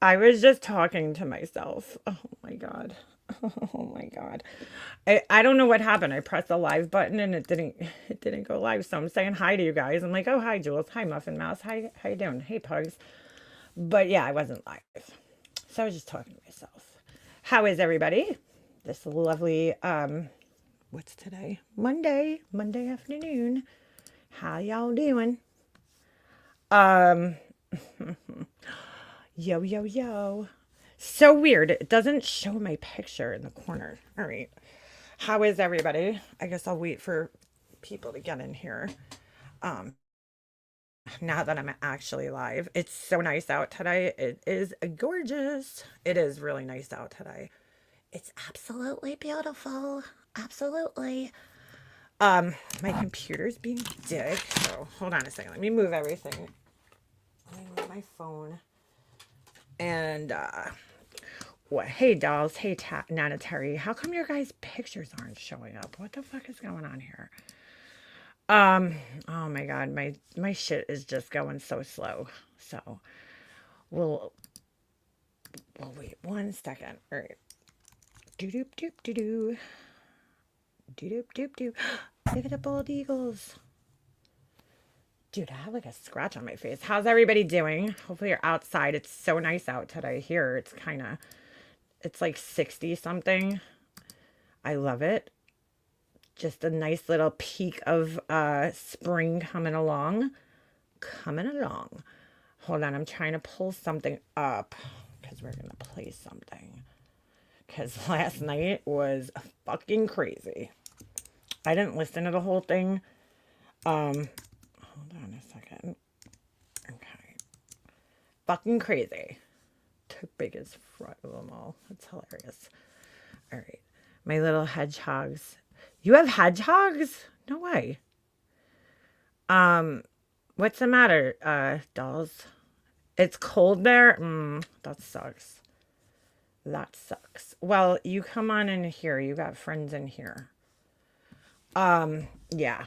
I was just talking to myself. Oh my God. Oh my God. I don't know what happened. I pressed the live button and it didn't go live. So I'm saying hi to you guys. I'm like, oh hi Jules. Hi Muffin Mouse. Hi, how you doing? Hey Pugs. But yeah, I wasn't live. So I was just talking to myself. How is everybody? This lovely what's today? Monday afternoon. How y'all doing? Um Yo, yo, yo. So weird. It doesn't show my picture in the corner. All right. How is everybody? I guess I'll wait for people to get in here. Um, Now that I'm actually live. It's so nice out today. It is gorgeous. It is really nice out today. It's absolutely beautiful. Absolutely. My computer's being a dick. So hold on a second. Let me move everything. Let me move my phone. And what? Hey, dolls. Hey, Nana Terry. How come your guys' pictures aren't showing up? What the fuck is going on here? Um, oh my God, my shit is just going so slow. So we'll wait 1 second. All right. Doo doop doop doo doo. Doo doop doop doo. Look at the bald eagles. Dude, I have like a scratch on my face. How's everybody doing? Hopefully you're outside. It's so nice out today. Here, it's like 60 something. I love it. Just a nice little peak of spring coming along. Coming along. Hold on, I'm trying to pull something up because we're going to play something. Because last night was fucking crazy. I didn't listen to the whole thing. Hold on a second. Okay. Fucking crazy. The biggest front of them all. That's hilarious. All right. My little hedgehogs. You have hedgehogs? No way. What's the matter, dolls? It's cold there? That sucks. That sucks. Well, you come on in here. You got friends in here. Yeah.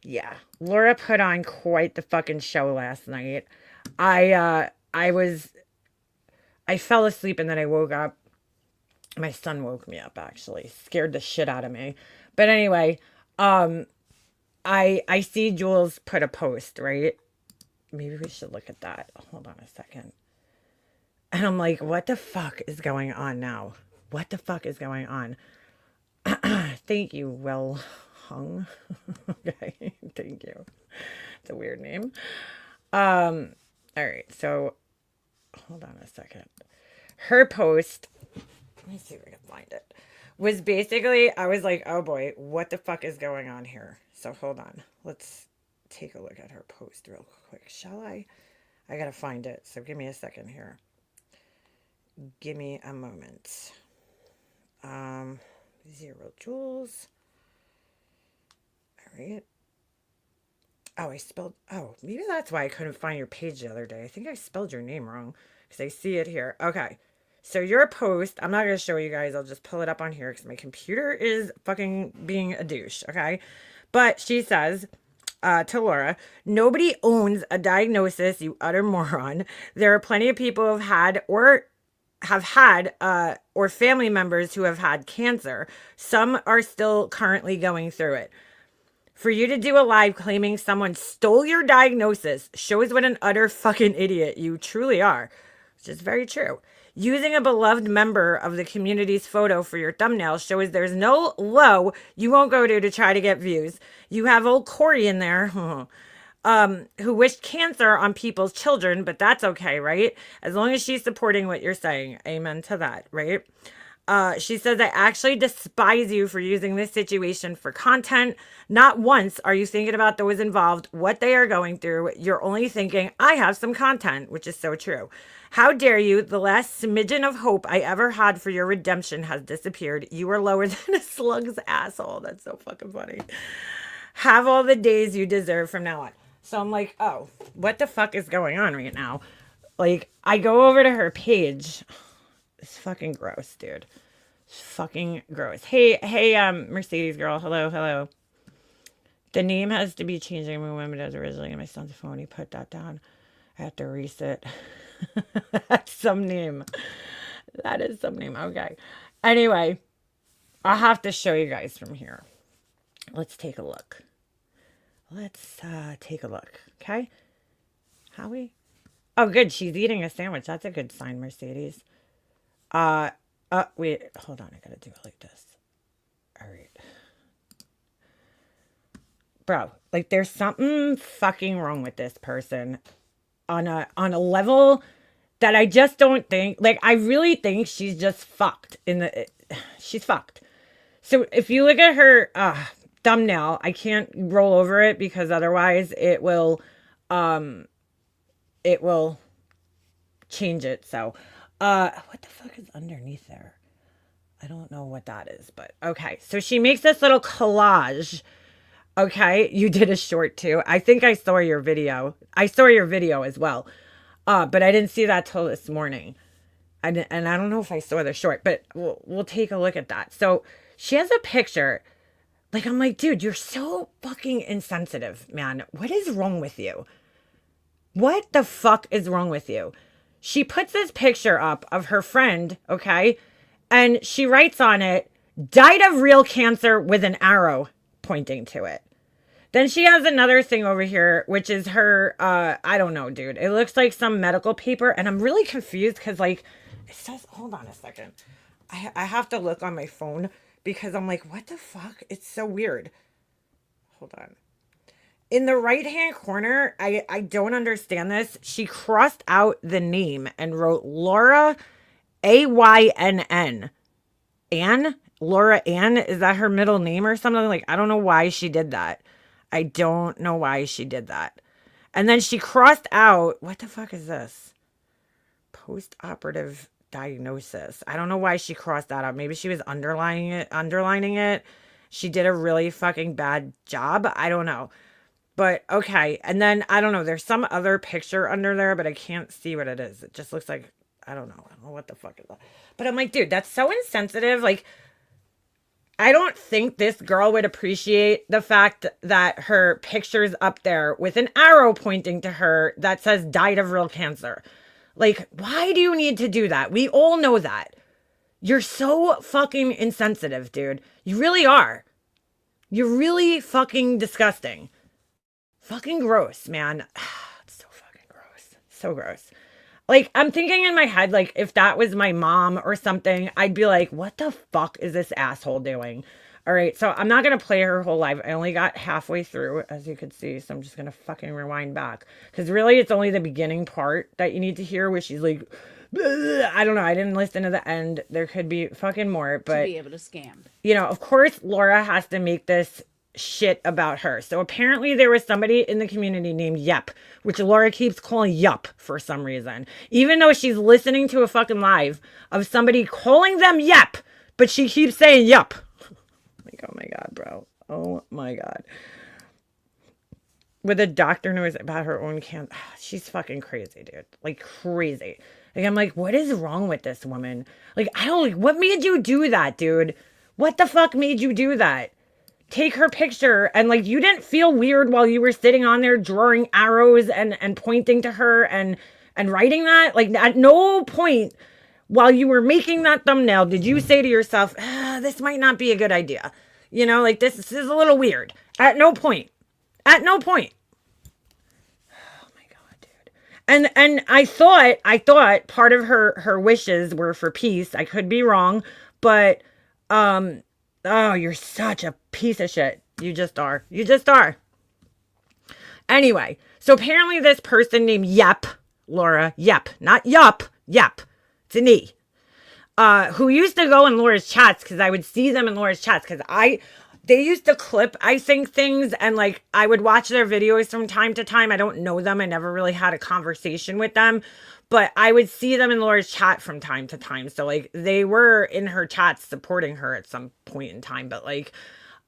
Yeah. Laura put on quite the fucking show last night. I was I fell asleep and then I woke up. My son woke me up actually. Scared the shit out of me. But anyway, um I see Jules put a post, right? Maybe we should look at that. Hold on a second. And I'm like, what the fuck is going on now? What the fuck is going on? Thank you, Well Hung. Okay, thank you. It's a weird name. All right, so hold on a second. Her post, let me see if I can find it, was basically, I was like, oh boy, what the fuck is going on here? So hold on. Let's take a look at her post real quick, shall I? I gotta find it, so give me a second here. Give me a moment. Um, 0 joules. All right. Oh, maybe that's why I couldn't find your page the other day. I think I spelled your name wrong because I see it here. Okay. So your post, I'm not going to show you guys. I'll just pull it up on here because my computer is fucking being a douche. Okay. But she says, to Laura, nobody owns a diagnosis, you utter moron. There are plenty of people who have had or family members who have had cancer. Some are still currently going through it. For you to do a live claiming someone stole your diagnosis shows what an utter fucking idiot you truly are, which is very true. Using a beloved member of the community's photo for your thumbnail shows there's no low you won't go to try to get views. You have old Corey in there, who wished cancer on people's children, but that's okay, right? As long as she's supporting what you're saying. Amen to that, right? She says, I actually despise you for using this situation for content. Not once are you thinking about those involved, what they are going through. You're only thinking, I have some content, which is so true. How dare you? The last smidgen of hope I ever had for your redemption has disappeared. You are lower than a slug's asshole. That's so fucking funny. Have all the days you deserve from now on. So I'm like, oh, what the fuck is going on right now? Like, I go over to her page. It's fucking gross, dude. It's fucking gross. Hey, Mercedes girl. Hello, hello. The name has to be changed. I remember it as originally on my son's phone. He put that down. I have to reset. That's some name. That is some name. Okay. Anyway, I'll have to show you guys from here. Let's take a look. Let's take a look. Okay. Howie? Oh, good. She's eating a sandwich. That's a good sign, Mercedes. Wait. Hold on. I gotta do it like this. All right. Bro, like there's something fucking wrong with this person on a level that I just don't think, like I really think she's just fucked she's fucked. So if you look at her thumbnail, I can't roll over it because otherwise um it will change it. So what the fuck is underneath there? I don't know what that is, but okay. So she makes this little collage. Okay, you did a short too. I think I saw your video. I saw your video as well. But I didn't see that till this morning. And I don't know if I saw the short, but we'll take a look at that. So she has a picture. Like, I'm like, dude, you're so fucking insensitive, man. What is wrong with you? What the fuck is wrong with you? She puts this picture up of her friend, okay? And she writes on it, died of real cancer with an arrow pointing to it. Then she has another thing over here, which is her, I don't know, dude. It looks like some medical paper. And I'm really confused because, like, it says, hold on a second. I have to look on my phone because I'm like, what the fuck? It's so weird. Hold on. In the right-hand corner, I don't understand this. She crossed out the name and wrote Laura, Aynn. Ann? Laura Ann? Is that her middle name or something? Like, I don't know why she did that. I don't know why she did that. And then she crossed out, what the fuck is this? Post-operative diagnosis. I don't know why she crossed that out. Maybe she was underlining it. She did a really fucking bad job. I don't know. But okay. And then I don't know. There's some other picture under there, but I can't see what it is. It just looks like, I don't know. I don't know what the fuck is that. But I'm like, dude, that's so insensitive. Like, I don't think this girl would appreciate the fact that her picture's up there with an arrow pointing to her that says died of real cancer. Like, why do you need to do that? We all know that. You're so fucking insensitive, dude. You really are. You're really fucking disgusting. Fucking gross, man. It's so fucking gross. So gross. Like, I'm thinking in my head, like, if that was my mom or something, I'd be like, what the fuck is this asshole doing? All right, so I'm not going to play her whole live. I only got halfway through, as you could see, so I'm just going to fucking rewind back. Because really, it's only the beginning part that you need to hear where she's like, I don't know. I didn't listen to the end. There could be fucking more, but... To be able to scam. You know, of course, Laura has to make this shit about her. So apparently there was somebody in the community named Yep, which Laura keeps calling Yup for some reason. Even though she's listening to a fucking live of somebody calling them Yep, but she keeps saying Yup. Like, oh my God, bro. Oh my God. With a doctor knows about her own cancer. She's fucking crazy, dude. Like, crazy. Like, I'm like, what is wrong with this woman? Like, I don't, like, what made you do that, dude? What the fuck made you do that? Take her picture and like you didn't feel weird while you were sitting on there drawing arrows and pointing to her and writing that? Like at no point while you were making that thumbnail did you say to yourself, this might not be a good idea. You know, like this is a little weird. At no point. At no point. Oh my God, dude. And I thought part of her wishes were for peace. I could be wrong, but oh, you're such a piece of shit. You just are. You just are. Anyway, so apparently this person named Yep, Laura, Yep, not Yup, Yep, it's an E, who used to go in Laura's chats because I would see them in Laura's chats because they used to clip, I think, things and like I would watch their videos from time to time. I don't know them. I never really had a conversation with them. But I would see them in Laura's chat from time to time. So, like, they were in her chats supporting her at some point in time. But, like,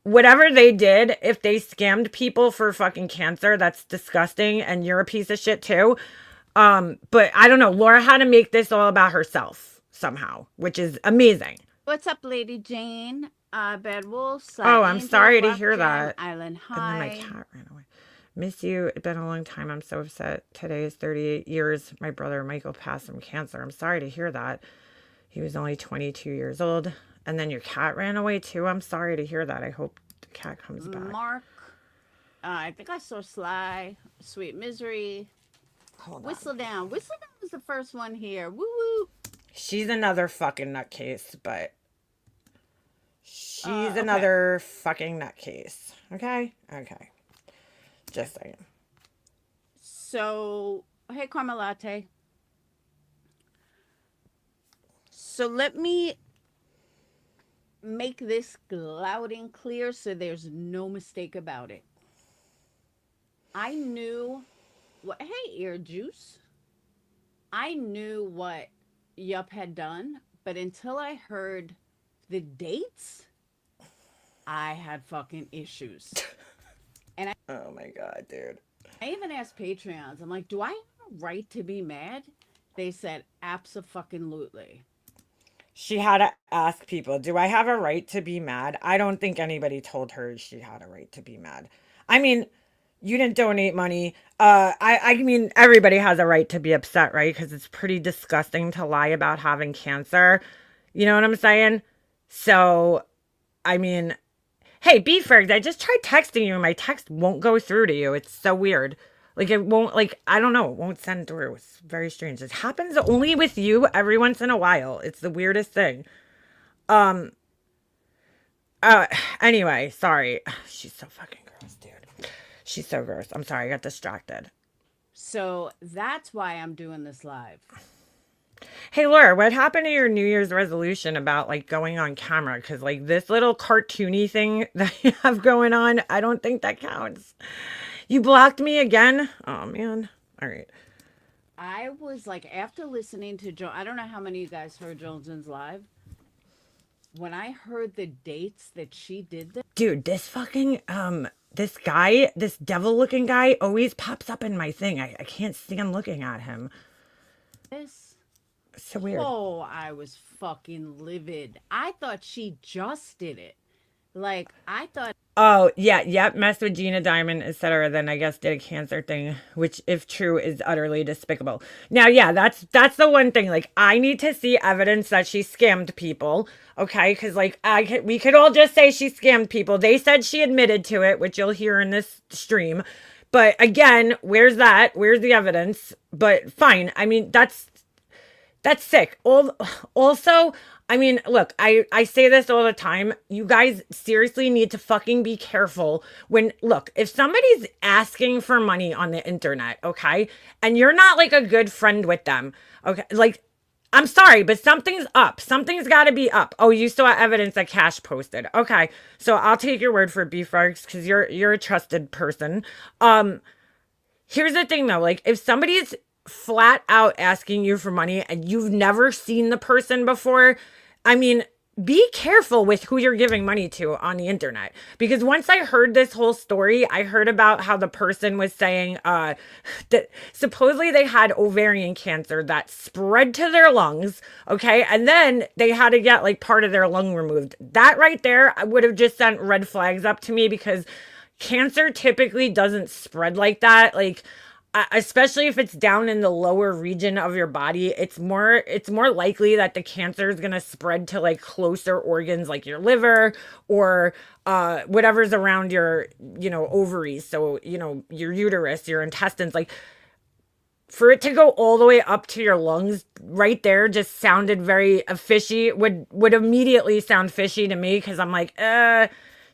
whatever they did, if they scammed people for fucking cancer, that's disgusting. And you're a piece of shit, too. But I don't know. Laura had to make this all about herself somehow, which is amazing. What's up, Lady Jane? Bad Wolf. Oh, I'm sorry to hear that. Island High. And then my cat ran away. Miss you. It's been a long time. I'm so upset. Today is 38 years. My brother Michael passed from cancer. I'm sorry to hear that. He was only 22 years old. And then your cat ran away too. I'm sorry to hear that. I hope the cat comes back. Mark, I think I saw Sly, Sweet Misery, Hold on. Whistle Down. Whistle Down was the first one here. Woo woo. She's another fucking nutcase, but she's Okay. another fucking nutcase. Okay? Okay. Just saying. So, hey, Caramel Latte. So let me make this loud and clear so there's no mistake about it. I knew what, hey, Ear Juice. I knew what Yup had done, but until I heard the dates, I had fucking issues. And Oh my god, dude. I even asked Patreons, I'm like, do I have a right to be mad? They said, abso-fucking-lutely. She had to ask people, do I have a right to be mad? I don't think anybody told her she had a right to be mad. I mean, you didn't donate money. I mean, everybody has a right to be upset, right? Because it's pretty disgusting to lie about having cancer. You know what I'm saying? So, I mean, hey, B-Fergs, I just tried texting you and my text won't go through to you. It's so weird. Like, it won't, like, I don't know. It won't send through. It's very strange. It happens only with you every once in a while. It's the weirdest thing. Um, uh, anyway, sorry. She's so fucking gross, dude. She's so gross. I'm sorry. I got distracted. So that's why I'm doing this live. Hey, Laura, what happened to your New Year's resolution about like going on camera? Because like this little cartoony thing that you have going on, I don't think that counts. You blocked me again? Oh, man. All right. I was like, after listening to I don't know how many of you guys heard Jonesn's live. When I heard the dates that she did this, Dude, this fucking, this guy, this devil looking guy always pops up in my thing. I can't stand looking at him. It's so weird. oh, I was fucking livid. I thought she just did it. Like, I thought, Oh, yeah, yep, messed with Gina Diamond, etc. Then I guess did a cancer thing, which if true is utterly despicable. Now, yeah, that's the one thing. Like, I need to see evidence that she scammed people, okay? Because like we could all just say she scammed people. They said she admitted to it, which you'll hear in this stream. But again, where's that? Where's the evidence? But fine. I mean, that's sick. Also, I mean, look, I say this all the time. You guys seriously need to fucking be careful look, if somebody's asking for money on the internet, okay, and you're not like a good friend with them, okay, like, I'm sorry, but something's up. Something's got to be up. Oh, you saw evidence that Cash posted. Okay, so I'll take your word for it, Beefrogs, because you're a trusted person. Here's the thing though, like if somebody's flat out asking you for money and you've never seen the person before, I mean, be careful with who you're giving money to on the internet. Because once I heard this whole story, I heard about how the person was saying that supposedly they had ovarian cancer that spread to their lungs, okay? And then they had to get like part of their lung removed. That right there, I would have just sent red flags up to me because cancer typically doesn't spread like that. Like, especially if it's down in the lower region of your body, it's more likely that the cancer is going to spread to like closer organs like your liver or whatever's around your ovaries, so your uterus, your intestines. Like, for it to go all the way up to your lungs right there just sounded very fishy. Would immediately sound fishy to me, because I'm like,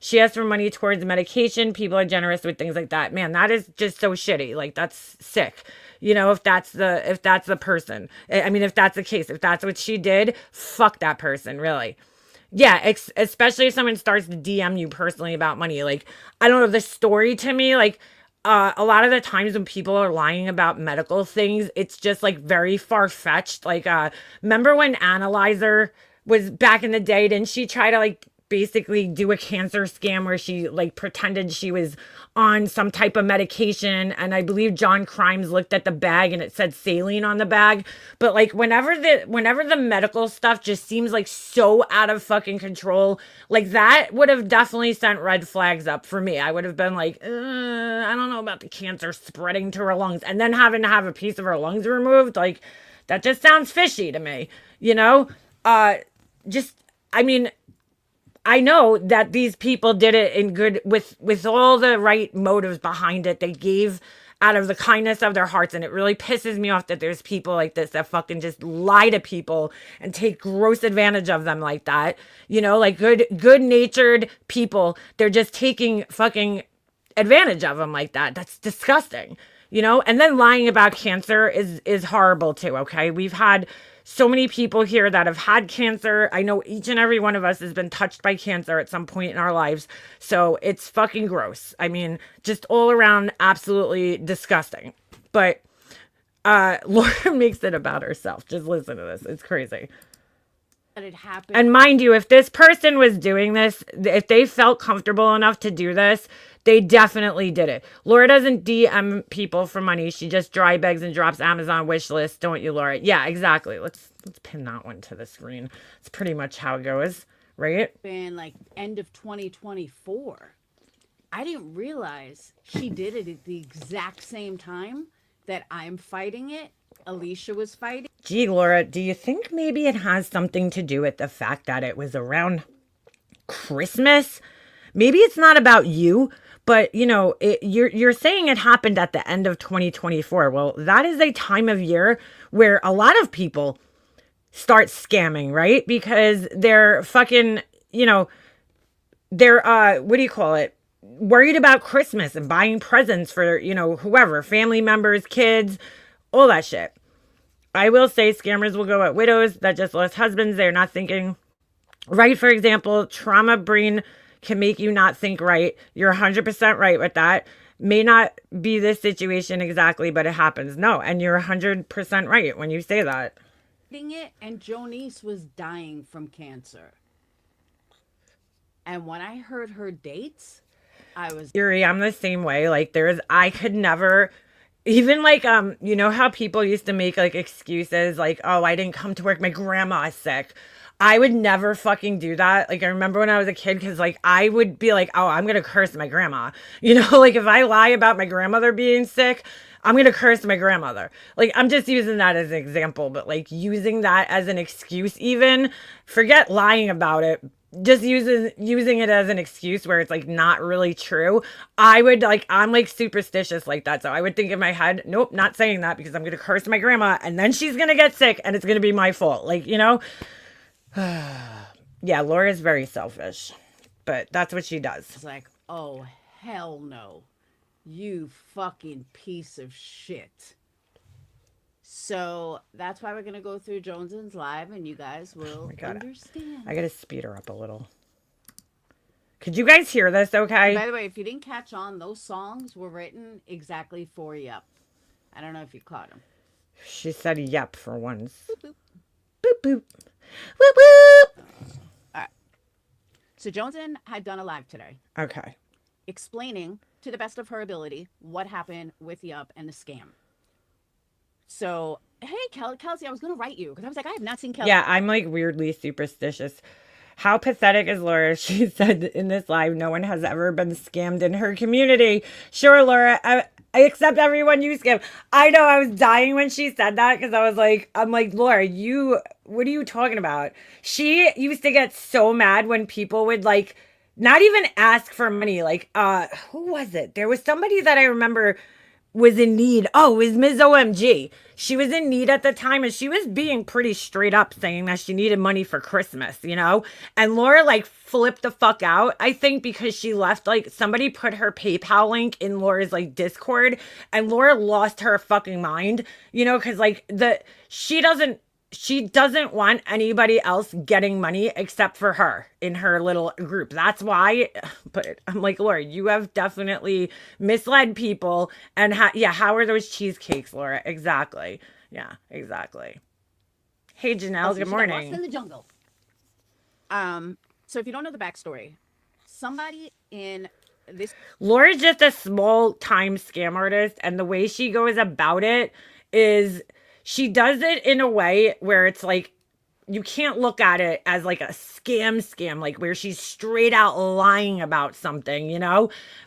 she asked for money towards medication. People are generous with things like that. Man, that is just so shitty. Like, that's sick. If that's the person. I mean, if that's the case, if that's what she did, fuck that person, really. Yeah, especially if someone starts to DM you personally about money. Like, I don't know, the story to me, like, a lot of the times when people are lying about medical things, it's just like very far-fetched. Like, remember when Analyzer was back in the day? Didn't she try to like basically do a cancer scam where she like pretended she was on some type of medication. And I believe John Crimes looked at the bag and it said saline on the bag. But like whenever the medical stuff just seems like so out of fucking control, like that would have definitely sent red flags up for me. I would have been like, I don't know about the cancer spreading to her lungs and then having to have a piece of her lungs removed. Like that just sounds fishy to me, you know? I mean, I know that these people did it in good with all the right motives behind it. They gave out of the kindness of their hearts, and it really pisses me off that there's people like this that fucking just lie to people and take gross advantage of them like that. You know, like good-natured people, they're just taking fucking advantage of them like that. That's disgusting. You know, and then lying about cancer is horrible too, okay? We've had so many people here that have had cancer. I know each and every one of us has been touched by cancer at some point in our lives. So it's fucking gross. I mean, just all around absolutely disgusting. But Laura makes it about herself. Just listen to this. It's crazy. It happened. And mind you, if this person was doing this, if they felt comfortable enough to do this, they definitely did it. Laura doesn't DM people for money. She just dry begs and drops Amazon wish list. Don't you, Laura? Yeah, exactly. Let's pin that one to the screen. It's pretty much how it goes, right? Been like end of 2024. I didn't realize she did it at the exact same time that I'm fighting it. Alicia was fighting. Gee, Laura, do you think maybe it has something to do with the fact that it was around Christmas? Maybe it's not about you, but you know, you're saying it happened at the end of 2024. Well, that is a time of year where a lot of people start scamming, right? Because they're fucking, you know, they're what do you call it? Worried about Christmas and buying presents for, you know, whoever, family members, kids, all that shit. I will say scammers will go at widows that just lost husbands. They're not thinking right. For example, trauma brain can make you not think right. You're 100% right with that. May not be this situation exactly, but it happens. No, and you're 100% right when you say that. It, and Jonice was dying from cancer. And when I heard her dates, I was... Yuri, I'm the same way. Like I could never... Even like, you know how people used to make like excuses like, oh, I didn't come to work, my grandma is sick. I would never fucking do that. Like I remember when I was a kid, because like I would be like, oh, I'm going to curse my grandma. You know, like if I lie about my grandmother being sick, I'm going to curse my grandmother. Like I'm just using that as an example, but like using that as an excuse, even forget lying about it. Just using it as an excuse where it's like not really true. I would like, I'm like superstitious like that. So I would think in my head, nope, not saying that because I'm going to curse my grandma and then she's going to get sick and it's going to be my fault. Like, you know, yeah, Laura's very selfish, but that's what she does. It's like, oh, hell no, you fucking piece of shit. So that's why we're going to go through Jonesn's live and you guys will understand. I got to speed her up a little. Could you guys hear this okay? By the way, if you didn't catch on, those songs were written exactly for Yup. I don't know if you caught them. She said yep for once. Boop, boop. Boop, boop. Whoop, whoop. All right. So Jonesn had done a live today. Okay. Explaining to the best of her ability what happened with Yup and the scam. So, hey, Kelsey, I was going to write you because I was like, I have not seen Kelsey. Yeah, I'm like weirdly superstitious. How pathetic is Laura? She said in this live, no one has ever been scammed in her community. Sure, Laura, I accept everyone you scam. I know, I was dying when she said that because I'm like, Laura, what are you talking about? She used to get so mad when people would like not even ask for money. Like, who was it? There was somebody that I remember was in need. Oh, it was Ms. OMG. She was in need at the time and she was being pretty straight up saying that she needed money for Christmas, you know? And Laura like flipped the fuck out, I think, because she left like somebody put her PayPal link in Laura's like Discord and Laura lost her fucking mind, you know, because like she doesn't want anybody else getting money except for her in her little group. That's why. But I'm like, Laura, you have definitely misled people. And how are those cheesecakes, Laura? Exactly. Yeah, exactly. Hey, Janelle, good morning. Lost in the jungle. So if you don't know the backstory, somebody in this Laura's just a small time scam artist, and the way she goes about it is she does it in a way where it's like you can't look at it as like a scam, like where she's straight out lying about something,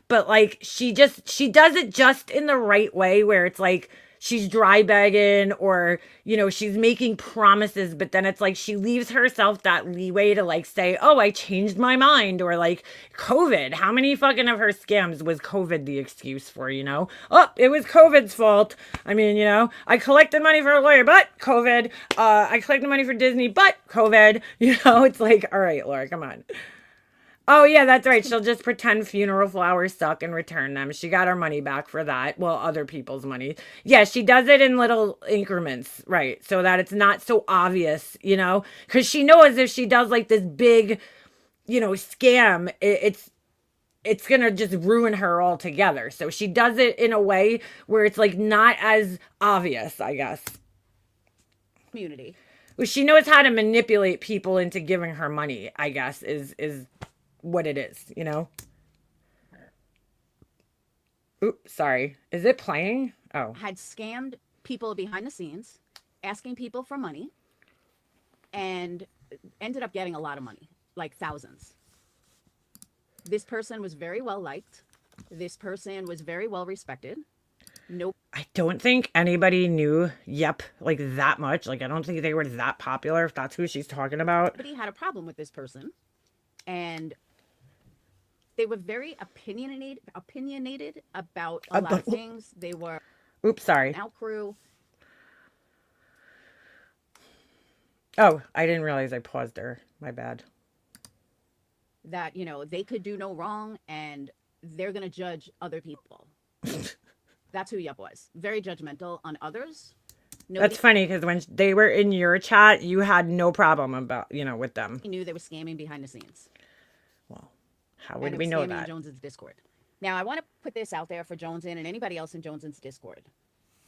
but like she does it just in the right way where it's like she's dry begging, or she's making promises, but then it's like she leaves herself that leeway to like say, oh, I changed my mind, or like COVID. How many fucking of her scams was COVID the excuse for? Oh, it was COVID's fault. I mean, I collected money for a lawyer, but COVID. I collected money for Disney, but COVID. It's like, all right, Laura, come on. Oh, yeah, that's right. She'll just pretend funeral flowers suck and return them. She got her money back for that. Well, other people's money. Yeah, she does it in little increments, right? So that it's not so obvious, because she knows if she does like this big, scam, it's going to just ruin her altogether. So she does it in a way where it's like not as obvious, I guess. community. Well, she knows how to manipulate people into giving her money, I guess, is what it is, Oops, sorry. Is it playing? Oh. Had scammed people behind the scenes, asking people for money, and ended up getting a lot of money, like thousands. This person was very well liked. This person was very well respected. Nope. I don't think anybody knew Yep like that much. Like, I don't think they were that popular, if that's who she's talking about. Nobody had a problem with this person. And they were very opinionated about a lot of things. They were Oops, sorry. an out crew. Oh, I didn't realize I paused her. My bad. That, they could do no wrong and they're going to judge other people. That's who Yup was. Very judgmental on others. That's funny because when they were in your chat, you had no problem about, with them. He knew they were scamming behind the scenes. Well, how would we know that? In Jonesn's Discord. Now, I want to put this out there for Jonesn and anybody else in Jonesn's Discord.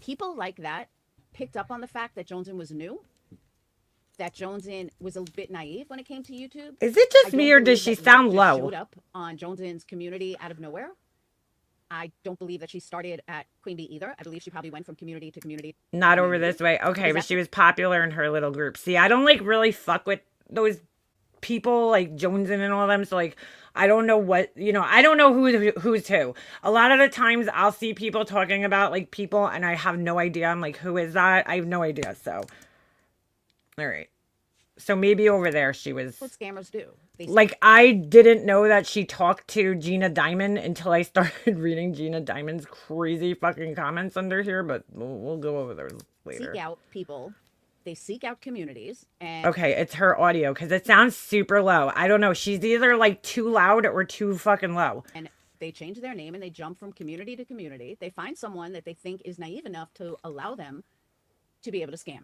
People like that picked up on the fact that Jonesn was new, that Jonesn was a bit naive when it came to YouTube. Is it just me, or does she sound low? Showed up on Jonesn's community out of nowhere. I don't believe that she started at Queen Bee either. I believe she probably went from community to community. Not over this way. Okay, but she was popular in her little group. See, I don't like really fuck with those people like Jonesn and all them. So like, I don't know what, I don't know who's who. A lot of the times I'll see people talking about like people and I have no idea. I'm like, who is that? I have no idea. So, all right. So maybe over there she was. What scammers do. Like, I didn't know that she talked to Gina Diamond until I started reading Gina Diamond's crazy fucking comments under here, but we'll go over those later. Seek out people. They seek out communities. And okay, it's her audio because it sounds super low. I don't know. She's either like too loud or too fucking low. And they change their name and they jump from community to community. They find someone that they think is naive enough to allow them to be able to scam.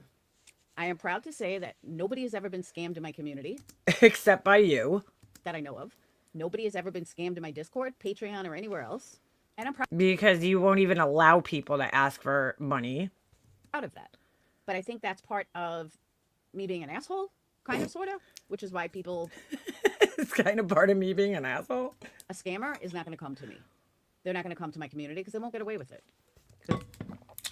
I am proud to say that nobody has ever been scammed in my community. Except by you. That I know of. Nobody has ever been scammed in my Discord, Patreon, or anywhere else. And I'm proud. Because you won't even allow people to ask for money. Proud of that. But I think that's part of me being an asshole, kind of, sort of, which is why people... It's kind of part of me being an asshole. A scammer is not going to come to me. They're not going to come to my community because they won't get away with it.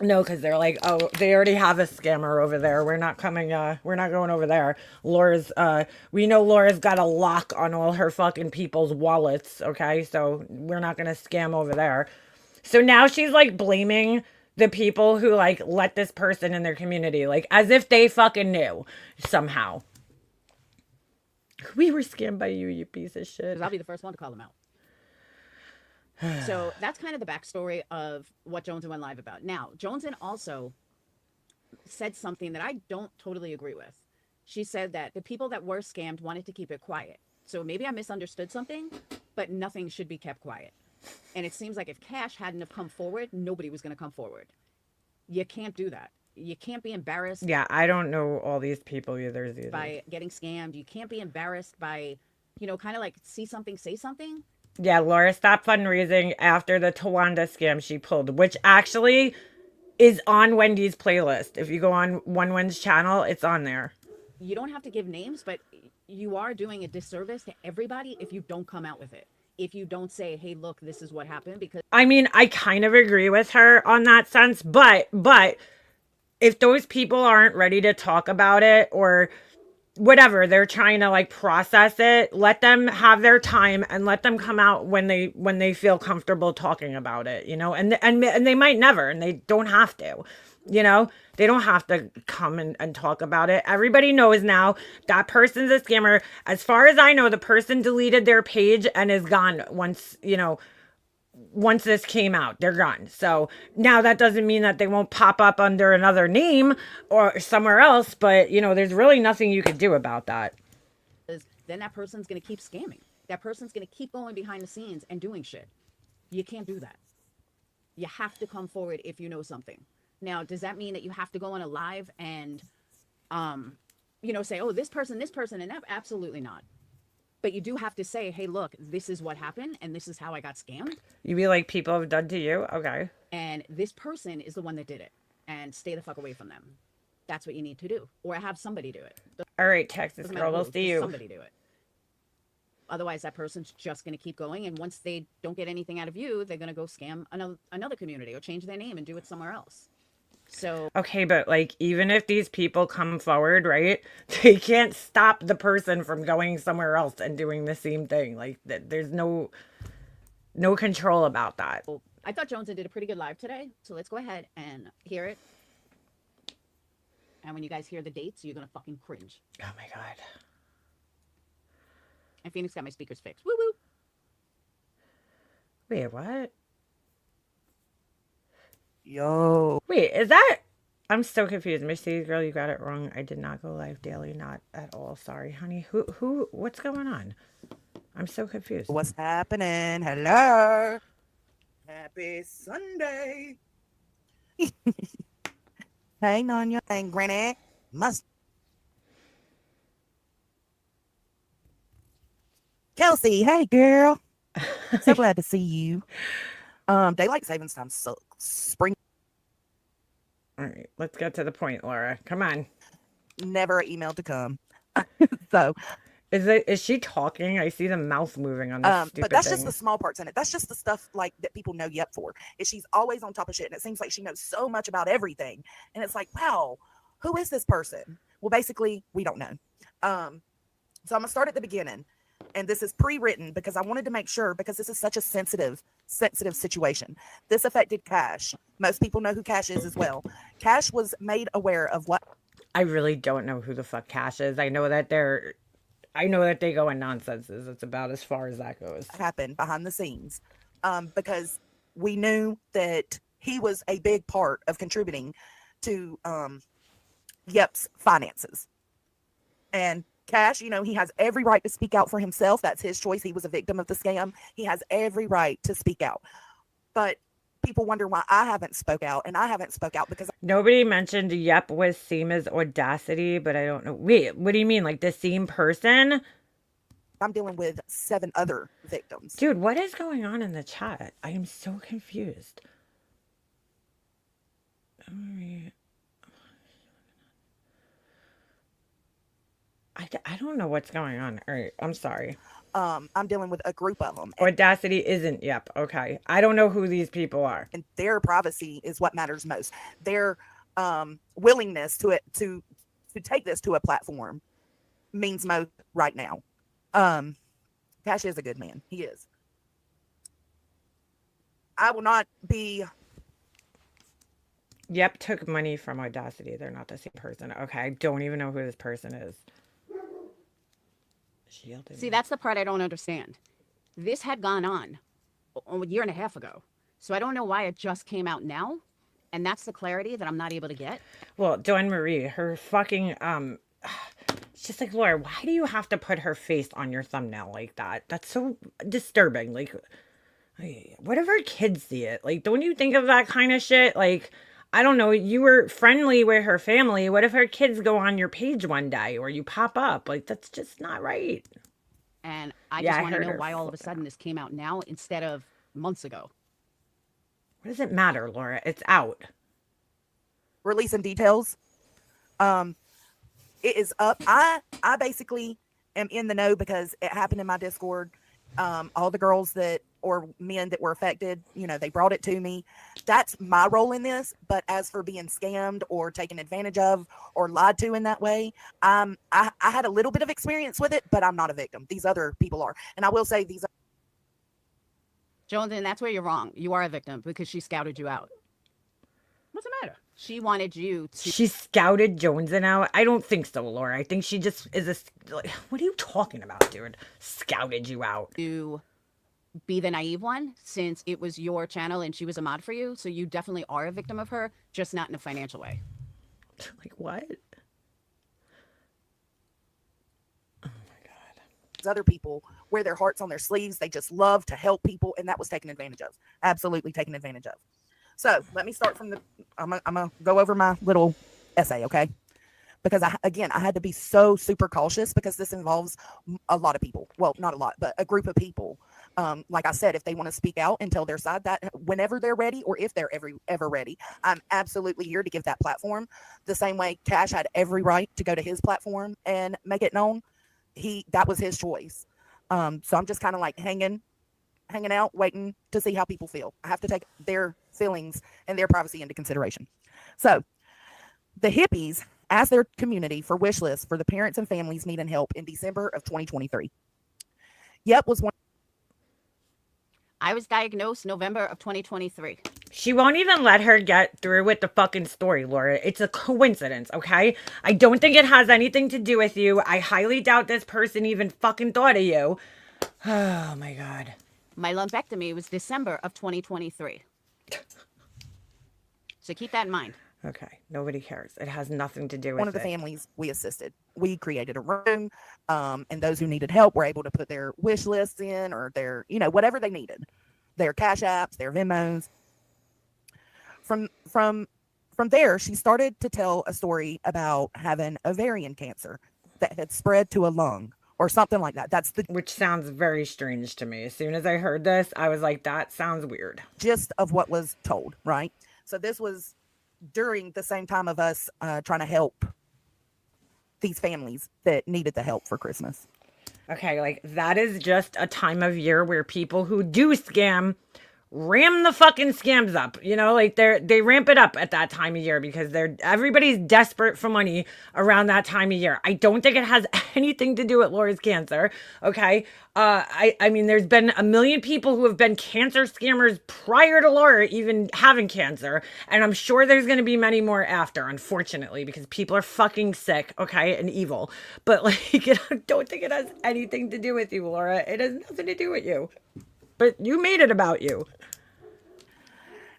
No, because they're like, oh, they already have a scammer over there. We're not coming, we're not going over there. We know Laura's got a lock on all her fucking people's wallets, okay? So we're not going to scam over there. So now she's like blaming the people who like let this person in their community, like as if they fucking knew somehow. We were scammed by you, you piece of shit. I'll be the first one to call them out. So that's kind of the backstory of what Jonesn went live about. Now, Jonesn also said something that I don't totally agree with. She said that the people that were scammed wanted to keep it quiet. So maybe I misunderstood something, but nothing should be kept quiet. And it seems like if Cash hadn't have come forward, nobody was going to come forward. You can't do that. You can't be embarrassed. Yeah, I don't know all these people either. By getting scammed. You can't be embarrassed by, kind of like see something, say something. Yeah, Laura stopped fundraising after the Tawanda scam she pulled, which actually is on Wendy's playlist. If you go on Wen's channel, it's on there. You don't have to give names, but you are doing a disservice to everybody if you don't come out with it. If you don't say, hey, look, this is what happened, because I mean, I kind of agree with her on that sense, but if those people aren't ready to talk about it or whatever, they're trying to like process it, let them have their time and let them come out when they feel comfortable talking about it, you know. And they might never, and they don't have to, you know. They don't have to come and talk about it. Everybody knows now that person's a scammer. As far as I know, the person deleted their page and is gone once, you know, once this came out, they're gone. So now that doesn't mean that they won't pop up under another name or somewhere else, but you know, there's really nothing you could do about that. then that person's going to keep scamming. That person's going to keep going behind the scenes and doing shit. You can't do that. You have to come forward if you know something. Now, does that mean that you have to go on a live and, say, oh, this person, and that? Absolutely not. But you do have to say, hey, look, this is what happened, and this is how I got scammed. You be like people have done to you? Okay. And this person is the one that did it. And stay the fuck away from them. That's what you need to do. Or have somebody do it. All right, Texas girl, we'll see you. Somebody do it. Otherwise, that person's just going to keep going. And once they don't get anything out of you, they're going to go scam another community or change their name and do it somewhere else. So okay, but like even if these people come forward, right, they can't stop the person from going somewhere else and doing the same thing. Like there's no control about that. I thought Jonesn did a pretty good live today. So let's go ahead and hear it. And when you guys hear the dates, you're going to fucking cringe. Oh my God. And Phoenix got my speakers fixed. Woo woo. Wait, what? Yo. Wait, is that? I'm so confused. Mercedes girl, you got it wrong. I did not go live daily. Not at all. Sorry, honey. What's going on? I'm so confused. What's happening? Hello. Happy Sunday. Hey, Nanya and Granny. Kelsey, hey, girl. So glad to see you. Daylight savings time sucks. Spring. All right, let's get to the point, Laura. Come on. Never emailed to come. So is she talking? I see the mouth moving on this stupid but that's thing. just the small parts in it. That's just the stuff like that people know Yep for. Is she's always on top of shit, and it seems like she knows so much about everything. And it's like, wow, who is this person? Well, basically, we don't know. So I'm gonna start at the beginning. And this is pre-written because I wanted to make sure, because this is such a sensitive situation. This affected Cash. Most people know who Cash is as well. Cash was made aware of what. I really don't know who the fuck Cash is. I know that they go in nonsenses. It's about as far as that goes. Happened behind the scenes, because we knew that he was a big part of contributing to Yep's finances. And Cash, he has every right to speak out for himself. That's his choice. He was a victim of the scam. He has every right to speak out. But people wonder why I haven't spoke out, and I haven't spoke out because nobody mentioned Yep was same as Audacity, but I don't know. Wait, what do you mean? Like the same person? I'm dealing with 7 other victims. Dude, what is going on in the chat? I am so confused. All right. I don't know what's going on. All right, I'm sorry. I'm dealing with a group of them. Audacity isn't Yep. Okay. I don't know who these people are. And their privacy is what matters most. Their willingness to take this to a platform means most right now. Cash is a good man. He is. I will not be. Yep took money from Audacity. They're not the same person. Okay, I don't even know who this person is. See, that's the part I don't understand. This had gone on a year and a half ago. So I don't know why it just came out now. And that's the clarity that I'm not able to get. Well, Dawn Marie, her fucking, it's just like, Laura, why do you have to put her face on your thumbnail like that? That's so disturbing. Like, what if her kids see it? Like, don't you think of that kind of shit? Like, I don't know, you were friendly with her family. What if her kids go on your page one day or you pop up? Like, that's just not right. And I just want to know why all of a sudden this came out now instead of months ago. What does it matter, Laura? It's out. Releasing details. It is up. I basically am in the know because it happened in my Discord. All the girls that or men that were affected, they brought it to me. That's my role in this. But as for being scammed or taken advantage of or lied to in that way, I had a little bit of experience with it, but I'm not a victim. These other people are. And I will say these. Jonesn, that's where you're wrong. You are a victim because she scouted you out. What's the matter? She wanted you to. She scouted Jonesn out? I don't think so, Laura. I think she just is what are you talking about, dude? Scouted you out. To be the naive one since it was your channel and she was a mod for you. So you definitely are a victim of her, just not in a financial way. Like what? Oh my God. Other people wear their hearts on their sleeves. They just love to help people. And that was taken advantage of. Absolutely taken advantage of. So let me start from I'm going to go over my little essay, okay? Because I had to be so super cautious because this involves a lot of people. Well, not a lot, but a group of people. Like I said, if they want to speak out and tell their side, that whenever they're ready or if they're ever ready, I'm absolutely here to give that platform. The same way Cash had every right to go to his platform and make it known. That was his choice. So I'm just kind of like hanging out, waiting to see how people feel. I have to take their feelings and their privacy into consideration. So the hippies asked their community for wish lists for the parents and families needing help in December of 2023. Yep was one. I was diagnosed November of 2023. She won't even let her get through with the fucking story, Laura. It's a coincidence, okay? I don't think it has anything to do with you. I highly doubt this person even fucking thought of you. Oh my God. My lumpectomy was December of 2023. So keep that in mind. Okay, nobody cares. It has nothing to do with one of the families we assisted. We created a room, and those who needed help were able to put their wish lists in or their, whatever they needed, their Cash Apps, their Venmos. From there, she started to tell a story about having ovarian cancer that had spread to a lung or something like that. Which sounds very strange to me. As soon as I heard this, I was like, that sounds weird. Gist of what was told, right? So this was during the same time of us trying to help these families that needed the help for Christmas. Okay, like that is just a time of year where people who do scam ram the fucking scams up, like they ramp it up at that time of year because everybody's desperate for money around that time of year. I don't think it has anything to do with Laura's cancer. Okay. I mean, there's been a million people who have been cancer scammers prior to Laura even having cancer. And I'm sure there's going to be many more after, unfortunately, because people are fucking sick. Okay. And evil, but like, I don't think it has anything to do with you, Laura. It has nothing to do with you. But you made it about you.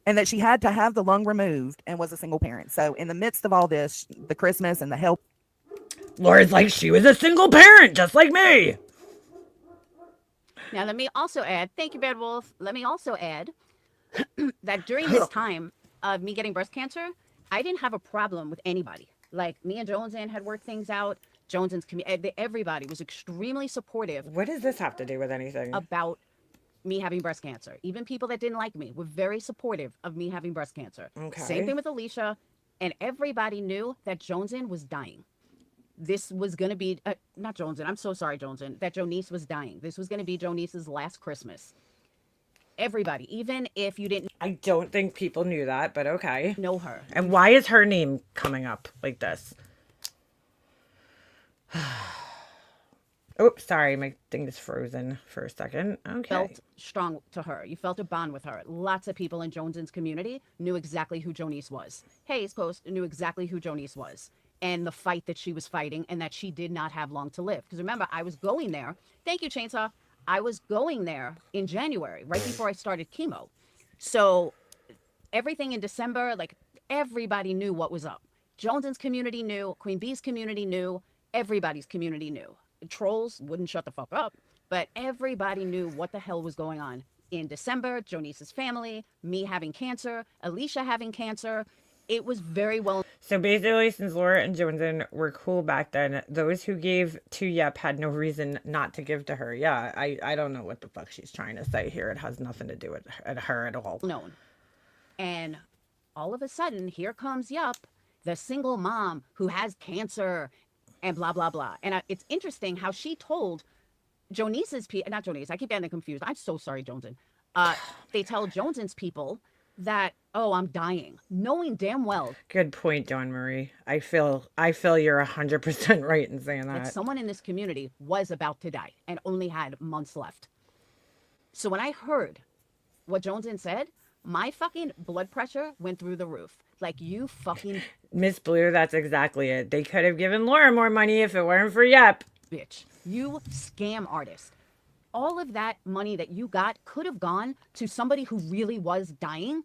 And that she had to have the lung removed and was a single parent. So in the midst of all this, the Christmas and the help. Laura's like, she was a single parent, just like me. Now, let me also add, thank you, Bad Wolf. Let me also add that during this time of me getting breast cancer, I didn't have a problem with anybody. Like me and Jonesn had worked things out. Jonesn's community, everybody was extremely supportive. What does this have to do with anything? About me having breast cancer. Even people that didn't like me were very supportive of me having breast cancer. Okay. Same thing with Alicia. And everybody knew that Jonesn was dying. This was going to be, not Jonesn, I'm so sorry, Jonesn, that Jonice was dying. This was going to be Jonice's last Christmas. Everybody, even if you didn't. I don't think people knew that, but okay. Know her. And why is her name coming up like this? Oh, sorry, my thing is frozen for a second. Okay. Felt strong to her. You felt a bond with her. Lots of people in Jonesn's community knew exactly who Jonice was. Hayes Post knew exactly who Jonice was and the fight that she was fighting and that she did not have long to live. Because remember, I was going there. Thank you, Chainsaw. I was going there in January, right before I started chemo. So everything in December, like everybody knew what was up. Jonesn's community knew. Queen Bee's community knew. Everybody's community knew. Trolls wouldn't shut the fuck up, but everybody knew what the hell was going on in December. Jonice's family, me having cancer, Alicia having cancer. It was very well. So basically, since Laura and Jonesn were cool back then, those who gave to Yep had no reason not to give to her. Yeah, I don't know what the fuck she's trying to say here. It has nothing to do with her at all. Known. And all of a sudden, here comes Yup, the single mom who has cancer. and blah, blah, blah. And it's interesting how she told Jonice's people, not Jonice, I keep getting confused. I'm so sorry, Jonesn. They tell Jonesn's people that, oh, I'm dying, knowing damn well Good point, Dawn Marie. I feel you're 100% right in saying that that. someone in this community was about to die and only had months left. So when I heard what Jonesn said, my fucking blood pressure went through the roof. Like, you fucking Miss Blue, that's exactly it. They could have given Laura more money if it weren't for Yep. bitch. You scam artist. All of that money that you got could have gone to somebody who really was dying.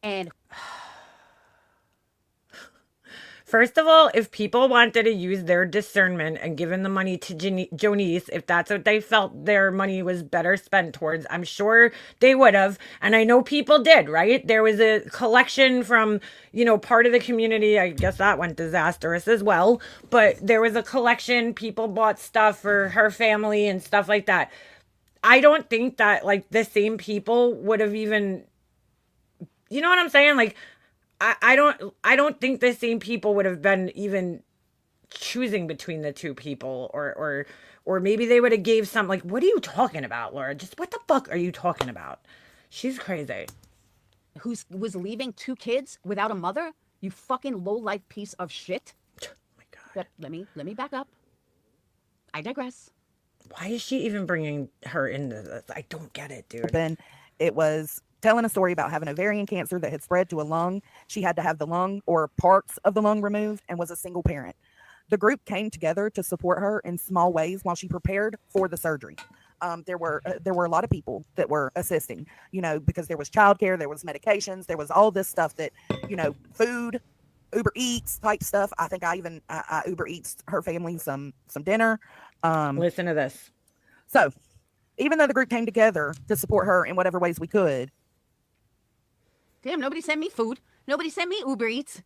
And First of all, if people wanted to use their discernment and given the money to Jonice, if that's what they felt their money was better spent towards, I'm sure they would have. And I know people did, right? There was a collection from, part of the community. I guess that went disastrous as well. But there was a collection. People bought stuff for her family and stuff like that. I don't think that, like, the same people would have even, you know what I'm saying? Like, I don't think the same people would have been even choosing between the two people, or maybe they would have gave some, like, what are you talking about, Laura? Just what the fuck are you talking about? She's crazy. who was leaving 2 kids without a mother? You fucking low-life piece of shit. Oh my God. But let me back up. I digress. Why is she even bringing her into this? I don't get it, dude. Then it was telling a story about having ovarian cancer that had spread to a lung. She had to have the lung or parts of the lung removed and was a single parent. The group came together to support her in small ways while she prepared for the surgery. There were a lot of people that were assisting, because there was childcare, there was medications, there was all this stuff that, food, Uber Eats type stuff. I think I Uber Eats her family some dinner. Listen to this. So even though the group came together to support her in whatever ways we could. Damn, nobody sent me food. Nobody sent me Uber Eats.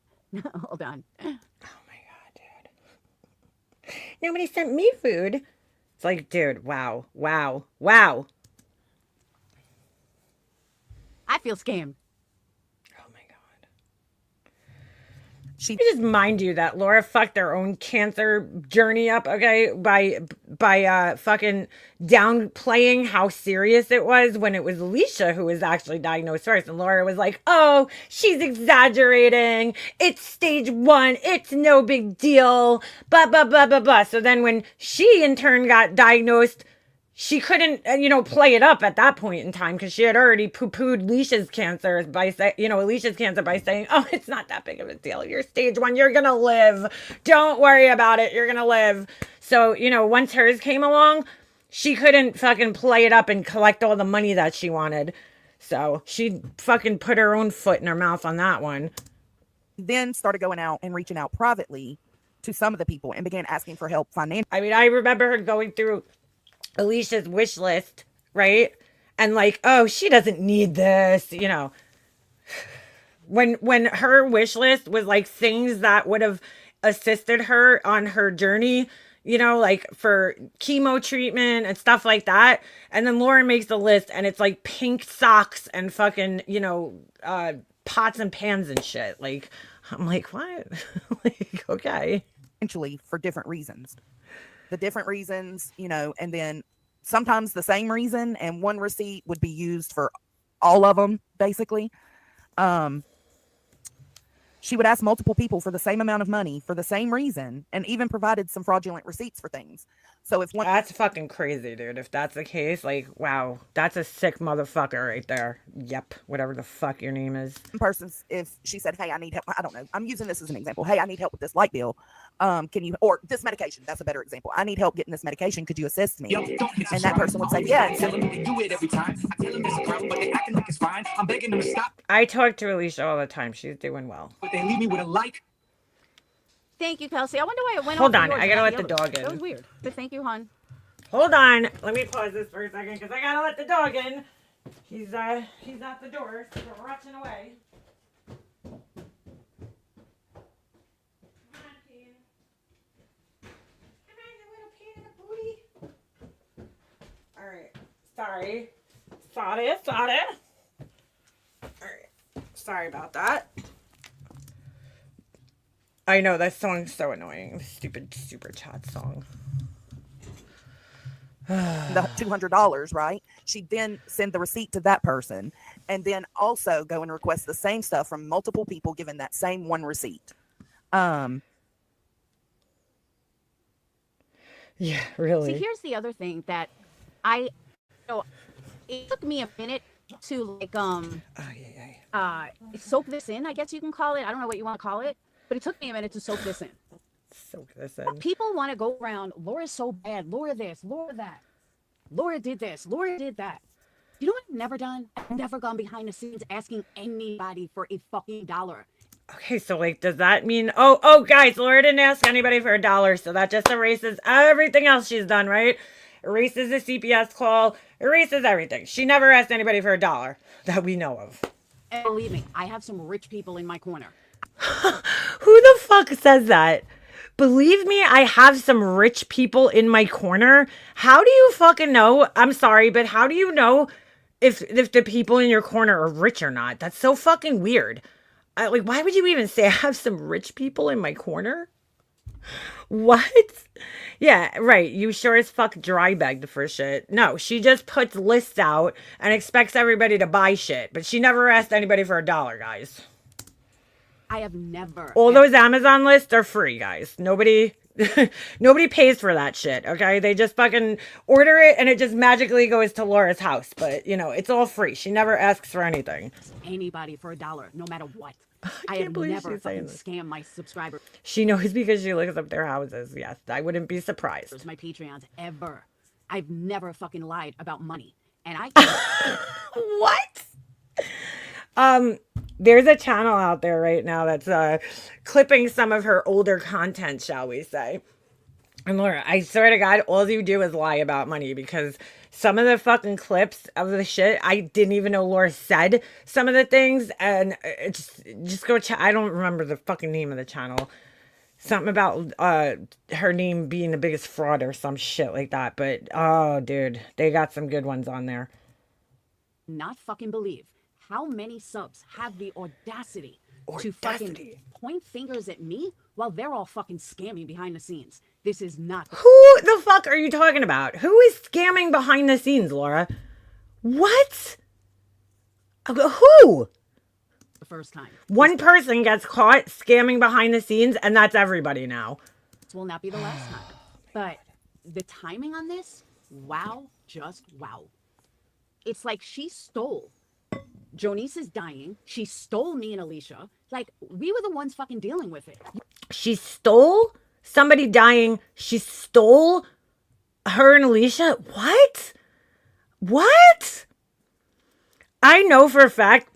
Hold on. Oh my God, dude. Nobody sent me food. It's like, dude, wow. I feel scammed. Oh my God. She Just mind you that Laura fucked her own cancer journey up, okay, by fucking downplaying how serious it was when it was Alicia who was actually diagnosed first, and Laura was like, "Oh, she's exaggerating. It's stage 1. It's no big deal." Blah blah blah blah blah. So then when she in turn got diagnosed, she couldn't, play it up at that point in time because she had already poo-pooed Alicia's cancer by saying, "Oh, it's not that big of a deal. You're stage 1. You're gonna live. Don't worry about it. You're gonna live." So, once hers came along, she couldn't fucking play it up and collect all the money that she wanted. So she fucking put her own foot in her mouth on that one. then started going out and reaching out privately to some of the people and began asking for help financially. I mean, I remember her going through Alicia's wish list, right? And like, oh, she doesn't need this, When her wish list was like things that would have assisted her on her journey, like for chemo treatment and stuff like that. And then Lauren makes the list and it's like pink socks and fucking, pots and pans and shit. Like, I'm like, what? Like, okay. For different reasons. The different reasons, and then sometimes the same reason, and one receipt would be used for all of them, basically. She would ask multiple people for the same amount of money for the same reason, and even provided some fraudulent receipts for things. So if one That's fucking crazy, dude. If that's the case, like, wow, that's a sick motherfucker right there. Yep, whatever the fuck your name is. person's, if she said, "Hey, I need help," I don't know, I'm using this as an example. "Hey, I need help with this light bill. Can you," or this medication, that's a better example. "I need help getting this medication. Could you assist me?" And that person would say, "Yeah." Tell them they do it every time. I tell them there's a problem, but they acting like it's fine. I'm begging them to stop, I talk to Alicia all the time. She's doing well. but they leave me with a like. Thank you, Kelsey. I wonder why it went Hold off on, yours I gotta and let not the dog others. in. That was weird. But thank you, hon. Hold on. Let me pause this for a second because I gotta let the dog in. He's at the door, so we're rushing away. Come on, Peen. Come on, you little peen in the booty. Alright. Sorry. Sorry. Alright. Sorry about that. I know that song's so annoying. Stupid super chat song. The $200, right? She'd then send the receipt to that person and then also go and request the same stuff from multiple people given that same one receipt. Yeah, See, really. here's the other thing that I, it took me a minute to like soak this in. I guess you can call it. I don't know what you want to call it, but it took me a minute to soak this in. Soak this in. People want to go around, Laura's so bad, Laura this, Laura that, Laura did this, Laura did that. You know what I've never done? I've never gone behind the scenes asking anybody for a fucking dollar. Okay, so like, does that mean? Oh, guys, Laura didn't ask anybody for $1, so that just erases everything else she's done, right? Erases the CPS call, erases everything. She never asked anybody for $1 that we know of. And believe me, I have some rich people in my corner. Who the fuck says that? Believe me, I have some rich people in my corner. How do you fucking know? I'm sorry, but how do you know if the people in your corner are rich or not? That's so fucking weird. Like, why would you even say I have some rich people in my corner? What? Yeah, right. You sure as fuck dry begged for shit. No, she just puts lists out and expects everybody to buy shit, but she never asked anybody for $1, guys. I have never. All those Amazon lists are free, guys. Nobody pays for that shit, okay? They just fucking order it and it just magically goes to Laura's house. But, it's all free. She never asks for anything. Anybody for $1, no matter what. I can't have believe never she's saying fucking this. scammed my subscribers, She knows because she looks up their houses. Yes, I wouldn't be surprised. my Patreons, ever. I've never fucking lied about money. And I What? There's a channel out there right now that's clipping some of her older content, shall we say. And Laura, I swear to God, all you do is lie about money because some of the fucking clips of the shit, I didn't even know Laura said some of the things. And just go check. I don't remember the fucking name of the channel. Something about her name being the biggest fraud or some shit like that. But, oh, dude, they got some good ones on there. not fucking believe how many subs have the audacity to fucking point fingers at me while they're all fucking scamming behind the scenes. This is not. Who the fuck are you talking about? Who is scamming behind the scenes, Laura? What? Who? The first time. One person gets caught scamming behind the scenes, and that's everybody now. This will not be the last time. But the timing on this, wow, just wow. It's like she stole. Jonice is dying. She stole me and Alicia. Like, we were the ones fucking dealing with it. She stole somebody dying. She stole her and Alicia. What? What? I know for a fact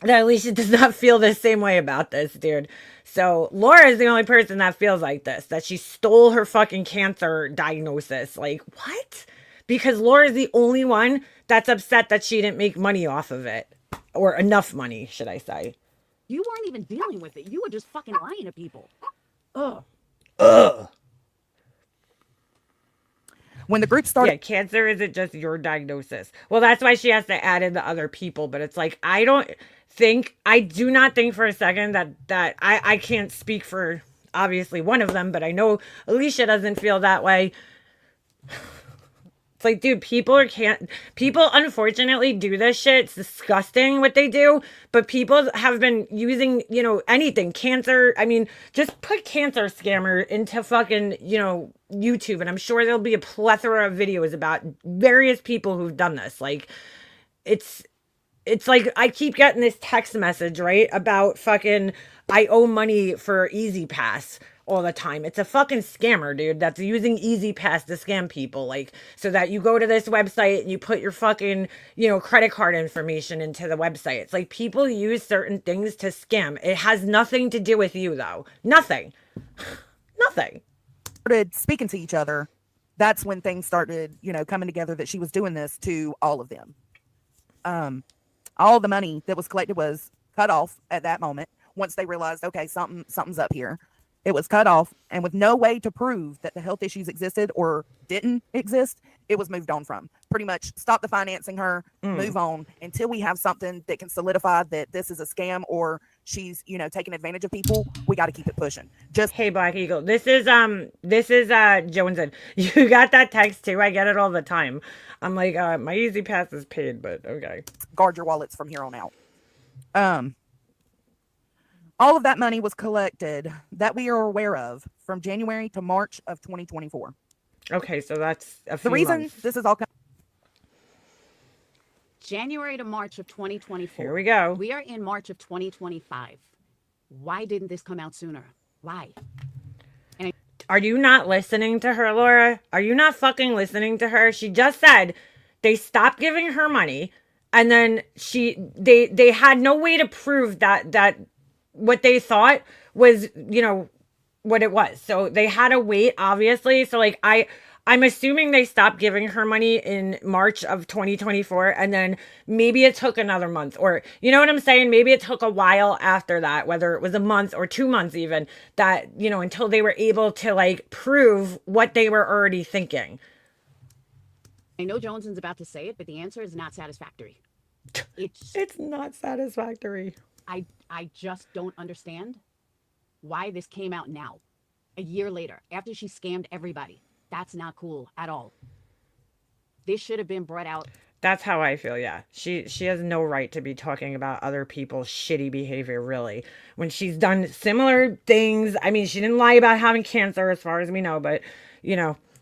that Alicia does not feel the same way about this, dude. So Laura is the only person that feels like this, that she stole her fucking cancer diagnosis. Like, what? Because Laura is the only one that's upset that she didn't make money off of it. Or enough money, should I say. You weren't even dealing with it. You were just fucking lying to people. Ugh. Ugh. When the group started, Yeah, cancer isn't just your diagnosis. Well, that's why she has to add in the other people. But it's like, I do not think for a second that I can't speak for obviously one of them, but I know Alicia doesn't feel that way. It's like, dude, people unfortunately do this shit. It's disgusting what they do. But people have been using, anything. Cancer. I mean, just put cancer scammer into fucking, YouTube. And I'm sure there'll be a plethora of videos about various people who've done this. Like, it's like I keep getting this text message, right? About fucking, I owe money for Easy Pass all the time. It's a fucking scammer, dude, that's using Easy Pass to scam people. Like, so that you go to this website and you put your fucking, credit card information into the website. It's like people use certain things to scam. It has nothing to do with you, though. Nothing. Nothing. started speaking to each other, that's when things started, coming together that she was doing this to all of them. All the money that was collected was cut off at that moment. Once they realized, okay, something's up here. It was cut off, and with no way to prove that the health issues existed or didn't exist, it was moved on from. Pretty much stop the financing her, move on until we have something that can solidify that this is a scam or she's, taking advantage of people, we got to keep it pushing. Just Hey, Black Eagle. This is Jonesn. You got that text too? I get it all the time. I'm like, my Easy Pass is paid, but okay. guard your wallets from here on out. All of that money was collected that we are aware of from January to March of 2024. Okay, so that's a few The reason months. this is all January to March of 2024. Here we go. We are in March of 2025. Why didn't this come out sooner? Why? Are you not listening to her, Laura? Are you not fucking listening to her? She just said they stopped giving her money, and then they had no way to prove that what they thought was, what it was. So they had to wait, obviously. So like I'm assuming they stopped giving her money in March of 2024, and then maybe it took another month, or you know what I'm saying? Maybe it took a while after that, whether it was a month or 2 months even, that, until they were able to like prove what they were already thinking. I know Jonesn's about to say it, but the answer is not satisfactory. It's not satisfactory. I just don't understand why this came out now, a year later, after she scammed everybody. That's not cool at all. This should have been brought out. That's how I feel, yeah. She has no right to be talking about other people's shitty behavior, really. When she's done similar things. I mean, she didn't lie about having cancer as far as we know, but,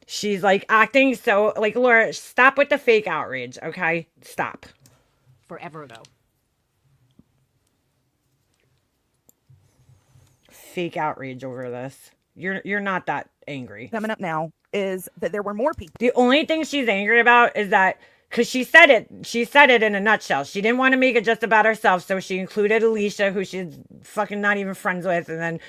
she's like acting so, like, Laura, stop with the fake outrage, okay? Stop. Forever ago. Fake outrage over this. You're not that angry. coming up now is that there were more people. The only thing she's angry about is that, because she said it in a nutshell. She didn't want to make it just about herself, so she included Alicia, who she's fucking not even friends with, and then,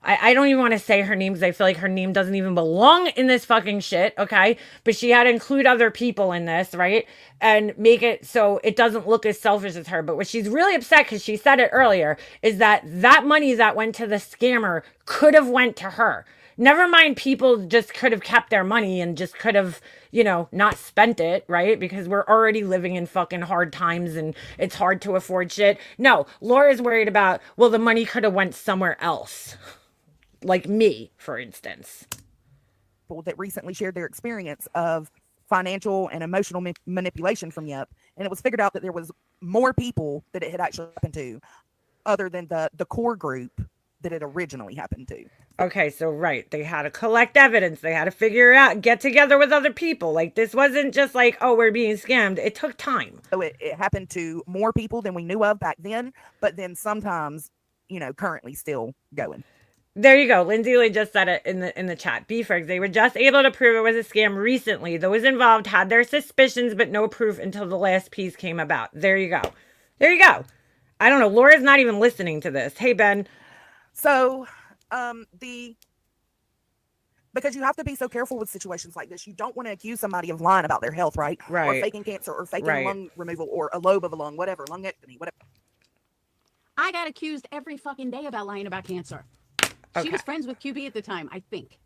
I don't even want to say her name because I feel like her name doesn't even belong in this fucking shit, okay? But she had to include other people in this, right? And make it so it doesn't look as selfish as her. But what she's really upset, because she said it earlier, is that money that went to the scammer could have went to her. Never mind, people just could have kept their money and just could have, not spent it, right? Because we're already living in fucking hard times and it's hard to afford shit. No, Laura's worried about, well, the money could have went somewhere else. Like me, for instance. People that recently shared their experience of financial and emotional manipulation from Yep. And it was figured out that there was more people that it had actually happened to other than the core group that it originally happened to. Okay, so right, they had to collect evidence. They had to figure out, get together with other people. Like, this wasn't just like, oh, we're being scammed. It took time. So it happened to more people than we knew of back then, but then sometimes, currently still going. There you go. Lindsay Lee just said it in the chat. Beefrigs, they were just able to prove it was a scam recently. Those involved had their suspicions, but no proof until the last piece came about. There you go. There you go. I don't know. Laura's not even listening to this. Hey, Ben. So, because you have to be so careful with situations like this. You don't want to accuse somebody of lying about their health, right? Right. Or faking cancer or faking a lung removal or a lobe of a lung, whatever, lungectomy, whatever. I got accused every fucking day about lying about cancer. Okay. She was friends with QB at the time, I think.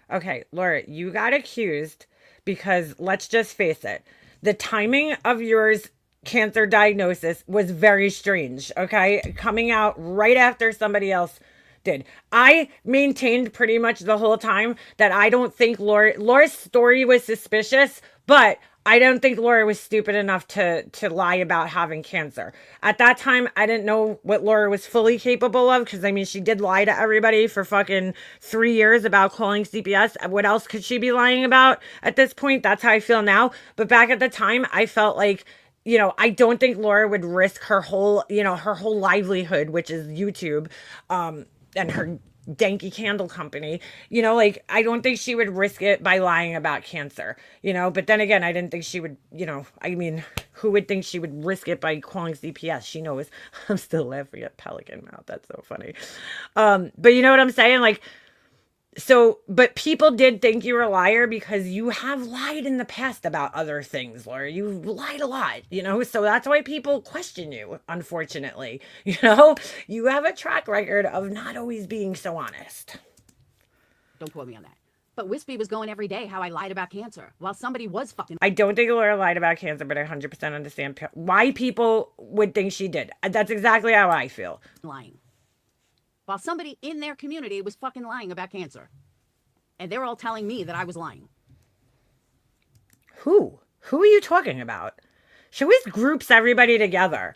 Okay, Laura, you got accused because, let's just face it, the timing of yours cancer diagnosis was very strange, okay? Coming out right after somebody else did. I maintained pretty much the whole time that I don't think Laura's story was suspicious, but I don't think Laura was stupid enough to lie about having cancer. At that time, I didn't know what Laura was fully capable of, because, I mean, she did lie to everybody for fucking 3 years about calling CPS. What else could she be lying about at this point? That's how I feel now. But back at the time, I felt like, I don't think Laura would risk her whole livelihood, which is YouTube, and her danky candle company, I don't think she would risk it by lying about cancer, but then again, I didn't think she would, who would think she would risk it by calling CPS? She knows. I'm still laughing at Pelican Mouth. That's so funny. But you know what I'm saying? But people did think you were a liar because you have lied in the past about other things, Laura. You've lied a lot, so that's why people question you, unfortunately. You have a track record of not always being so honest. Don't quote me on that. But Wispy was going every day how I lied about cancer while somebody was fucking I don't think Laura lied about cancer, but I 100% understand why people would think she did. That's exactly how I feel. lying. While somebody in their community was fucking lying about cancer. And they were all telling me that I was lying. Who? Who are you talking about? She always groups everybody together.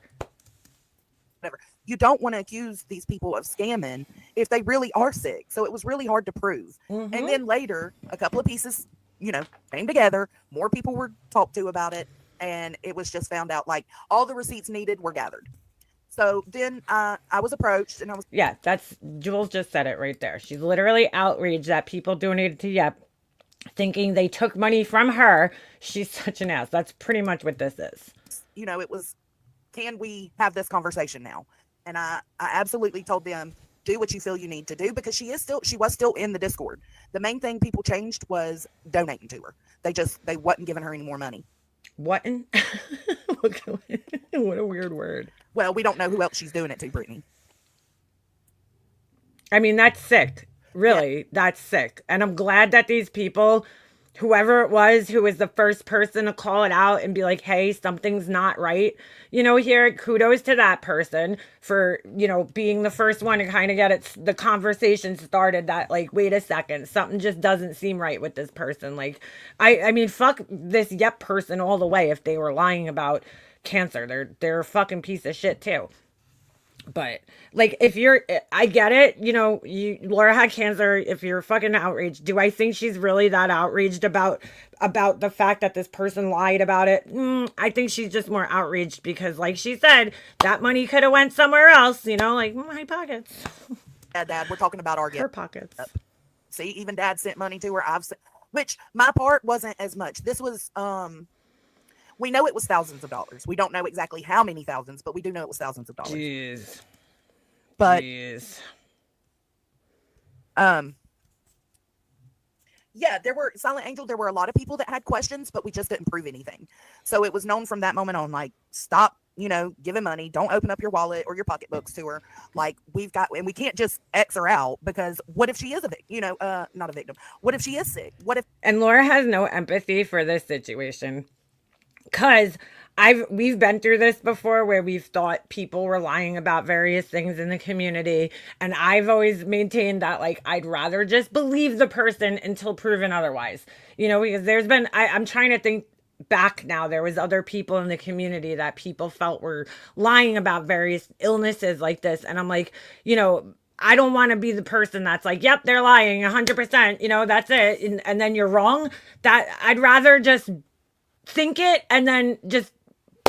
Whatever. You don't want to accuse these people of scamming if they really are sick. So it was really hard to prove. Mhm. And then later, a couple of pieces, came together. More people were talked to about it. And it was just found out like all the receipts needed were gathered. So then I was approached and I was. Yeah, that's Jules just said it right there. She's literally outraged that people donated to Yep, thinking they took money from her. She's such an ass. That's pretty much what this is. It was, can we have this conversation now? And I absolutely told them, do what you feel you need to do, because she was still in the Discord. The main thing people changed was donating to her. They wasn't giving her any more money. What? What a weird word. Well, we don't know who else she's doing it to, Brittany. I mean, that's sick. Really, that's sick. And I'm glad that these people, whoever it was who was the first person to call it out and be like, hey, something's not right. Here, kudos to that person for, being the first one to kind of get the conversation started that, like, wait a second, something just doesn't seem right with this person. Like, I mean, fuck this Yep person all the way if they were lying about cancer. They're a fucking piece of shit too. But like, I get it, Laura had cancer. If you're fucking outraged, do I think she's really that outraged about the fact that this person lied about it? I think she's just more outraged because, like she said, that money could have went somewhere else, like my pockets. Yeah, Dad, we're talking about our Her pockets. See, even Dad sent money to her. Which my part wasn't as much. This was, we know it was thousands of dollars. We don't know exactly how many thousands, but we do know it was thousands of dollars. Jeez. But Jeez. Yeah, Silent Angel, there were a lot of people that had questions, but we just didn't prove anything. So it was known from that moment on, like, stop, giving money. Don't open up your wallet or your pocketbooks to her. Like, and we can't just X her out, because what if she is not a victim? What if she is sick? And Laura has no empathy for this situation. Because we've been through this before where we've thought people were lying about various things in the community. And I've always maintained that, like, I'd rather just believe the person until proven otherwise. Because there's been, I'm trying to think back now, there was other people in the community that people felt were lying about various illnesses like this. And I'm like, I don't want to be the person that's like, yep, they're lying 100%, that's it. And then you're wrong. That I'd rather just think it and then just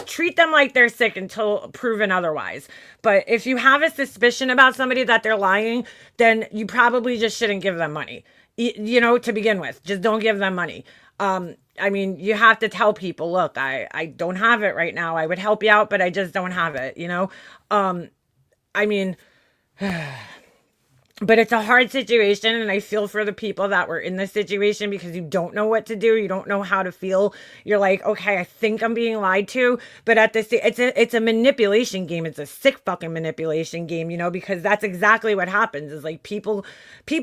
treat them like they're sick until proven otherwise. But if you have a suspicion about somebody that they're lying, then you probably just shouldn't give them money, to begin with. Just don't give them money. I mean, you have to tell people, look, I don't have it right now. I would help you out, but I just don't have it, I mean, but it's a hard situation, and I feel for the people that were in this situation because you don't know what to do. You don't know how to feel. You're like, okay, I think I'm being lied to, but it's a manipulation game. It's a sick fucking manipulation game, because that's exactly what happens. Is like people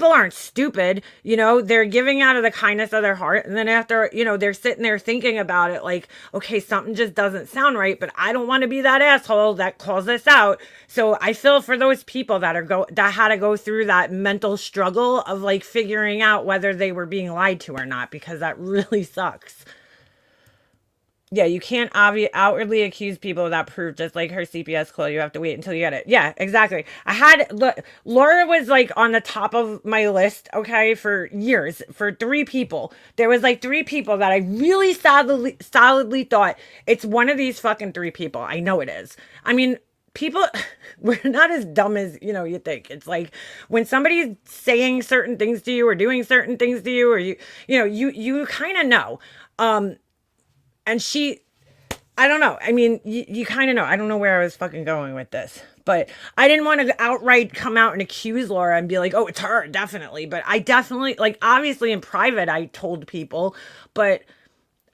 aren't stupid, they're giving out of the kindness of their heart, and then after, they're sitting there thinking about it, like, okay, something just doesn't sound right, but I don't want to be that asshole that calls this out. So I feel for those people that had to go through that mental struggle of like figuring out whether they were being lied to or not, because that really sucks. Yeah, you can't outwardly accuse people without proof, just like her CPS code. You have to wait until you get it. Yeah, exactly. Laura was like on the top of my list, okay, for years, for 3 people. There was like 3 people that I really solidly thought it's one of these fucking 3 people. I know it is. I mean, people, we're not as dumb as, you think. It's like when somebody's saying certain things to you or doing certain things to you, or you kind of know. And I don't know. I mean, you kind of know. I don't know where I was fucking going with this, but I didn't want to outright come out and accuse Laura and be like, oh, it's her, definitely. But I definitely, like, obviously in private, I told people, but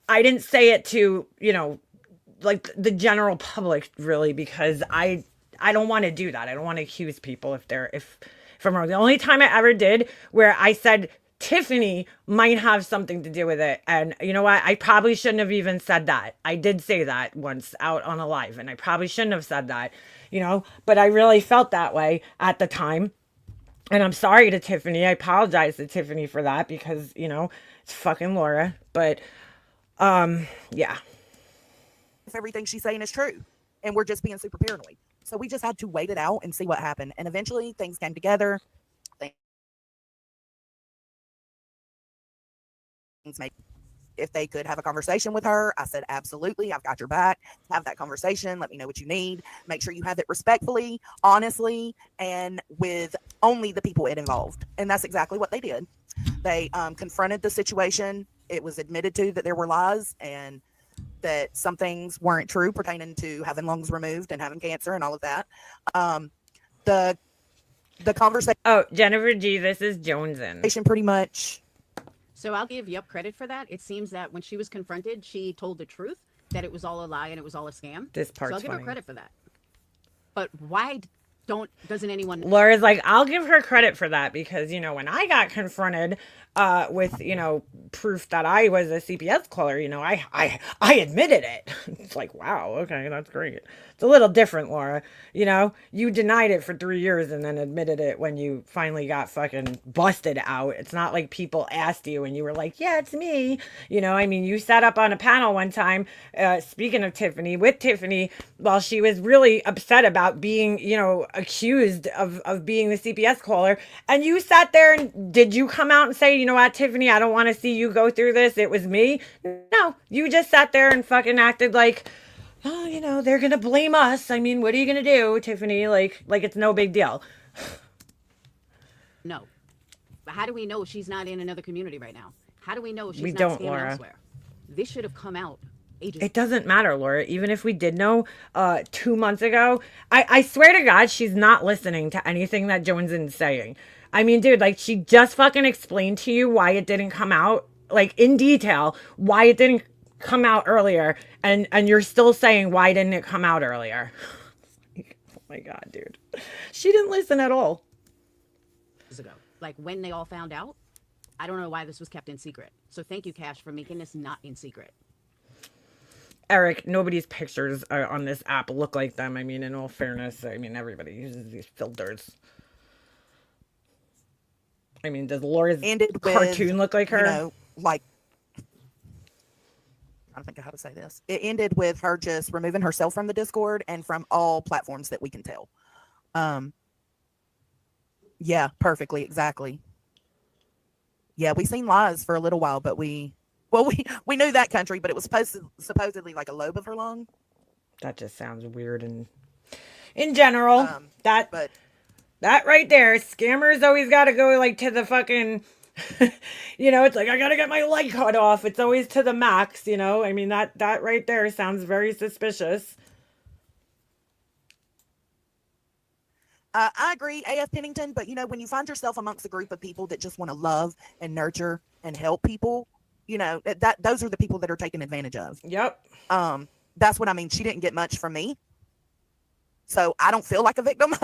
I didn't say it to, like the general public, really, because I don't want to do that. I don't want to accuse people if I'm wrong. The only time I ever did where I said Tiffany might have something to do with it. And you know what? I probably shouldn't have even said that. I did say that once out on a live, and I probably shouldn't have said that, but I really felt that way at the time. And I'm sorry to Tiffany. I apologize to Tiffany for that because, it's fucking Laura. But, yeah. if everything she's saying is true, and we're just being super paranoid. So we just had to wait it out and see what happened. And eventually things came together. Things made. If they could have a conversation with her, I said, absolutely, I've got your back. Have that conversation. Let me know what you need. Make sure you have it respectfully, honestly, and with only the people it involved. And that's exactly what they did. They confronted the situation. It was admitted to that there were lies and that some things weren't true pertaining to having lungs removed and having cancer and all of that. The conversation. Oh, Jennifer G, this is Jonesn. Pretty much. So I'll give Yup credit for that. It seems that when she was confronted, she told the truth, that it was all a lie and it was all a scam. This part's So I'll give funny. her credit for that. But why doesn't anyone... Laura's like, I'll give her credit for that because, when I got confronted with, proof that I was a CPS caller, I admitted it. It's like, wow, okay, that's great. It's a little different, Laura. You denied it for 3 years and then admitted it when you finally got fucking busted out. It's not like people asked you and you were like, yeah, it's me. You sat up on a panel one time, speaking of Tiffany, with Tiffany, while she was really upset about being, accused of being the CPS caller. And you sat there and did you come out and say, you know what, Tiffany, I don't want to see you go through this. It was me. No, you just sat there and fucking acted like, oh, they're going to blame us. I mean, what are you going to do, Tiffany? Like it's no big deal. No. But how do we know she's not in another community right now? How do we know she's We not don't, scamming Laura. elsewhere? This should have come out ages It doesn't matter, Laura. Even if we did know 2 months ago, I swear to God, she's not listening to anything that Jonesn's saying. I mean, dude, like she just fucking explained to you why it didn't come out, like in detail, why it didn't come out earlier, and you're still saying why didn't it come out earlier? Oh my God, dude. She didn't listen at all. ago. Like when they all found out, I don't know why this was kept in secret. So thank you, Cash, for making this not in secret. Eric, nobody's pictures on this app look like them. I mean, in all fairness, everybody uses these filters. I mean, does Laura's cartoon look like her? I don't think how to say this. It ended with her just removing herself from the Discord and from all platforms that we can tell. Yeah, perfectly, exactly. Yeah, we seen lies for a little while, but we knew that country, but it was supposedly like a lobe of her lung. That just sounds weird and in general. That right there, scammers always got to go like to the fucking, it's like I got to get my leg cut off. It's always to the max, I mean that right there sounds very suspicious. I agree, AF Pennington, but when you find yourself amongst a group of people that just want to love and nurture and help people, those are the people that are taken advantage of. Yep. That's what I mean. She didn't get much from me. So I don't feel like a victim.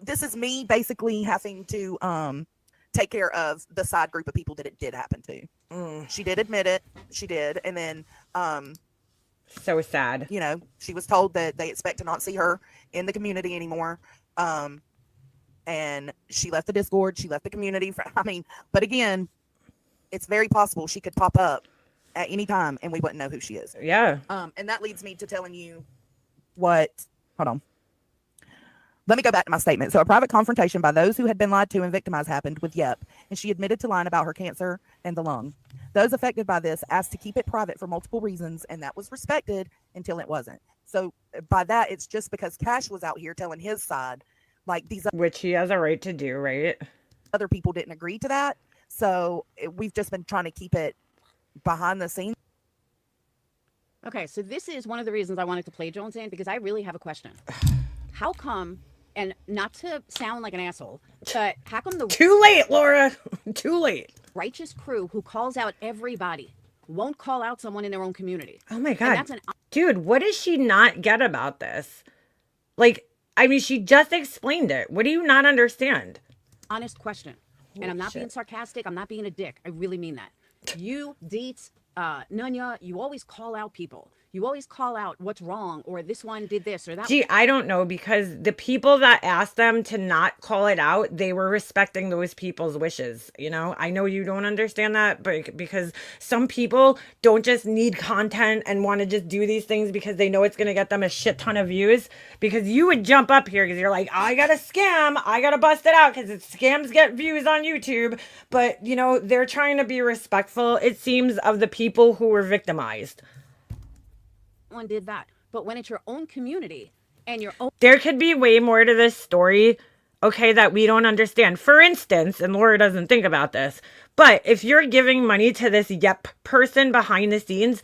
This is me basically having to take care of the side group of people that it did happen to. She did admit it. She did. And then so sad. She was told that they expect to not see her in the community anymore. And she left the Discord. She left the community. But again, it's very possible she could pop up at any time and we wouldn't know who she is. Yeah. And that leads me to telling you hold on. Let me go back to my statement. So a private confrontation by those who had been lied to and victimized happened with Yep, and she admitted to lying about her cancer and the lung. Those affected by this asked to keep it private for multiple reasons, and that was respected until it wasn't. So by that, it's just because Cash was out here telling his side, like these, which he has a right to do, right? Other people didn't agree to that. So we've just been trying to keep it behind the scenes. Okay, so this is one of the reasons I wanted to play Jonesn, because I really have a question. How come, and not to sound like an asshole, but how come the Too late, Laura. Too late. righteous crew who calls out everybody won't call out someone in their own community? Oh my And God. that's an Dude, what does she not get about this? Like, I mean, she just explained it. What do you not understand? honest question. And I'm not being sarcastic. I'm not being a dick. I really mean that. You, Deets, Nunya, you always call out people. You always call out what's wrong, or this one did this or that. Gee, I don't know, because the people that asked them to not call it out, they were respecting those people's wishes. You know, I know you don't understand that, but because some people don't just need content and want to just do these things because they know it's going to get them a shit ton of views. Because you would jump up here because you're like, I got a scam, I got to bust it out because scams get views on YouTube. But, you know, they're trying to be respectful, it seems, of the people who were victimized. One did that. But when it's your own community and your own... There could be way more to this story, okay, that we don't understand. For instance, and Laura doesn't think about this, but if you're giving money to this yep person behind the scenes,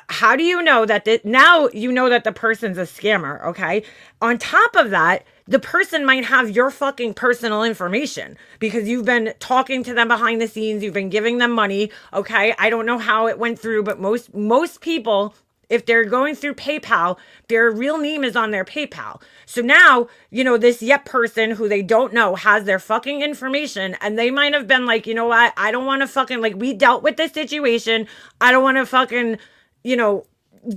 how do you know that now you know that the person's a scammer, okay? On top of that, the person might have your fucking personal information because you've been talking to them behind the scenes, you've been giving them money, okay? I don't know how it went through, but most people, if they're going through PayPal, their real name is on their PayPal. So now, you know, this yep person who they don't know has their fucking information, and they might have been like, you know what? I don't want to fucking, like, we dealt with this situation. I don't want to fucking, you know,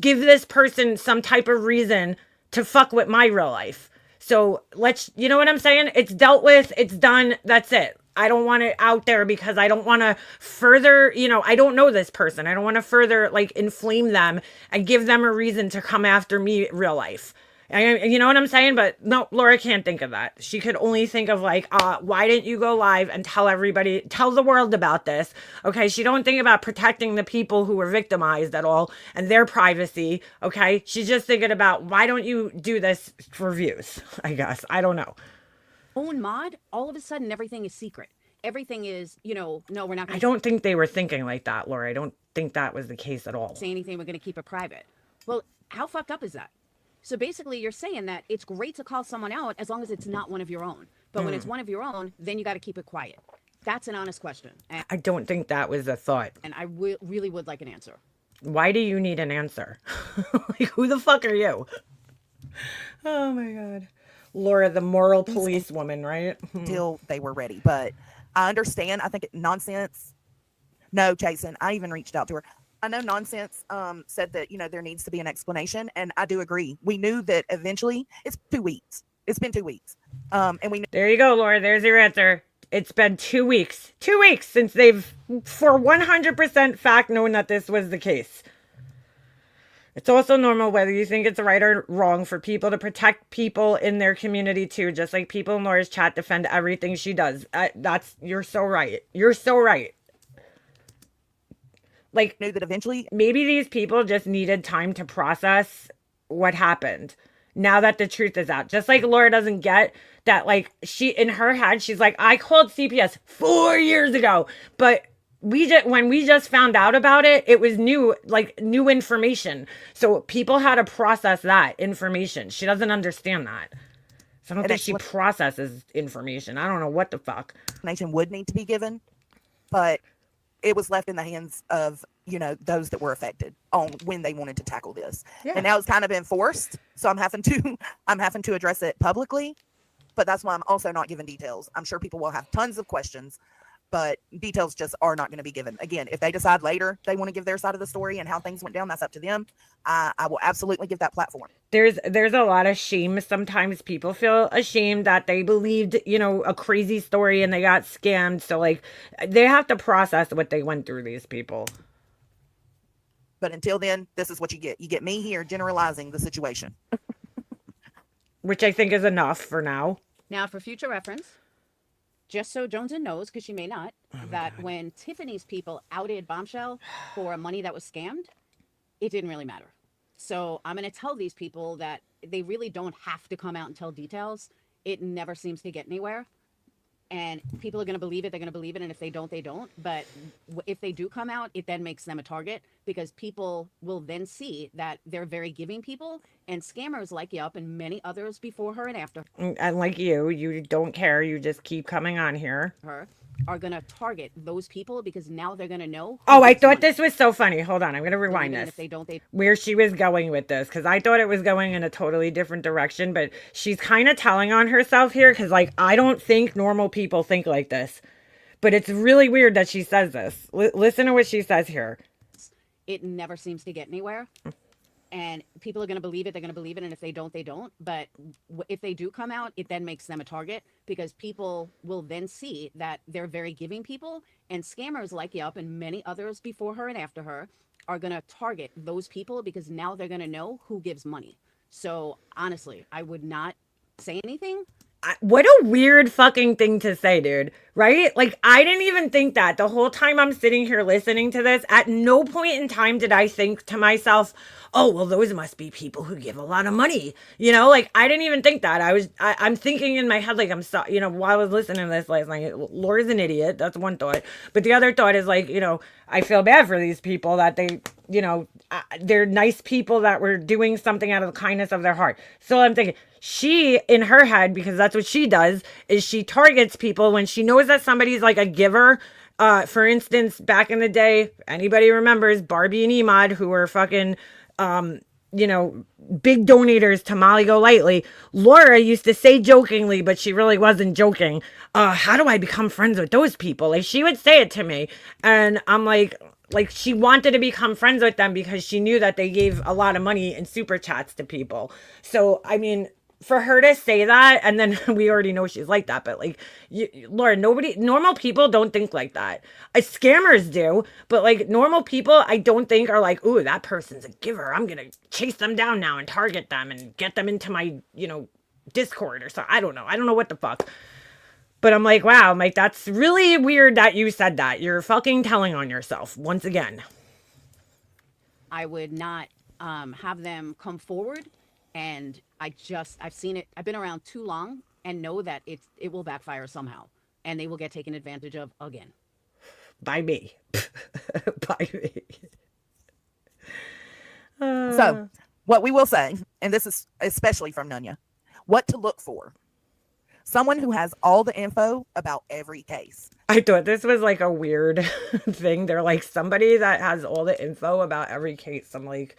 give this person some type of reason to fuck with my real life. So let's, you know what I'm saying? It's dealt with. It's done. That's it. I don't want it out there because I don't want to further, you know, I don't know this person. I don't want to further, like, inflame them and give them a reason to come after me real life. And, you know what I'm saying? But no, Laura can't think of that. She could only think of, like, why didn't you go live and tell the world about this? Okay, she don't think about protecting the people who were victimized at all and their privacy, okay? She's just thinking about, why don't you do this for views, I guess. I don't know. Own mod, all of a sudden everything is secret. Everything is, you know, no, we're not going I don't think they were thinking like that, Laura. I don't think that was the case at all. say anything. We're going to keep it private. Well, how fucked up is that? So basically you're saying that it's great to call someone out as long as it's not one of your own. But when it's one of your own, then you got to keep it quiet. That's an honest question. And I don't think that was a thought. I really would like an answer. Why do you need an answer? Like, who the fuck are you? Oh my God. Laura, the moral police woman, right? Till they were ready. But I understand. I think nonsense. No, Jason, I even reached out to her. I know nonsense said that, you know, there needs to be an explanation. And I do agree. We knew that eventually. It's 2 weeks. It's been 2 weeks. And we knew. There you go, Laura. There's your answer. It's been 2 weeks. 2 weeks since they've, for 100% fact, known that this was the case. It's also normal, whether you think it's right or wrong, for people to protect people in their community too, just like people in Laura's chat defend everything she does. You're so right. You're so right. Like, Knew that eventually. maybe these people just needed time to process what happened. Now that the truth is out, just like Laura doesn't get that, like, she, in her head, she's like, I called CPS 4 years ago, but when we just found out about it, it was new information. So people had to process that information. She doesn't understand that. So I don't think she processes information. I don't know what the fuck. Explanation would need to be given, but it was left in the hands of, you know, those that were affected on when they wanted to tackle this. Yeah. And now it's kind of been forced. So I'm having to address it publicly, but that's why I'm also not giving details. I'm sure people will have tons of questions, but details just are not going to be given. Again, if they decide later they want to give their side of the story and how things went down, that's up to them. I will absolutely give that platform. There's a lot of shame. Sometimes people feel ashamed that they believed, you know, a crazy story and they got scammed. So, like, they have to process what they went through, these people. But until then, this is what you get. You get me here generalizing the situation. Which I think is enough for now. Now, for future reference, just so Jonesn knows, because she may not, that when Tiffany's people outed Bombshell for money that was scammed, it didn't really matter. So I'm going to tell these people that they really don't have to come out and tell details. It never seems to get anywhere. And people are going to believe it. They're going to believe it. And if they don't, they don't. But if they do come out, it then makes them a target, because people will then see that they're very giving people, and scammers like Yup and many others before her and after And like you don't care. You just keep coming on here. her are going to target those people, because now they're going to know. who Oh, I gets thought money. this was so funny. Hold on. I'm going to rewind And this. if they don't, they Where she was going with this, because I thought it was going in a totally different direction, but she's kind of telling on herself here, because, like, I don't think normal people think like this. But it's really weird that she says this. Listen to what she says here. It never seems to get anywhere. And people are going to believe it. They're going to believe it. And if they don't, they don't. But if they do come out, it then makes them a target because people will then see that they're very giving people. And scammers like Yup and many others before her and after her are going to target those people because now they're going to know who gives money. So honestly, I would not say anything. What a weird fucking thing to say, dude. Right? Like, I didn't even think that the whole time I'm sitting here listening to this. At no point in time did I think to myself, oh, well, those must be people who give a lot of money. You know, like, I didn't even think that. I'm thinking in my head, like, I'm so, you know, while I was listening to this last night, Laura's an idiot. That's one thought. But the other thought is, like, you know, I feel bad for these people that they, you know, they're nice people that were doing something out of the kindness of their heart. So I'm thinking, she, in her head, because that's what she does, is she targets people when she knows that somebody's like a giver. For instance, back in the day, anybody remembers Barbie and Emad, who were fucking, you know, big donators to Molly Golightly. Laura used to say jokingly, but she really wasn't joking, how do I become friends with those people? Like, she would say it to me. And I'm like she wanted to become friends with them because she knew that they gave a lot of money in super chats to people. So, I mean, for her to say that, and then we already know she's like that, but like, Laura, normal people don't think like that. Scammers do, but like normal people, I don't think are like, ooh, that person's a giver. I'm going to chase them down now and target them and get them into my, you know, Discord or something. I don't know what the fuck. But I'm like, wow, I'm like, that's really weird that you said that. You're fucking telling on yourself once again. I would not have them come forward. And I've seen it. I've been around too long and know that it will backfire somehow. And they will get taken advantage of again. By me. By me. So, what we will say, and this is especially from Nunya, what to look for. Someone who has all the info about every case. I thought this was like a weird thing. They're like somebody that has all the info about every case. I'm like,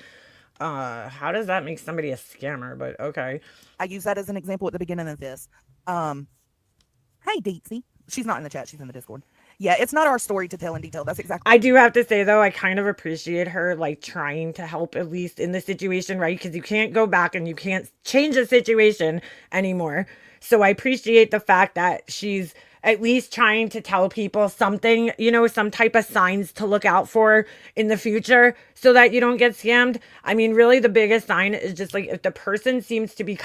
how does that make somebody a scammer? But okay. I use that as an example at the beginning of this. Hey, Deetsy. She's not in the chat. She's in the Discord. Yeah, it's not our story to tell in detail. That's exactly. I do have to say, though, I kind of appreciate her, like, trying to help, at least in the situation, right? Because you can't go back and you can't change the situation anymore. So I appreciate the fact that she's at least trying to tell people something, you know, some type of signs to look out for in the future so that you don't get scammed. I mean, really the biggest sign is just like if the person seems to be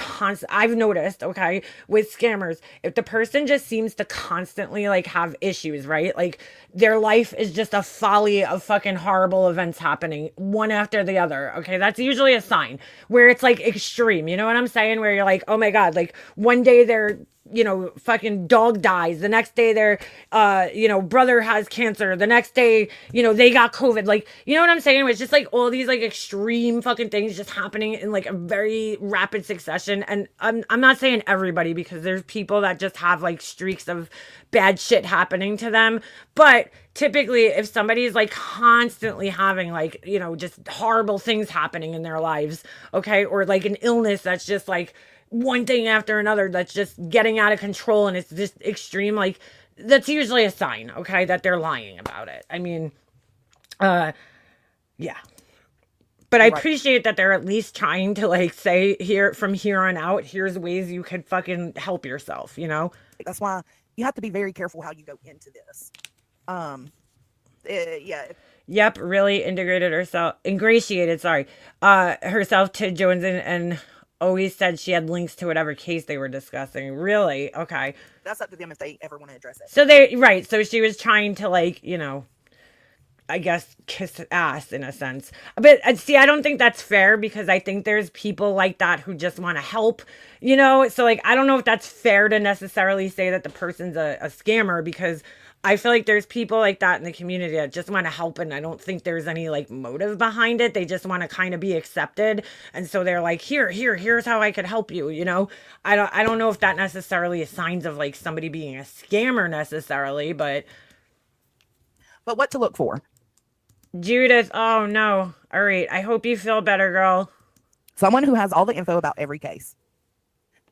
I've noticed, okay, with scammers, if the person just seems to constantly like have issues, right? Like their life is just a folly of fucking horrible events happening one after the other. Okay. That's usually a sign where it's like extreme. You know what I'm saying? Where you're like, oh my God, like one day they're, you know, fucking dog dies. The next day their, you know, brother has cancer. The next day, you know, they got COVID. Like, you know what I'm saying? It's just like all these like extreme fucking things just happening in like a very rapid succession. And I'm not saying everybody because there's people that just have like streaks of bad shit happening to them. But typically if somebody's like constantly having like, you know, just horrible things happening in their lives, okay, or like an illness that's just like, one thing after another that's just getting out of control and it's just extreme, like that's usually a sign, okay, that they're lying about it. I mean, yeah. But I appreciate that they're at least trying to like say here from here on out, here's ways you could fucking help yourself, you know? That's why you have to be very careful how you go into this. Yeah. Yep, really ingratiated herself to Jonesn and always said she had links to whatever case they were discussing. Really? Okay. That's up to them if they ever want to address it. So she was trying to like, you know, I guess kiss ass in a sense. But see, I don't think that's fair because I think there's people like that who just want to help, you know? So like, I don't know if that's fair to necessarily say that the person's a scammer because I feel like there's people like that in the community that just want to help and I don't think there's any like motive behind it. They just want to kind of be accepted. And so they're like, here's how I could help you, you know? I don't know if that necessarily is signs of like somebody being a scammer necessarily, but what to look for. Judith, oh no. All right. I hope you feel better, girl. Someone who has all the info about every case.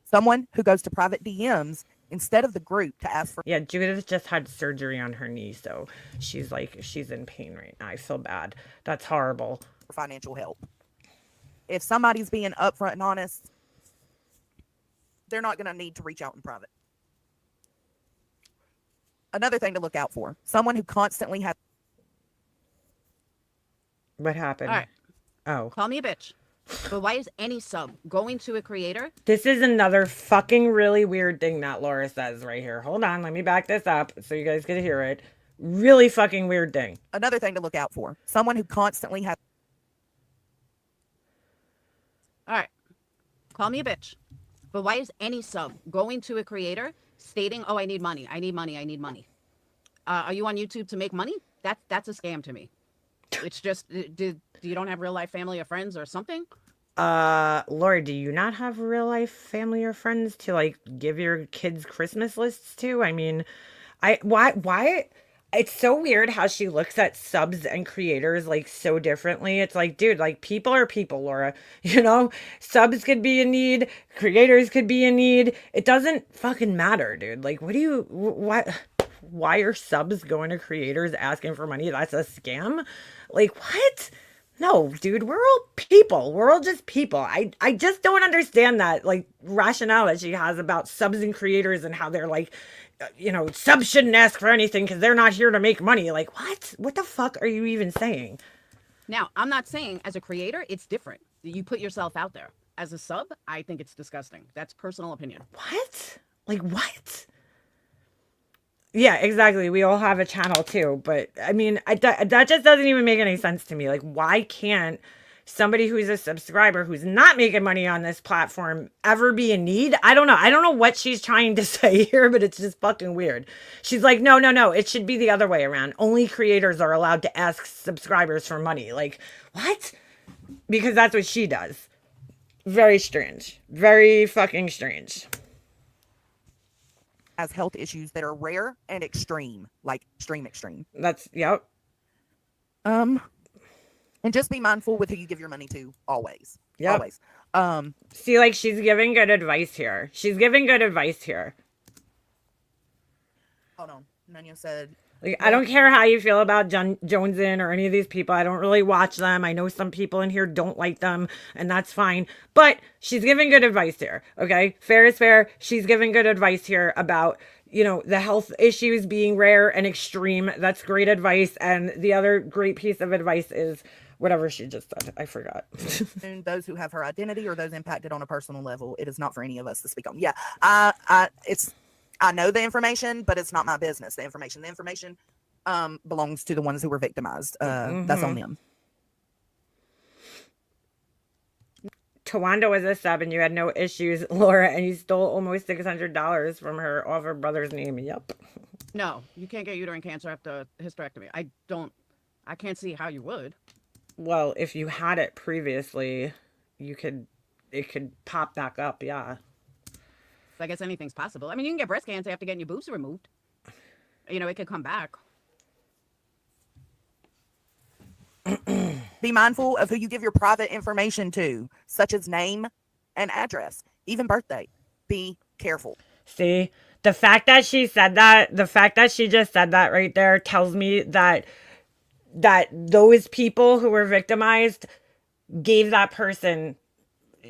Someone who goes to private DMs instead of the group to ask for Yeah, Judith just had surgery on her knee, so she's in pain right now. I feel bad. That's horrible. financial help. If somebody's being upfront and honest, they're not going to need to reach out in private. Another thing to look out for, someone who constantly has. What happened? All right. Oh. Call me a bitch. But why is any sub going to a creator? This is another fucking really weird thing that Laura says right here. Hold on, let me back this up so you guys can hear it. Really fucking weird thing. Another thing to look out for, someone who constantly has. All right. Call me a bitch. But why is any sub going to a creator stating, "Oh, I need money. I need money. I need money"? Are you on YouTube to make money? That's a scam to me. It's just, do you don't have real life family or friends or something? Laura, do you not have real life family or friends to like give your kids Christmas lists to? I mean, why? It's so weird how she looks at subs and creators like so differently. It's like, dude, like people are people, Laura. You know, subs could be in need, creators could be in need. It doesn't fucking matter, dude. Like, why are subs going to creators asking for money? That's a scam? Like, what? No, dude, we're all people. We're all just people. I just don't understand that, like, rationale that she has about subs and creators and how they're like, subs shouldn't ask for anything because they're not here to make money. Like, what? What the fuck are you even saying? Now, I'm not saying as a creator, it's different. You put yourself out there. As a sub, I think it's disgusting. That's personal opinion. What? Like, what? Yeah, exactly. We all have a channel too. But I mean, that just doesn't even make any sense to me. Like, why can't somebody who's a subscriber who's not making money on this platform ever be in need? I don't know. I don't know what she's trying to say here, but it's just fucking weird. She's like, no. It should be the other way around. Only creators are allowed to ask subscribers for money. Like, what? Because that's what she does. Very strange. Very fucking strange. Has health issues that are rare and extreme, like extreme. That's, yep. And just be mindful with who you give your money to, always. Yep. Always. See, like, she's giving good advice here. Hold on. Nanya said, Like, I don't care how you feel about Jonesn or any of these people. I don't really watch them. I know some people in here don't like them, and that's fine. But she's giving good advice here, okay? Fair is fair. She's giving good advice here about, the health issues being rare and extreme. That's great advice. And the other great piece of advice is whatever she just said. I forgot. those who have her identity or those impacted on a personal level, it is not for any of us to speak on. Yeah, I know the information, but it's not my business. The information belongs to the ones who were victimized. That's on them. Tawanda was a sub and you had no issues, Laura, and you stole almost $600 from her off her brother's name. Yep. No, you can't get uterine cancer after hysterectomy. I can't see how you would. Well, if you had it previously, it could pop back up, yeah. I guess anything's possible. I mean, you can get breast cancer after getting your boobs removed. It could come back. Be mindful of who you give your private information to, such as name and address, even birthday. Be careful. See, the fact that she just said that right there tells me that those people who were victimized gave that person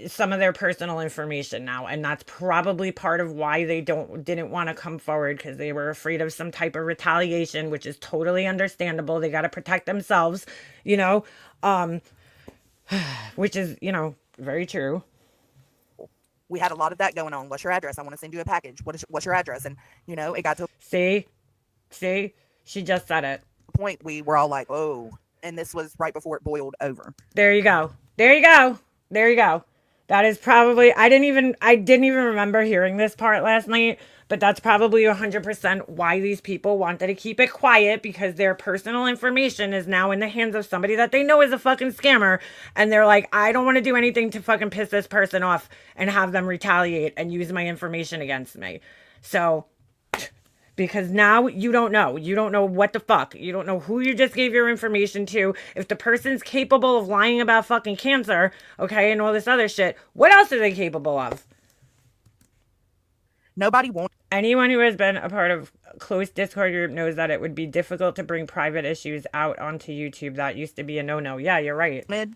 some of their personal information now, and that's probably part of why they didn't want to come forward, because they were afraid of some type of retaliation, which is totally understandable. They got to protect themselves, which is very true. We had a lot of that going on. What's your address? I want to send you a package. What's your address? And it got to see she just said it. a point we were all like, oh, and this was right before it boiled over. There you go. That is probably, I didn't even remember hearing this part last night, but that's probably 100% why these people wanted to keep it quiet, because their personal information is now in the hands of somebody that they know is a fucking scammer. And they're like, I don't want to do anything to fucking piss this person off and have them retaliate and use my information against me. So, because now you don't know what the fuck. You don't know who you just gave your information to. If the person's capable of lying about fucking cancer, okay, and all this other shit, what else are they capable of? Nobody wants. Anyone who has been a part of a close Discord group knows that it would be difficult to bring private issues out onto YouTube. That used to be a no-no. Yeah, you're right. And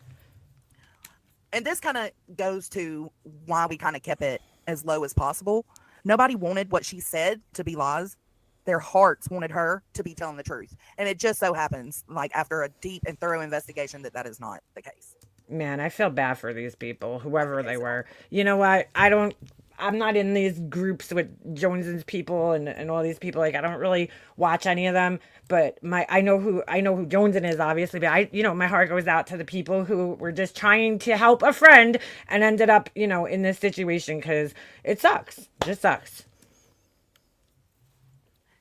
this kind of goes to why we kind of kept it as low as possible. Nobody wanted what she said to be lies. Their hearts wanted her to be telling the truth. And it just so happens, like after a deep and thorough investigation, that is not the case. Man, I feel bad for these people, whoever they were. You know what? I'm not in these groups with Jones's people and all these people. Like, I don't really watch any of them, but I know who Joneson is, obviously, but my heart goes out to the people who were just trying to help a friend and ended up, in this situation, because it sucks. It just sucks.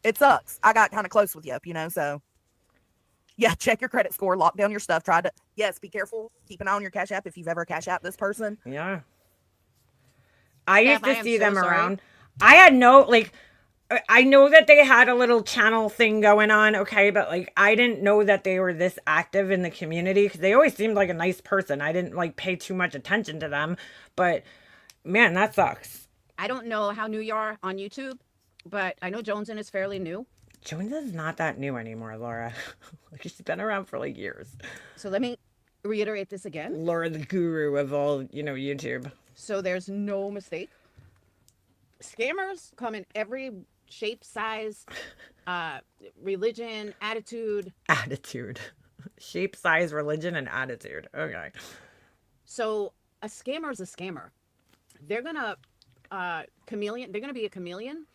It sucks. I got kind of close with you, so yeah, check your credit score, lock down your stuff, be careful, keep an eye on your Cash App if you've ever Cash App this person. Yeah. I used to see so them sorry. around. I had I know that they had a little channel thing going on, okay, but I didn't know that they were this active in the community, because they always seemed like a nice person. I didn't pay too much attention to them, but man, that sucks. I don't know how new you are on YouTube, but I know Jonesn is fairly new. Jones is not that new anymore, Laura. She's been around for years. So let me reiterate this again. Laura, the guru of all, YouTube. So there's no mistake. Scammers come in every shape, size, religion, attitude. Attitude. Shape, size, religion, and attitude. Okay. So a scammer is a scammer. They're gonna chameleon. They're gonna be a chameleon.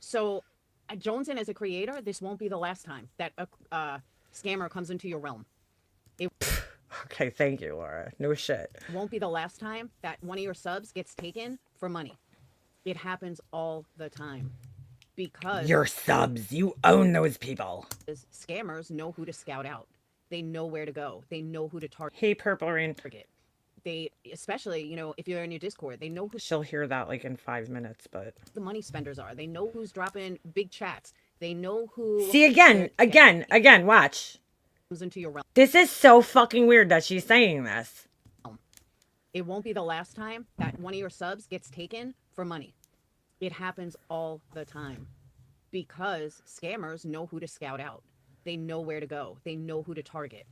So Jonesn, as a creator, this won't be the last time that a scammer comes into your realm. Okay, thank you, Laura. No shit. Won't be the last time that one of your subs gets taken for money. It happens all the time because your subs, you own those people. Scammers know who to scout out. They know where to go. They know who to target. Hey, Purple Rain. They, especially, if you're in your Discord, they know who. She'll hear that in 5 minutes, but the money spenders are. They know who's dropping big chats. They know who. See, again, watch. Comes into your realm. This is so fucking weird that she's saying this. It won't be the last time that one of your subs gets taken for money. It happens all the time because scammers know who to scout out. They know where to go. They know who to target.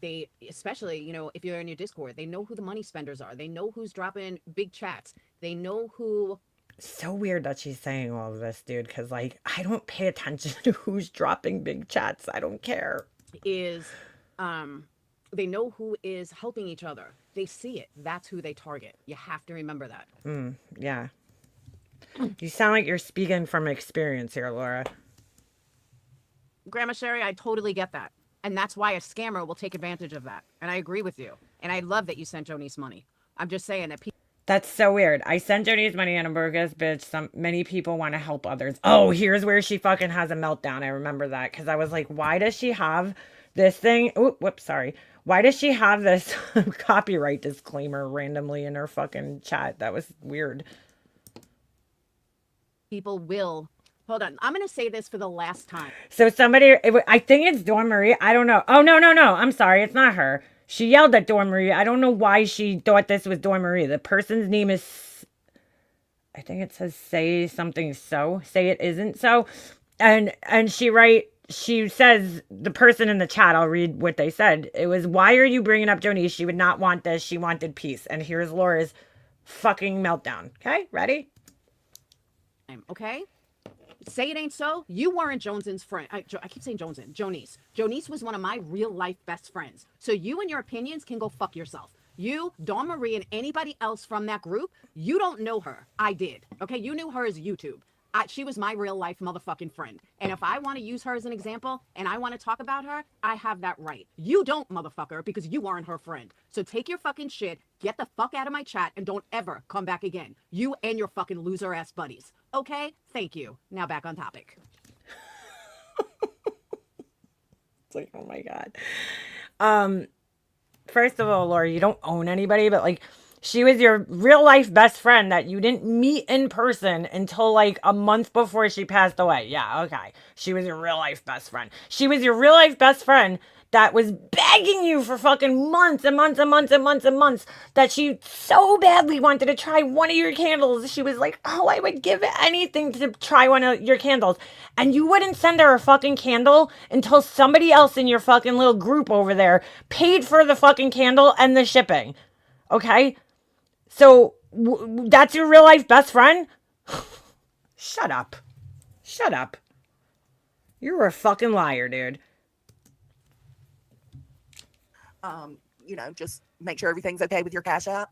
They, especially, if you're in your Discord, they know who the money spenders are. They know who's dropping big chats. They know who. So weird that she's saying all of this, dude, because I don't pay attention to who's dropping big chats. I don't care. They know who is helping each other. They see it. That's who they target. You have to remember that. Yeah. You sound like you're speaking from experience here, Laura. Grandma Sherry, I totally get that. And that's why a scammer will take advantage of that. And I agree with you. And I love that you sent Jonice money. I'm just saying that people. That's so weird. I sent Jonice money and a bogus bitch. Many people want to help others. Oh, here's where she fucking has a meltdown. I remember that because I was like, why does she have this thing? Oh, whoops, sorry. Why does she have this copyright disclaimer randomly in her fucking chat? That was weird. People will. Hold on. I'm going to say this for the last time. So I think it's Dawn Marie. I don't know. Oh, no. I'm sorry. It's not her. She yelled at Dawn Marie. I don't know why she thought this was Dawn Marie. The person's name is, I think it says say something so. Say it isn't so. And she says, the person in the chat, I'll read what they said. It was, why are you bringing up Jonice? She would not want this. She wanted peace. And here's Laura's fucking meltdown. Okay, ready? Okay? Say it ain't so. You weren't Jonesn's friend. I keep saying Jonesn. Jonice. Jonice was one of my real life best friends. So you and your opinions can go fuck yourself. You, Dawn Marie, and anybody else from that group, you don't know her. I did. Okay? You knew her as YouTube. She was my real life motherfucking friend. And if I want to use her as an example and I want to talk about her, I have that right. You don't, motherfucker, because you aren't her friend. So take your fucking shit, get the fuck out of my chat, and don't ever come back again. You and your fucking loser ass buddies. Okay? Thank you. Now back on topic. It's like, oh my God. First of all, Laura, you don't own anybody, but she was your real life best friend that you didn't meet in person until a month before she passed away. Yeah, okay. She was your real life best friend. She was your real life best friend that was begging you for fucking months and months and months and months and months that she so badly wanted to try one of your candles. She was like, oh, I would give anything to try one of your candles. And you wouldn't send her a fucking candle until somebody else in your fucking little group over there paid for the fucking candle and the shipping. Okay? So that's your real life best friend? Shut up. Shut up. You're a fucking liar, dude. Just make sure everything's okay with your Cash App.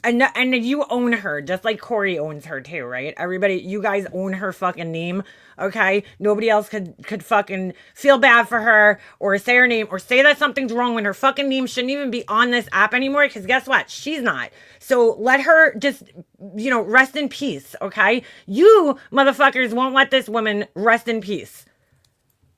And you own her, just like Corey owns her too, right? Everybody, you guys own her fucking name, okay? Nobody else could fucking feel bad for her or say her name or say that something's wrong when her fucking name shouldn't even be on this app anymore, because guess what? She's not. So let her just, rest in peace, okay? You motherfuckers won't let this woman rest in peace.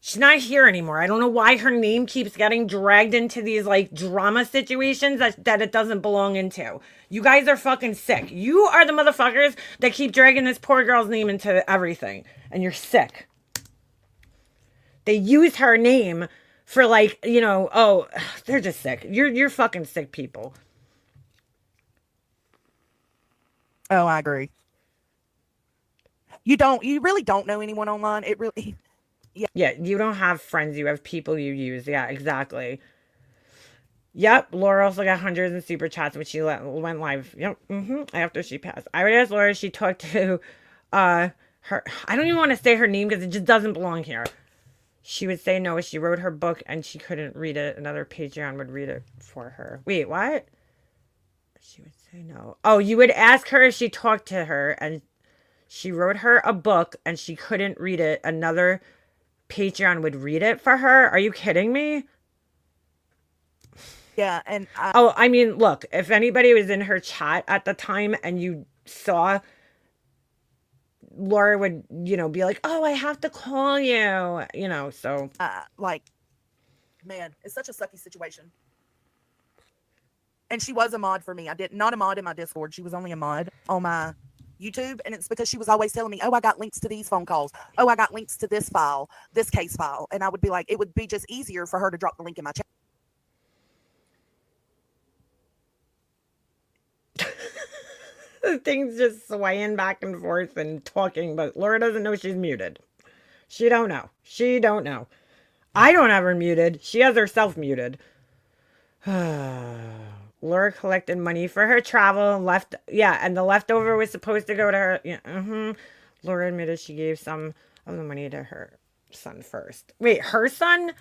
She's not here anymore. I don't know why her name keeps getting dragged into these like drama situations that it doesn't belong into. You guys are fucking sick. You are the motherfuckers that keep dragging this poor girl's name into everything. And you're sick. They use her name for like, oh, they're just sick. You're fucking sick people. Oh, I agree. You really don't know anyone online. It really... Yeah, you don't have friends. You have people you use. Yeah, exactly. Yep, Laura also got hundreds of super chats when she went live. Yep, after she passed. I would ask Laura if she talked to her. I don't even want to say her name because it just doesn't belong here. She would say no. She wrote her book and she couldn't read it. Another Patreon would read it for her. Wait, what? She would say no. Oh, you would ask her if she talked to her and she wrote her a book and she couldn't read it. Another Patreon would read it for her. Are you kidding me? Yeah, and I mean, look, if anybody was in her chat at the time and you saw Laura would, be like, oh, I have to call you, so. Man, it's such a sucky situation. And she was a mod for me. Not a mod in my Discord. She was only a mod on my YouTube, and it's because she was always telling me, oh, I got links to these phone calls. Oh, I got links to this file, this case file. And I would be like, it would be just easier for her to drop the link in my chat. Things just swaying back and forth and talking, but Laura doesn't know she's muted. She don't know. I don't have her muted. She has herself muted. Laura collected money for her travel and left. Yeah, and the leftover was supposed to go to her. Yeah, Laura admitted she gave some of the money to her son first. Wait, her son?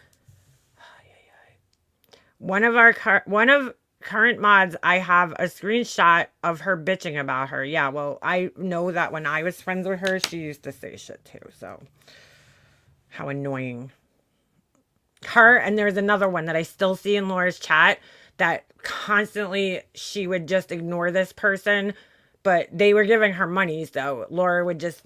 One of current mods, I have a screenshot of her bitching about her. Yeah, well, I know that when I was friends with her, she used to say shit too. So, how annoying. Her, and there's another one that I still see in Laura's chat that constantly she would just ignore this person, but they were giving her money, so Laura would just,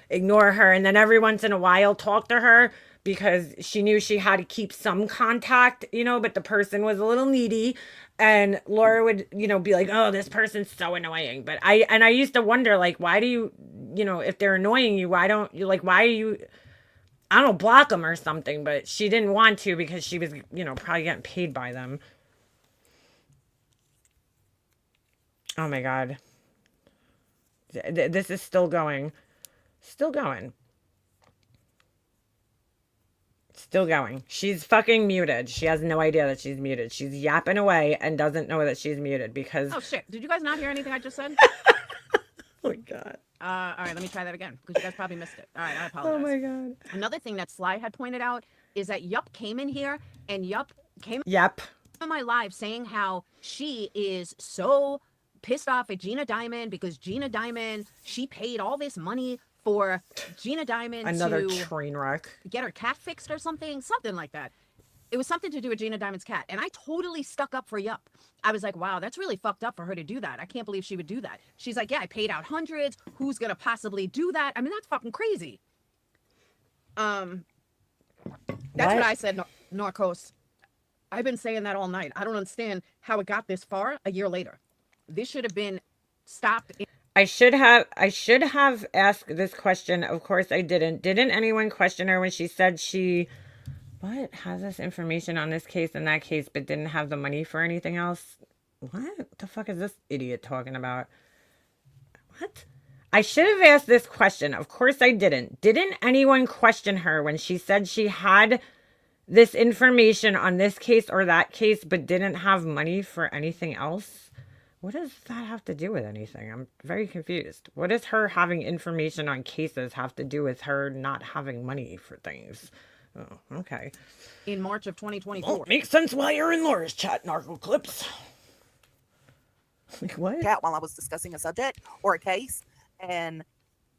ignore her, and then every once in a while talk to her because she knew she had to keep some contact, but the person was a little needy, and Laura would, be like, oh, this person's so annoying. But I used to wonder, like, why do you, if they're annoying you, why don't you, like, why are you, I don't block them or something, but she didn't want to because she was, probably getting paid by them. Oh my God. This is still going. Still going. Still going. She's fucking muted. She has no idea that she's muted. She's yapping away and doesn't know that she's muted because... Oh, shit. Did you guys not hear anything I just said? Oh my God. All right, let me try that again because you guys probably missed it. All right, I apologize. Oh my God. Another thing that Sly had pointed out is that Yup came in here and Yup came on my live saying how she is so pissed off at Gina Diamond because Gina Diamond, she paid all this money for Gina Diamond Another to train wreck. get her cat fixed or something like that. It was something to do with Gina Diamond's cat, and I totally stuck up for Yup. I was like, wow, that's really fucked up for her to do that. I can't believe she would do that. She's like, yeah, I paid out hundreds. Who's gonna possibly do that? I mean, that's fucking crazy. That's what I said, Narcos. I've been saying that all night. I don't understand how it got this far a year later. This should have been stopped. I should have asked this question. Of course I didn't. Didn't anyone question her when she said she What? Has this information on this case and that case, but didn't have the money for anything else? What the fuck is this idiot talking about? What? I should have asked this question. Of course I didn't. Didn't anyone question her when she said she had this information on this case or that case, but didn't have money for anything else? What does that have to do with anything? I'm very confused. What does her having information on cases have to do with her not having money for things? Oh, okay. In March of 2024. Makes sense while you're in Laura's chat, narco clips. Like what? Chat while I was discussing a subject or a case, and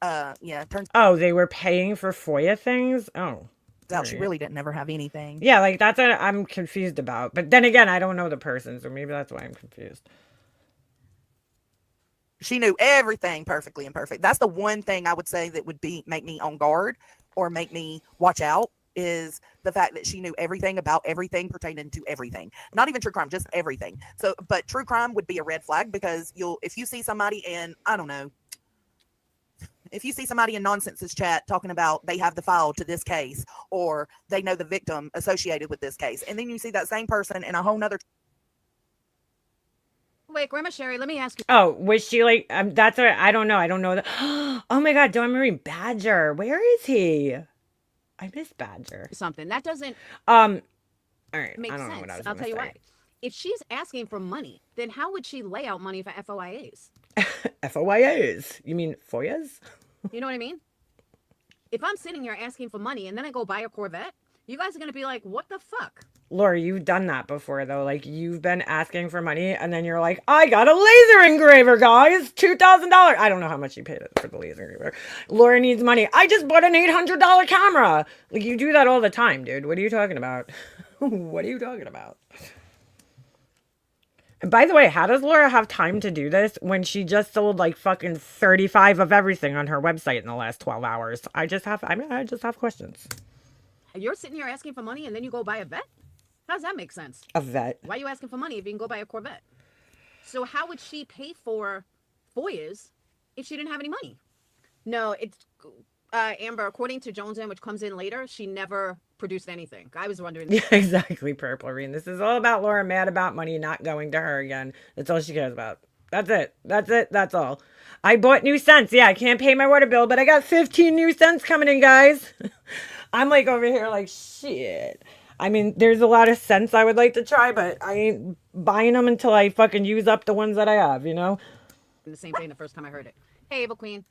turns Oh, they were paying for FOIA things? Oh. out she really didn't never have anything. Yeah, like that's what I'm confused about. But then again, I don't know the person, so maybe that's why I'm confused. She knew everything perfectly and perfect. That's the one thing I would say that would make me on guard or make me watch out, is the fact that she knew everything about everything pertaining to everything. Not even true crime, just everything. So, but true crime would be a red flag, because if you see somebody in, I don't know, if you see somebody in Nonsense's chat talking about they have the file to this case, or they know the victim associated with this case, and then you see that same person in a whole nother. Wait, Grandma Sherry, let me ask you. Oh, was she like, that's what, I don't know. I don't know that. Oh my God, Don Marie Badger. Where is he? I miss Badger. Something that doesn't All right. make I don't sense. know what I was I'll gonna tell you say. why. If she's asking for money, then how would she lay out money for FOIAs? FOIAs. You mean FOIAs? You know what I mean? If I'm sitting here asking for money and then I go buy a Corvette, you guys are going to be like, what the fuck? Laura, you've done that before, though. Like, you've been asking for money, and then you're like, I got a laser engraver, guys. $2,000. I don't know how much you paid for the laser engraver. Laura needs money. I just bought an $800 camera. Like, you do that all the time, dude. What are you talking about? What are you talking about? And by the way, how does Laura have time to do this when she just sold like fucking 35 of everything on her website in the last 12 hours? I just have questions. You're sitting here asking for money and then you go buy a vet? How does that make sense? A vet. Why are you asking for money if you can go buy a Corvette? So how would she pay for FOIAs if she didn't have any money? No, it's Amber, according to Jonesn, which comes in later, she never produced anything. I was wondering. Yeah, exactly, Purple Reen. This is all about Laura mad about money not going to her again. That's all she cares about. That's it. That's it. That's all. I bought new scents. Yeah, I can't pay my water bill, but I got 15 new scents coming in, guys. I'm like over here like, shit. I mean, there's a lot of scents I would like to try, but I ain't buying them until I fucking use up the ones that I have, you know? The same thing the first time I heard it. Hey, Evil Queen.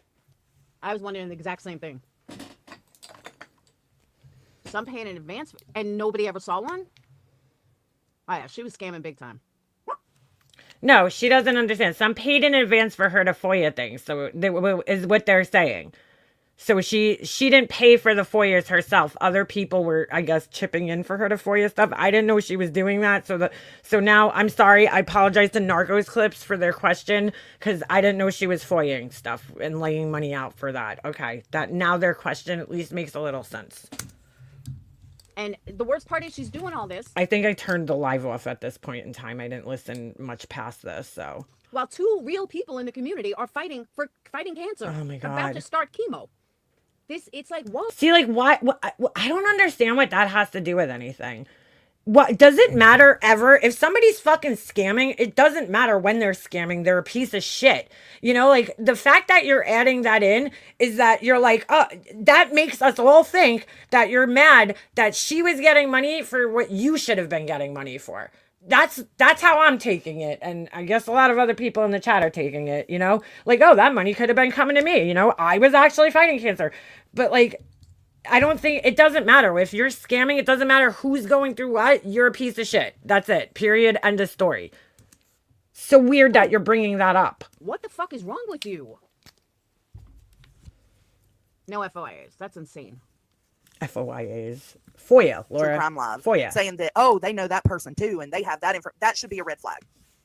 I was wondering the exact same thing. Some paying in advance and nobody ever saw one? Oh yeah, she was scamming big time. No, she doesn't understand. Some paid in advance for her to FOIA things, so is what they're saying. So she didn't pay for the FOIAs herself. Other people were, I guess, chipping in for her to FOIA stuff. I didn't know she was doing that. So now I'm sorry. I apologize to Narcos Clips for their question, because I didn't know she was FOIAing stuff and laying money out for that. Okay, that now their question at least makes a little sense. And the worst part is she's doing all this. I think I turned the live off at this point in time. I didn't listen much past this, so. While two real people in the community are fighting cancer. Oh my God. About to start chemo. It's like, whoa. See, like, why? I don't understand what that has to do with anything. What does it matter ever? If somebody's fucking scamming, it doesn't matter when they're scamming. They're a piece of shit. You know, like the fact that you're adding that in is that you're like, oh, that makes us all think that you're mad that she was getting money for what you should have been getting money for. That's how I'm taking it. And I guess a lot of other people in the chat are taking it, you know, like, oh, that money could have been coming to me. You know, I was actually fighting cancer. But like, I don't think it doesn't matter if you're scamming. It doesn't matter who's going through what. You're a piece of shit. That's it. Period. End of story. So weird that you're bringing that up. What the fuck is wrong with you? No FOIAs. That's insane. FOIAs. FOIA, Laura. True Crime Live. FOIA. Saying that, oh, they know that person too, and they have that info. That should be a red flag.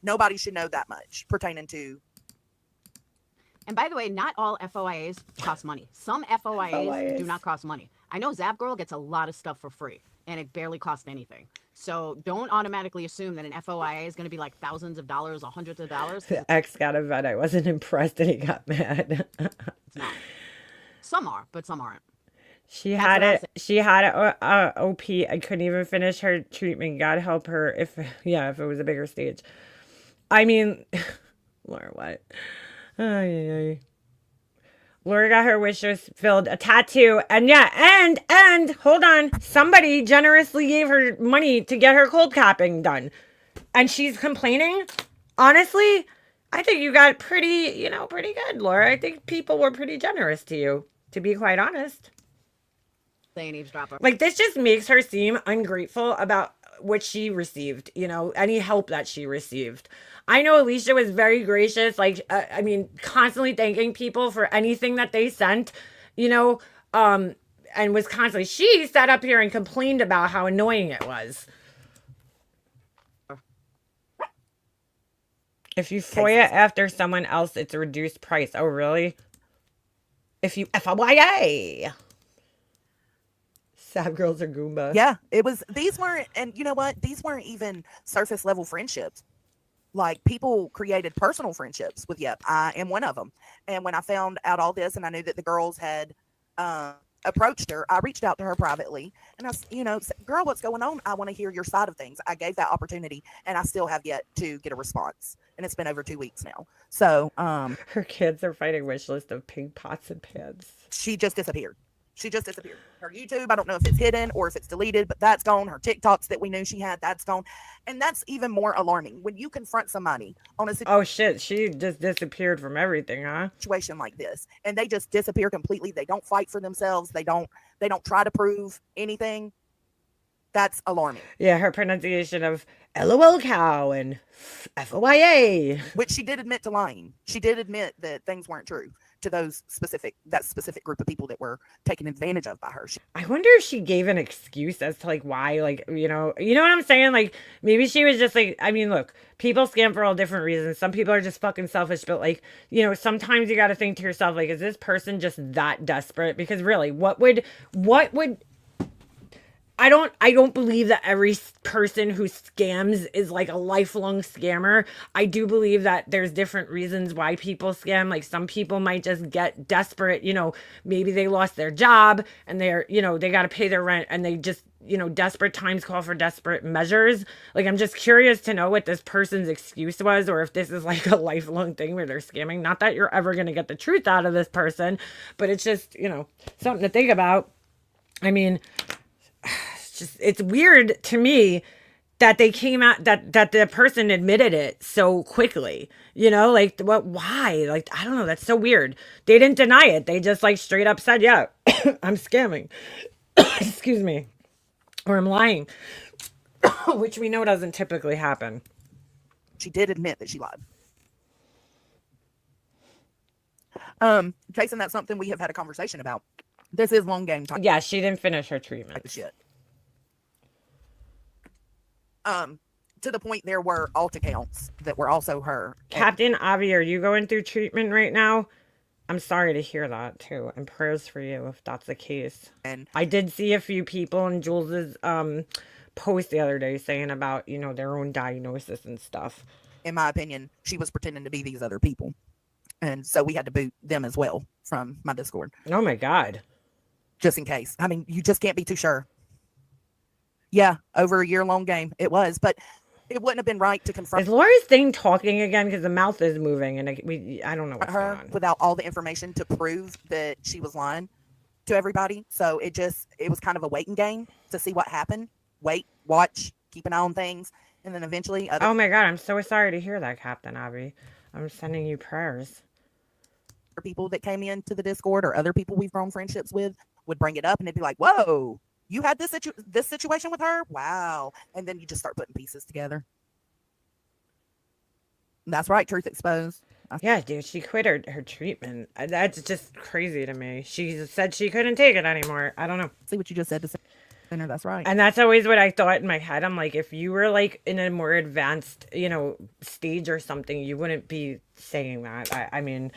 Nobody should know that much pertaining to. And by the way, not all FOIAs cost money. Some FOIAs do not cost money. I know Zap Girl gets a lot of stuff for free, and it barely costs anything. So don't automatically assume that an FOIA is going to be like thousands of dollars or hundreds of dollars. The ex got a vet. I wasn't impressed and he got mad. It's not. Some are, but some aren't. She That's had what I'm it. saying. She had it. OP. I couldn't even finish her treatment. God help her if, yeah, if it was a bigger stage. I mean, Laura, what? Ay, ay, ay. Laura got her wish list filled, a tattoo, and yeah, and hold on, somebody generously gave her money to get her cold capping done, and she's complaining. Honestly, I think you got pretty good, Laura. I think people were pretty generous to you, to be quite honest. Saying eavesdropper. Like, this just makes her seem ungrateful about what she received, any help that she received. I know Alicia was very gracious, like, I mean, constantly thanking people for anything that they sent, you know, and was constantly, she sat up here and complained about how annoying it was. If you FOIA after someone else, it's a reduced price. Oh, really? If you FOIA. Sad girls are Goomba. Yeah, these weren't, and you know what? These weren't even surface level friendships. Like, people created personal friendships with Yep. I am one of them. And when I found out all this and I knew that the girls had approached her, I reached out to her privately and I said, girl, what's going on? I want to hear your side of things. I gave that opportunity and I still have yet to get a response. And it's been over 2 weeks now. So her kids are fighting wish list of pink pots and pans. She just disappeared. Her YouTube, I don't know if it's hidden or if it's deleted, but that's gone. Her TikToks that we knew she had, that's gone. And that's even more alarming when you confront somebody on a Oh shit, she just disappeared from everything, huh? situation like this, and they just disappear completely. They don't fight for themselves. They don't try to prove anything. That's alarming. Yeah, her pronunciation of LOL cow and FOIA. Which she did admit to lying. She did admit that things weren't true to that specific group of people that were taken advantage of by her. I wonder if she gave an excuse as to like why, like, you know what I'm saying? Like, maybe she was just like, I mean, look, people scam for all different reasons. Some people are just fucking selfish, but like, sometimes you got to think to yourself, like, is this person just that desperate? Because really, what would I don't believe that every person who scams is like a lifelong scammer. I do believe that there's different reasons why people scam. Like, some people might just get desperate, maybe they lost their job and they're, they got to pay their rent and they just, desperate times call for desperate measures. Like, I'm just curious to know what this person's excuse was, or if this is like a lifelong thing where they're scamming. Not that you're ever going to get the truth out of this person, but it's just, something to think about. I mean, it's weird to me that they came out that the person admitted it so quickly, like, why? Like, I don't know. That's so weird. They didn't deny it. They just like straight up said, yeah, I'm scamming. Excuse me. Or I'm lying, which we know doesn't typically happen. She did admit that she lied. Jason, that's something we have had a conversation about. This is long game time. Yeah, she didn't finish her treatment. Like the shit. To the point there were alt accounts that were also her. Captain Avi, are you going through treatment right now? I'm sorry to hear that too, and prayers for you if that's the case. And I did see a few people in Jules's post the other day saying about, their own diagnosis and stuff. In my opinion, she was pretending to be these other people. And so we had to boot them as well from my Discord. Oh my God. Just in case. I mean, you just can't be too sure. Yeah, over a year-long game. It was, but it wouldn't have been right to confront. Is Laura's thing talking again? Because the mouth is moving, and I don't know what's her going on. Without all the information to prove that she was lying to everybody. So it was kind of a waiting game to see what happened. Wait, watch, keep an eye on things, and then eventually. Oh my God, I'm so sorry to hear that, Captain Avi. I'm sending you prayers. People that came into the Discord or other people we've grown friendships with would bring it up, and they'd be like, "Whoa, you had this situation with her? Wow!" And then you just start putting pieces together. That's right, truth exposed. Yeah, dude, she quit her treatment. That's just crazy to me. She said she couldn't take it anymore. I don't know. See what you just said to Center. That's right. And that's always what I thought in my head. I'm like, if you were like in a more advanced, stage or something, you wouldn't be saying that. I mean,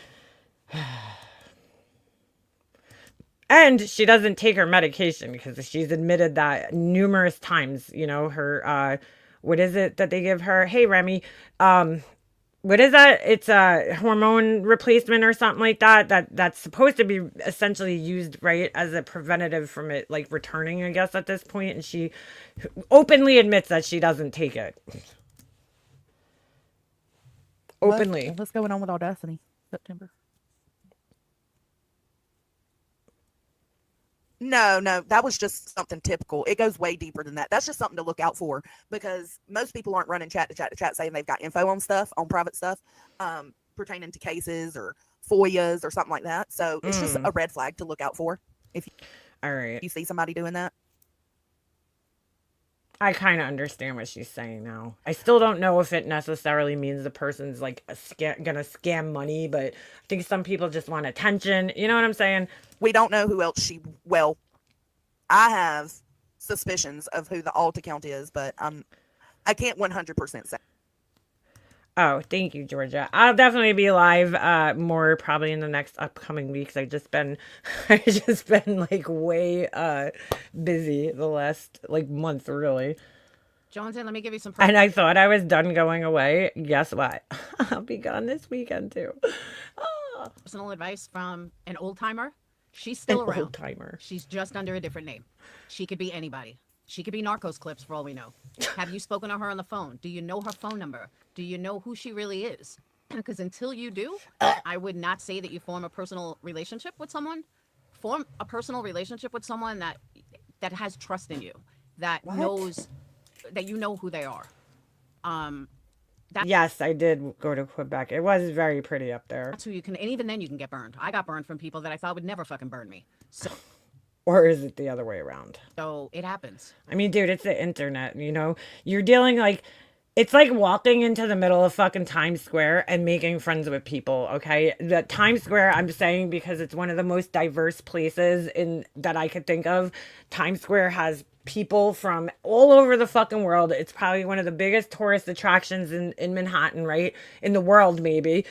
and she doesn't take her medication because she's admitted that numerous times. Her, what is it that they give her? Hey, Remy, what is that? It's a hormone replacement or something like that. That's supposed to be essentially used right as a preventative from it like returning, I guess, at this point. And she openly admits that she doesn't take it. Openly. What's going on with Audacity? September. No, that was just something typical. It goes way deeper than that. That's just something to look out for because most people aren't running chat to chat saying they've got info on stuff, on private stuff, pertaining to cases or FOIAs or something like that. So it's just a red flag to look out for if All right. you see somebody doing that. I kind of understand what she's saying now. I still don't know if it necessarily means the person's like gonna scam money, but I think some people just want attention. You know what I'm saying? We don't know who else well, I have suspicions of who the alt account is, but I can't 100% say. Oh, thank you, Georgia. I'll definitely be live more probably in the next upcoming weeks. I just been like way busy the last like month really. Jonesn, let me give you some And I thought I was done going away. Guess what? I'll be gone this weekend too. personal advice from an old timer. She's still around. Old timer. She's just under a different name. She could be anybody. She could be Narcos Clips for all we know. Have you spoken to her on the phone? Do you know her phone number? Do you know who she really is? Because until you do, I would not say that you form a personal relationship with someone. Form a personal relationship with someone that has trust in you, that knows that you know who they are. Yes, I did go to Quebec. It was very pretty up there. That's who you can, and even then you can get burned. I got burned from people that I thought would never fucking burn me. Or is it the other way around? So it happens. I mean, dude, it's the internet, you know? You're dealing like, it's like walking into the middle of fucking Times Square and making friends with people, okay? The Times Square, I'm saying because it's one of the most diverse places that I could think of. Times Square has people from all over the fucking world. It's probably one of the biggest tourist attractions in Manhattan, right? In the world, maybe.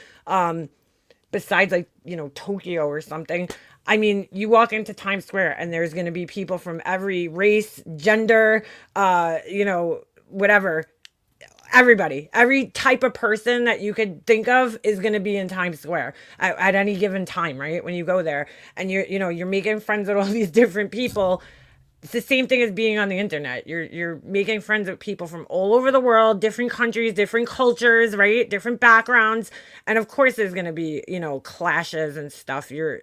Besides like, you know, Tokyo or something. I mean, you walk into Times Square and there's going to be people from every race, gender, you know, whatever. Everybody, every type of person that you could think of is going to be in Times Square at any given time, right? When you go there and you're making friends with all these different people. It's the same thing as being on the internet. You're making friends with people from all over the world, different countries, different cultures, right? Different backgrounds. And of course there's going to be, you know, clashes and stuff. You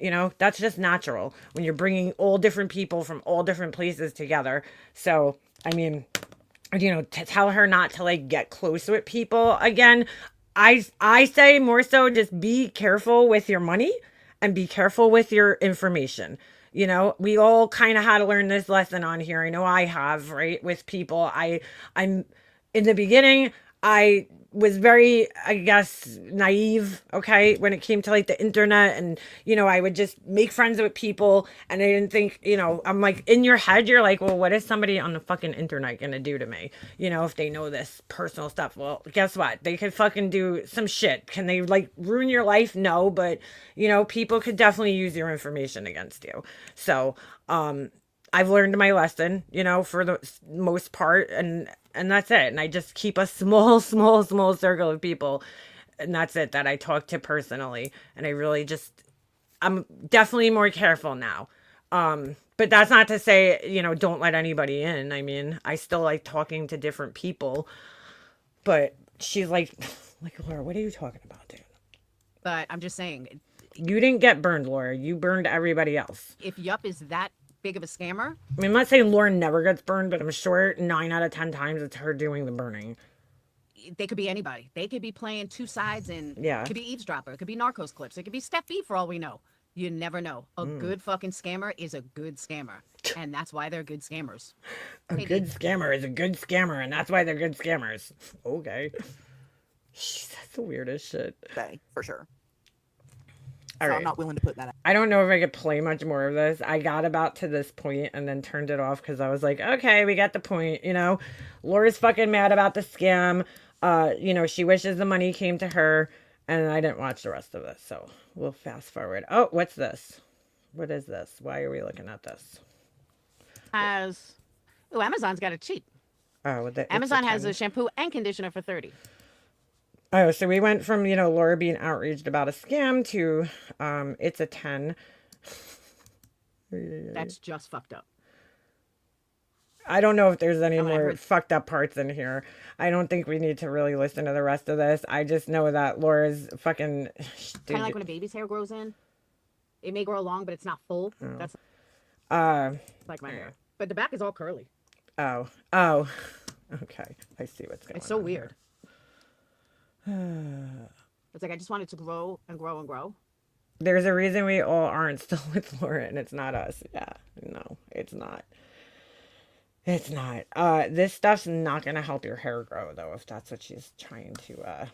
know, that's just natural when you're bringing all different people from all different places together. So, I mean, you know, to tell her not to like get close with people again, I say more so just be careful with your money and be careful with your information. You know, we all kind of had to learn this lesson on here. I know I have, right? With people, I'm in the beginning, I was very, I guess, naive, okay, when it came to like the internet. And, you know, I would just make friends with people and I didn't think, you know, I'm like, in your head, you're like, well, what is somebody on the fucking internet gonna do to me? You know, if they know this personal stuff. Well, guess what? They could fucking do some shit. Can they like ruin your life? No, but, you know, people could definitely use your information against you. So, I've learned my lesson, you know, for the most part, and that's it. And I just keep a small circle of people, and that's it that I talk to personally. And I really I'm definitely more careful now. But that's not to say, you know, don't let anybody in. I mean, I still like talking to different people, but she's like, Laura, what are you talking about, dude? But I'm just saying, you didn't get burned, Laura. You burned everybody else. If Yup is that big of a scammer. I mean, I'm not saying Lauren never gets burned, but I'm sure 9 out of 10 times it's her doing the burning. They could be anybody. They could be playing two sides, and yeah, it could be eavesdropper. It could be Narcos Clips. It could be Step B for all we know. You never know. A good fucking scammer is a good scammer, and that's why they're good scammers. A good scammer is a good scammer, and that's why they're good scammers. Okay. Jeez, that's the weirdest shit. Okay, for sure. All right. I'm not willing to put that out. I don't know if I could play much more of this. I got about to this point and then turned it off because I was like, okay, we got the point. You know, Laura's fucking mad about the scam. You know, she wishes the money came to her, and I didn't watch the rest of this. So we'll fast forward. Oh, what's this? What is this? Why are we looking at this? Amazon's got a cheat. Oh, Amazon has a shampoo and conditioner for $30. Oh, so we went from, Laura being outraged about a scam to it's a 10. That's just fucked up. I don't know if there's any I more heard- fucked up parts in here. I don't think we need to really listen to the rest of this. I just know that Laura's fucking Kind of like when a baby's hair grows in. It may grow long, but it's not full. Oh. That's uh like my hair. But the back is all curly. oh. Okay. I see what's going on. It's so here. weird. It's like I just want it to grow and grow and grow. There's a reason we all aren't still with Laura, and it's not us. Yeah. No, it's not. It's not. This stuff's not gonna help your hair grow though, if that's what she's trying to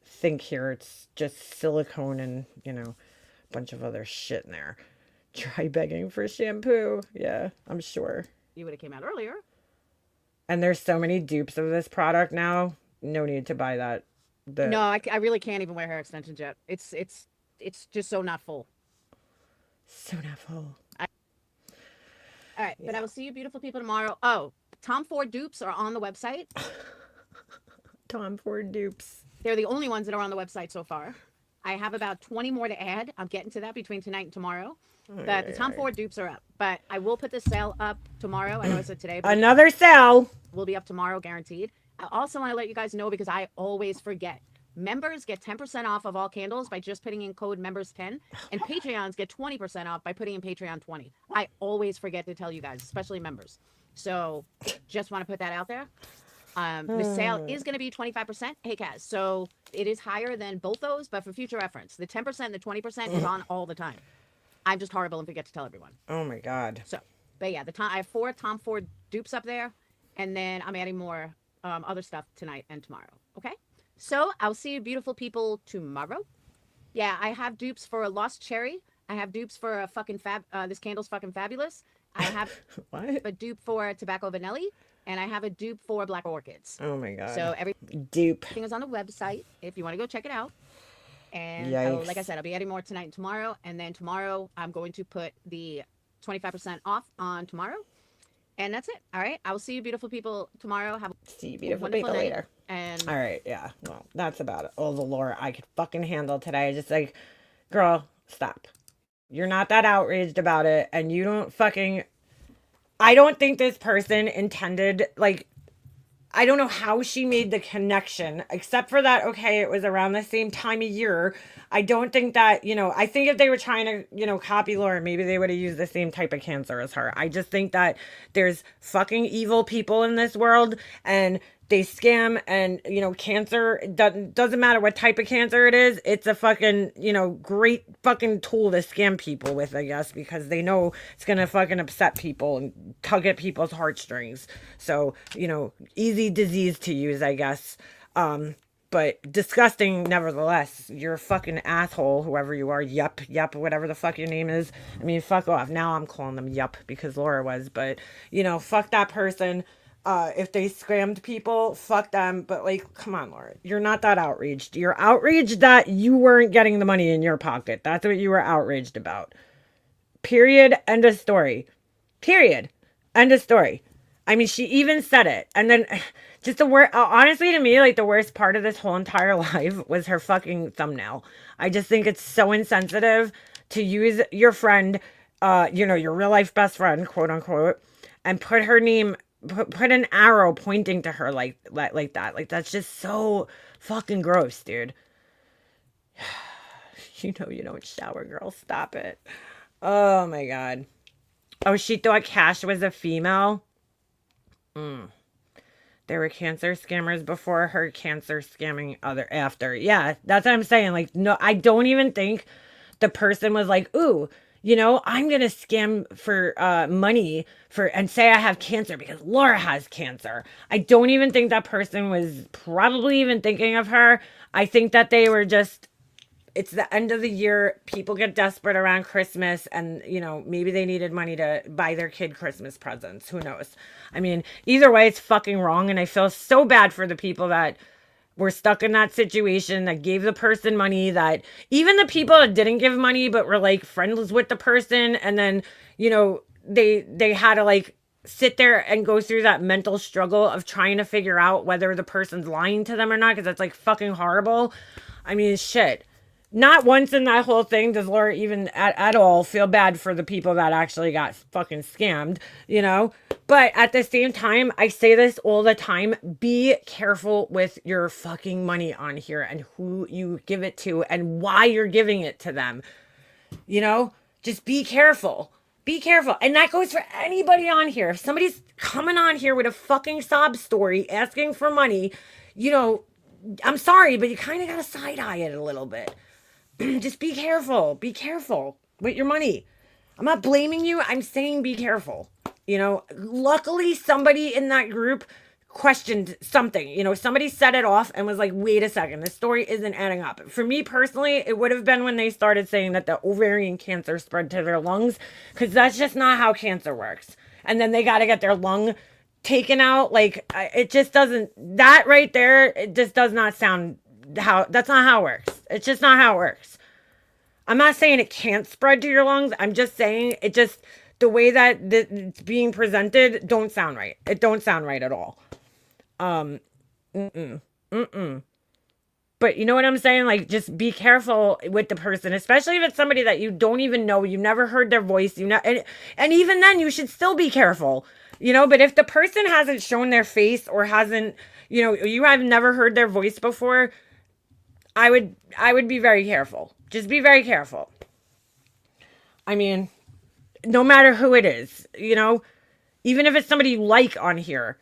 think here. It's just silicone and, a bunch of other shit in there. Try begging for shampoo. Yeah, I'm sure. You would have came out earlier. And there's so many dupes of this product now. No need to buy that. No, I really can't even wear hair extensions yet. It's just so not full. So not full. All right, but I will see you beautiful people tomorrow. Oh, Tom Ford dupes are on the website. Tom Ford dupes. They're the only ones that are on the website so far. I have about 20 more to add. I'm getting to that between tonight and tomorrow. But the Tom Ford dupes are up. But I will put the sale up tomorrow. I know I said today, but Another sale. will be up tomorrow, guaranteed. I also want to let you guys know because I always forget. Members get 10% off of all candles by just putting in code members10, and Patreons get 20% off by putting in Patreon 20. I always forget to tell you guys, especially members. So just want to put that out there. The sale is going to be 25%. Hey, Kaz. So it is higher than both those, but for future reference, the 10% and the 20% is on all the time. I'm just horrible and forget to tell everyone. Oh my God. So, but yeah, I have 4 Tom Ford dupes up there, and then I'm adding more other stuff tonight and tomorrow. Okay? So I'll see you beautiful people tomorrow. Yeah, I have dupes for a Lost Cherry. I have dupes for a fucking this candle's fucking fabulous. I have What? a dupe for Tobacco Vanilli, and I have a dupe for Black Orchids. Oh my God. So everything dupe. is on the website if you want to go check it out. And Yikes. like I said, I'll be adding more tonight and tomorrow. And then tomorrow, I'm going to put the 25% off on tomorrow. And that's it. All right. I will see you beautiful people tomorrow. Have See you a beautiful wonderful people night. later. And All right, yeah. Well, that's about it. All the Laura I could fucking handle today. Just like, girl, stop. You're not that outraged about it, and you don't fucking. I don't think this person intended, like, I don't know how she made the connection, except for that, okay, it was around the same time of year. I don't think that, I think if they were trying to, copy Laura, maybe they would have used the same type of cancer as her. I just think that there's fucking evil people in this world, and they scam, and, cancer, doesn't matter what type of cancer it is. It's a fucking, great fucking tool to scam people with, I guess, because they know it's going to fucking upset people and tug at people's heartstrings. So, easy disease to use, I guess. But disgusting nevertheless. You're a fucking asshole, whoever you are. Yup, whatever the fuck your name is. I mean, fuck off. Now I'm calling them yup because Laura was. But, fuck that person. If they scammed people, fuck them. But, like, come on, Laura. You're not that outraged. You're outraged that you weren't getting the money in your pocket. That's what you were outraged about. Period. End of story. Period. End of story. I mean, she even said it. And then just honestly, to me, like, the worst part of this whole entire live was her fucking thumbnail. I just think it's so insensitive to use your friend, your real life best friend, quote unquote, and put her name, put an arrow pointing to her like that. Like, that's just so fucking gross, dude. You don't shower, girl. Stop it. Oh my God. Oh, she thought Cash was a female. There were cancer scammers before her, cancer scamming after. Yeah, that's what I'm saying. Like, no, I don't even think the person was like, ooh, I'm going to scam for money and say I have cancer because Laura has cancer. I don't even think that person was probably even thinking of her. I think that they were just, it's the end of the year. People get desperate around Christmas and, maybe they needed money to buy their kid Christmas presents. Who knows? I mean, either way, it's fucking wrong. And I feel so bad for the people that were stuck in that situation, that gave the person money, that even the people that didn't give money, but were like friends with the person. And then, they had to like sit there and go through that mental struggle of trying to figure out whether the person's lying to them or not, because that's like fucking horrible. I mean, shit. Not once in that whole thing does Laura even at all feel bad for the people that actually got fucking scammed, you know? But at the same time, I say this all the time, be careful with your fucking money on here and who you give it to and why you're giving it to them. You know? Just be careful. Be careful. And that goes for anybody on here. If somebody's coming on here with a fucking sob story asking for money, you know, I'm sorry, but you kind of got to side eye it a little bit. Just be careful. Be careful with your money. I'm not blaming you. I'm saying be careful. You know, luckily somebody in that group questioned something. You know, somebody set it off and was like, wait a second, this story isn't adding up. For me personally, it would have been when they started saying that the ovarian cancer spread to their lungs, because that's just not how cancer works. And then they got to get their lung taken out. Like, it just doesn't, that right there, it just does not sound that's not how it works. It's just not how it works. I'm not saying it can't spread to your lungs. I'm just saying it just, the way that it's being presented don't sound right. It don't sound right at all. But you know what I'm saying? Like, just be careful with the person, especially if it's somebody that you don't even know. You never heard their voice. And even then, you should still be careful. You know, but if the person hasn't shown their face or hasn't, you know, you have never heard their voice before, I would be very careful. Just be very careful. I mean, no matter who it is, you know, even if it's somebody you like on here.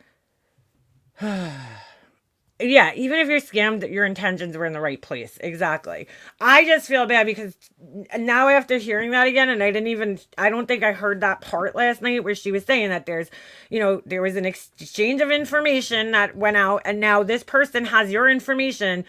Yeah, even if you're scammed, your intentions were in the right place. Exactly. I just feel bad because now after hearing that again, and I don't think I heard that part last night where she was saying that there's, you know, there was an exchange of information that went out and now this person has your information.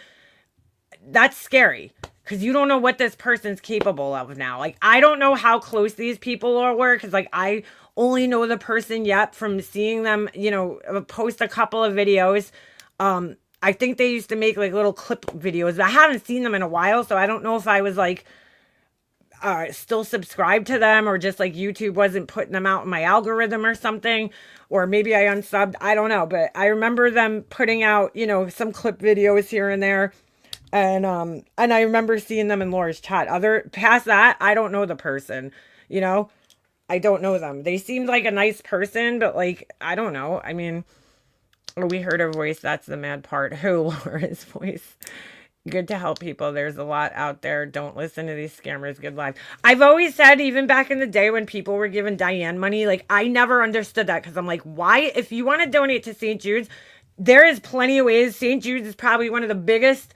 That's scary because you don't know what this person's capable of now. Like, I don't know how close these people were because, like, I only know the person yet from seeing them, you know, post a couple of videos. I think they used to make like little clip videos, but I haven't seen them in a while, so I don't know if I was like still subscribed to them or just like YouTube wasn't putting them out in my algorithm or something, or maybe I unsubbed. I don't know, but I remember them putting out, you know, some clip videos here and there. And I remember seeing them in Laura's chat. Past that, I don't know the person, you know, I don't know them. They seemed like a nice person, but like, I don't know. I mean, we heard her voice. That's the mad part. Who? Laura's voice. Good to help people. There's a lot out there. Don't listen to these scammers. Good life. I've always said, even back in the day when people were giving Diane money, like, I never understood that because I'm like, why? If you want to donate to St. Jude's, there is plenty of ways. St. Jude's is probably one of the biggest.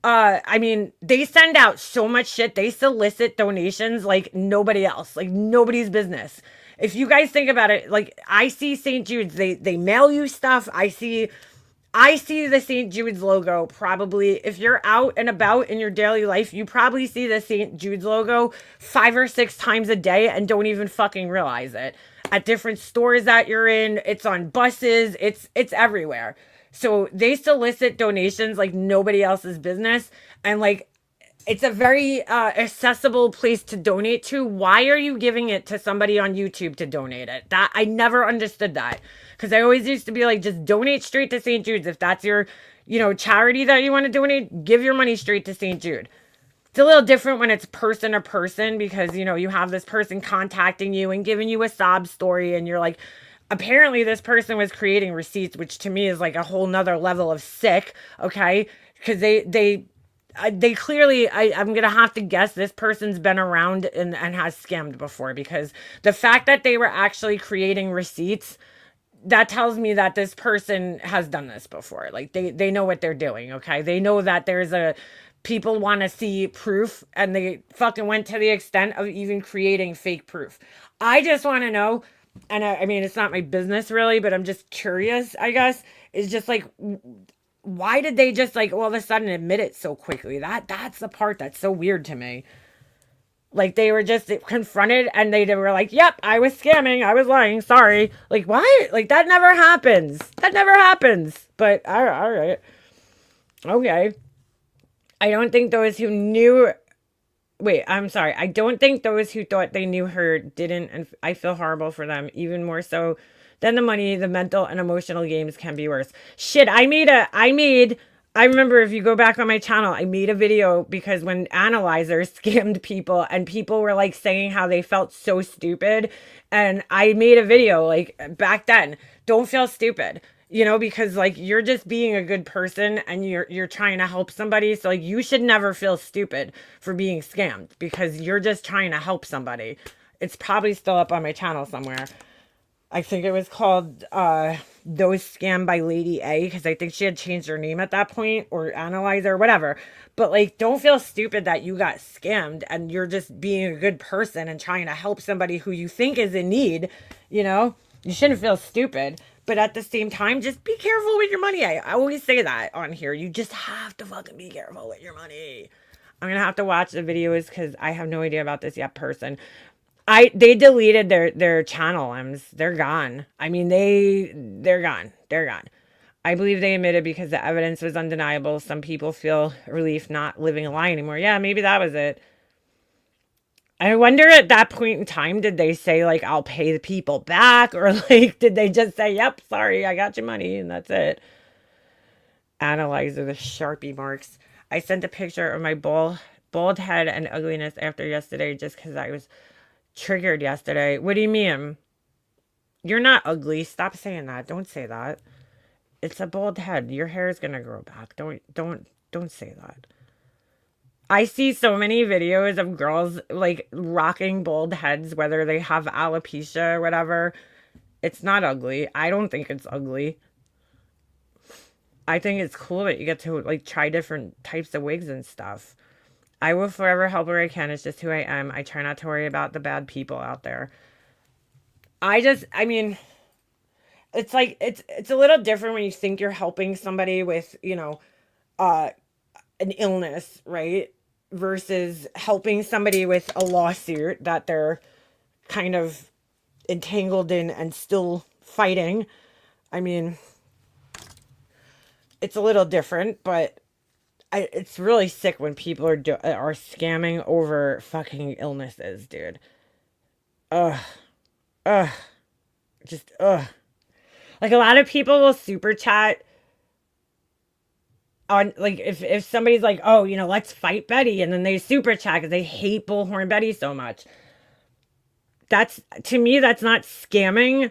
I mean, they send out so much shit. They solicit donations like nobody else, like nobody's business. If you guys think about it, like, I see St. Jude's, they mail you stuff. I see the St. Jude's logo probably. If you're out and about in your daily life, you probably see the St. Jude's logo 5 or 6 times a day and don't even fucking realize it. At different stores that you're in, it's on buses, it's everywhere. So they solicit donations like nobody else's business. And like, it's a very accessible place to donate to. Why are you giving it to somebody on YouTube to donate it? That I never understood that. Because I always used to be like, just donate straight to St. Jude's. If that's your, you know, charity that you want to donate, give your money straight to St. Jude. It's a little different when it's person to person because, you know, you have this person contacting you and giving you a sob story and you're like, apparently this person was creating receipts, which to me is like a whole nother level of sick. Okay. Because they clearly, I'm going to have to guess this person's been around and has scammed before, because the fact that they were actually creating receipts, that tells me that this person has done this before. Like they know what they're doing. Okay. They know that people want to see proof and they fucking went to the extent of even creating fake proof. I just want to know, and I mean, it's not my business really, but I'm just curious, I guess. It's just like, why did they just like all of a sudden admit it so quickly? That's the part that's so weird to me. Like they were just confronted and they were like, yep, I was scamming. I was lying. Sorry. Like, why? Like that never happens. That never happens. But all right. Okay. I don't think those who knew... Wait, I'm sorry. I don't think those who thought they knew her didn't, and I feel horrible for them. Even more so Then the money, the mental and emotional games can be worse. Shit, I remember if you go back on my channel, I made a video because when analyzers scammed people and people were like saying how they felt so stupid. And I made a video like back then, don't feel stupid, you know, because like you're just being a good person and you're trying to help somebody. So like you should never feel stupid for being scammed because you're just trying to help somebody. It's probably still up on my channel somewhere. I think it was called Those Scammed by Lady A because I think she had changed her name at that point, or Analyzer or whatever. But like, don't feel stupid that you got scammed and you're just being a good person and trying to help somebody who you think is in need. You know, you shouldn't feel stupid. But at the same time, just be careful with your money. I always say that on here. You just have to fucking be careful with your money. I'm going to have to watch the videos because I have no idea about this yet person. They deleted their channel. They're gone. I mean, they're gone. They're gone. I believe they admitted because the evidence was undeniable. Some people feel relief not living a lie anymore. Yeah, maybe that was it. I wonder at that point in time, did they say like, I'll pay the people back? Or like, did they just say, yep, sorry, I got your money and that's it? Analyzer the Sharpie marks. I sent a picture of my bald head and ugliness after yesterday just because I was triggered yesterday. What do you mean? You're not ugly. Stop saying that. Don't say that. It's a bald head. Your hair is gonna grow back. Don't say that. I see so many videos of girls like rocking bald heads, whether they have alopecia or whatever. It's not ugly. I don't think it's ugly. I think it's cool that you get to like try different types of wigs and stuff. I will forever help where I can. It's just who I am. I try not to worry about the bad people out there. I mean, it's like, it's a little different when you think you're helping somebody with, you know, an illness, right? Versus helping somebody with a lawsuit that they're kind of entangled in and still fighting. I mean, it's a little different, but it's really sick when people are scamming over fucking illnesses, dude. Ugh. Just like a lot of people will super chat on like if somebody's like, oh, you know, let's fight Betty, and then they super chat because they hate Bullhorn Betty so much. That's, to me, that's not scamming,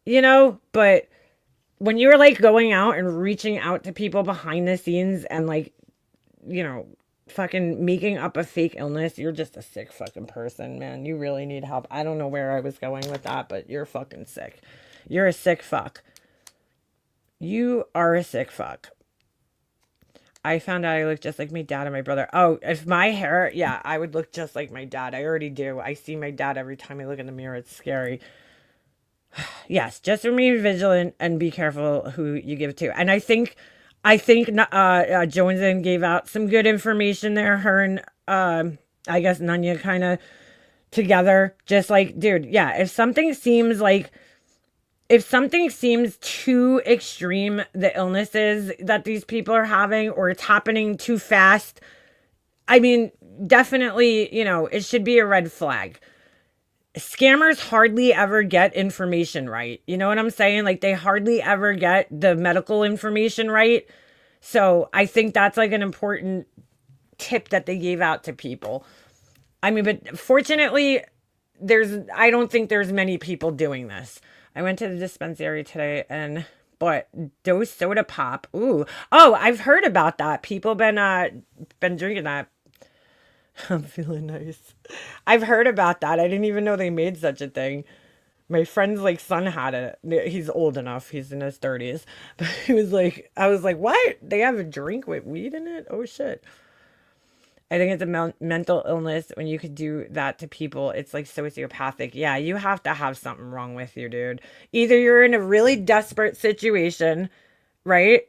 you know, but when you're like going out and reaching out to people behind the scenes and like, you know, fucking making up a fake illness, you're just a sick fucking person, man. You really need help. I don't know where I was going with that, but you're fucking sick. You're a sick fuck. You are a sick fuck. I found out I look just like my dad and my brother. Oh, if my hair, yeah, I would look just like my dad. I already do. I see my dad every time I look in the mirror. It's scary. Yes, just remain vigilant and be careful who you give to. And I think Jonesn gave out some good information there. Her and I guess Nanya kind of together. Just like, dude, yeah, if something seems too extreme, the illnesses that these people are having, or it's happening too fast, I mean, definitely, you know, it should be a red flag. Scammers hardly ever get information right. You know what I'm saying? Like, they hardly ever get the medical information right. So I think that's like an important tip that they gave out to people. I mean, but fortunately, I don't think there's many people doing this. I went to the dispensary today and bought Dose Soda Pop. Ooh. Oh, I've heard about that. People been drinking that. I'm feeling nice. I've heard about that. I didn't even know they made such a thing. My friend's like son had it. He's old enough. He's in his 30s. But he was like, I was like, what? They have a drink with weed in it? Oh shit. I think it's a mental illness when you could do that to people. It's like sociopathic. Yeah, you have to have something wrong with you, dude. Either you're in a really desperate situation, right?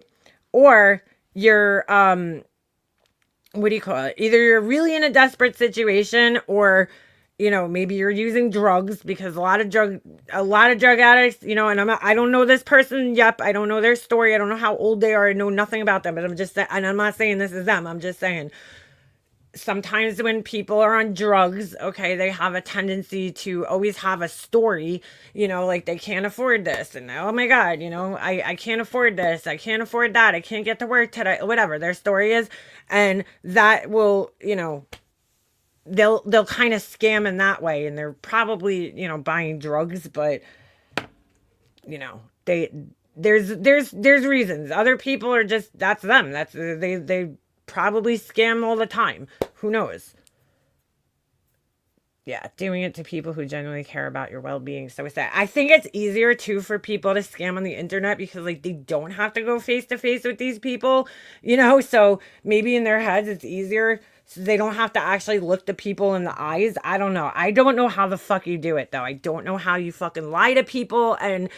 Or you're, what do you call it? Either you're really in a desperate situation, or, you know, maybe you're using drugs, because a lot of drug addicts, you know, and I don't know this person. Yep. I don't know their story. I don't know how old they are. I know nothing about them, but I'm just saying, and I'm not saying this is them. I'm just saying, sometimes when people are on drugs, okay, they have a tendency to always have a story, like they can't afford this. And oh my God, I can't afford this. I can't afford that. I can't get to work today, whatever their story is. And that will, they'll kind of scam in that way. And they're probably, buying drugs, but there's reasons. Other people are just, that's them. They probably scam all the time. Who knows? Yeah, doing it to people who genuinely care about your well-being. So sad. I think it's easier too for people to scam on the internet because like they don't have to go face to face with these people, so maybe in their heads it's easier. So they don't have to actually look the people in the eyes. I don't know. I don't know how the fuck you do it though. I don't know how you fucking lie to people and,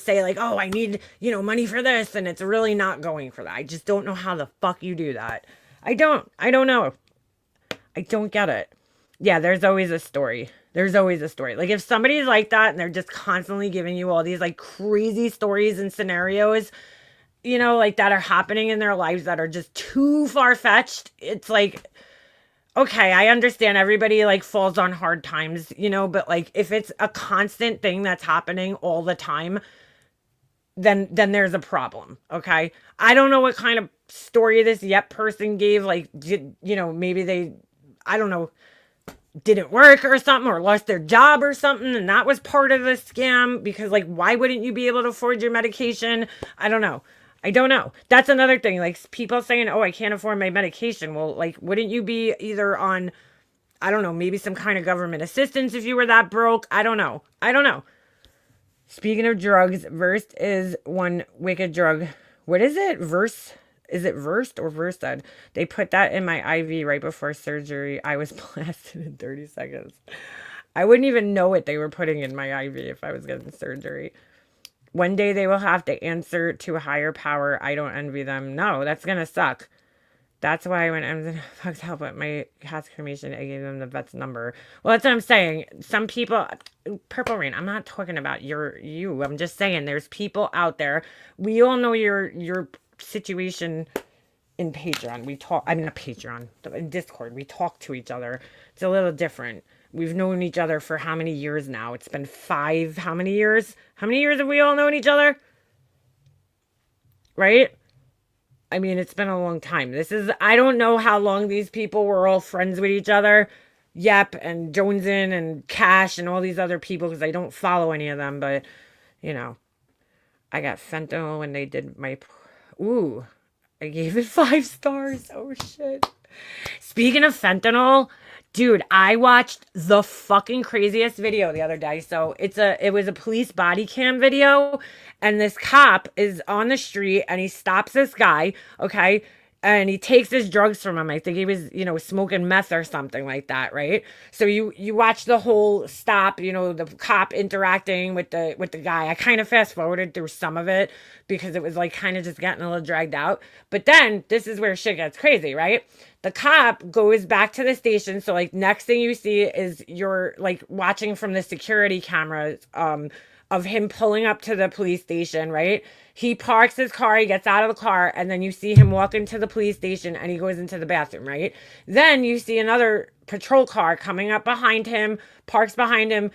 say like, oh, I need, money for this. And it's really not going for that. I just don't know how the fuck you do that. I don't know. I don't get it. Yeah, there's always a story. There's always a story. Like if somebody's like that and they're just constantly giving you all these like crazy stories and scenarios, like that are happening in their lives that are just too far-fetched. It's like, okay, I understand everybody like falls on hard times, but like if it's a constant thing that's happening all the time, then there's a problem. Okay. I don't know what kind of story this yet person gave. Like, maybe they, I don't know, didn't work or something or lost their job or something. And that was part of the scam because like, why wouldn't you be able to afford your medication? I don't know. That's another thing. Like people saying, oh, I can't afford my medication. Well, like, wouldn't you be either on, I don't know, maybe some kind of government assistance if you were that broke? I don't know. Speaking of drugs, Versed is one wicked drug. What is it? Is it Versed or Versed? They put that in my IV right before surgery. I was blasted in 30 seconds. I wouldn't even know what they were putting in my IV if I was getting surgery. One day they will have to answer to a higher power. I don't envy them. No, that's going to suck. That's why when I'm fucked up with my cat's cremation, I gave them the vet's number. Well, that's what I'm saying. Some people, Purple Rain, I'm not talking about you. I'm just saying there's people out there. We all know your situation in Patreon. Not Patreon, in Discord. We talk to each other. It's a little different. We've known each other for how many years now? It's been how many years? How many years have we all known each other? Right? I mean, it's been a long time. I don't know how long these people were all friends with each other. Yep, and Jonesn and Cash and all these other people because I don't follow any of them. But, I got fentanyl when they did my... Ooh, I gave it 5 stars. Oh, shit. Speaking of fentanyl... Dude, I watched the fucking craziest video the other day. So it was a police body cam video, and this cop is on the street and he stops this guy, okay? And he takes his drugs from him. I think he was, smoking meth or something like that, right? So you watch the whole stop, the cop interacting with the guy. I kind of fast forwarded through some of it because it was like kind of just getting a little dragged out. But then this is where shit gets crazy, right? The cop goes back to the station. So like next thing you see is you're like watching from the security cameras of him pulling up to the police station, right? He parks his car, he gets out of the car, and then you see him walk into the police station and he goes into the bathroom, right? Then you see another patrol car coming up behind him, parks behind him,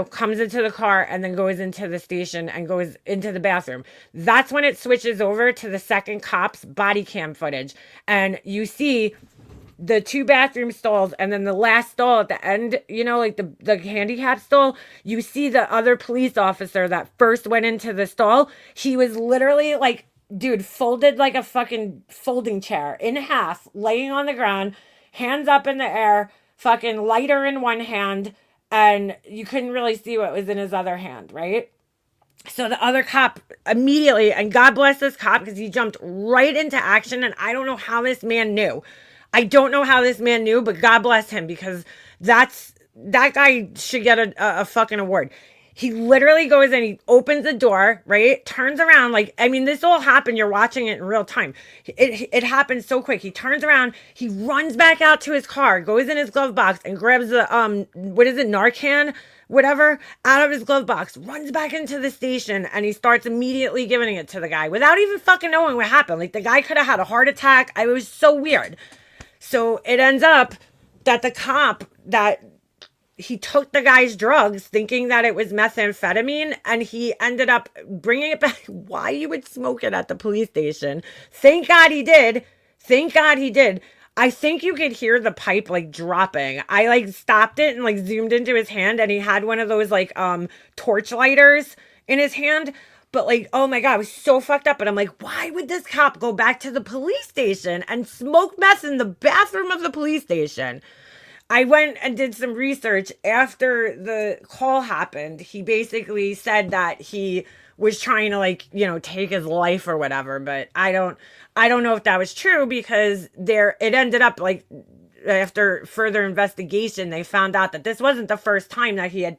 comes into the car and then goes into the station and goes into the bathroom. That's when it switches over to the second cop's body cam footage. And you see the 2 bathroom stalls and then the last stall at the end, like the handicap stall, you see the other police officer that first went into the stall. He was literally like, dude, folded like a fucking folding chair in half, laying on the ground, hands up in the air, fucking lighter in one hand, and you couldn't really see what was in his other hand, right? So the other cop immediately, and God bless this cop because he jumped right into action, and I don't know how this man knew. But God bless him because that guy should get a fucking award. He literally goes in, he opens the door, right? Turns around, this all happened. You're watching it in real time. It happened so quick. He turns around, he runs back out to his car, goes in his glove box and grabs the, Narcan, whatever, out of his glove box, runs back into the station, and he starts immediately giving it to the guy without even fucking knowing what happened. Like, the guy could have had a heart attack. It was so weird. So it ends up that the cop that he took the guy's drugs thinking that it was methamphetamine, and he ended up bringing it back. Why you would smoke it at the police station? Thank God he did. Thank God he did. I think you could hear the pipe like dropping. I like stopped it and like zoomed into his hand, and he had one of those like torch lighters in his hand. But like, oh my God, I was so fucked up. And I'm like, why would this cop go back to the police station and smoke meth in the bathroom of the police station? I went and did some research after the call happened. He basically said that he was trying to like, take his life or whatever, but I don't know if that was true, because it ended up like after further investigation, they found out that this wasn't the first time that he had,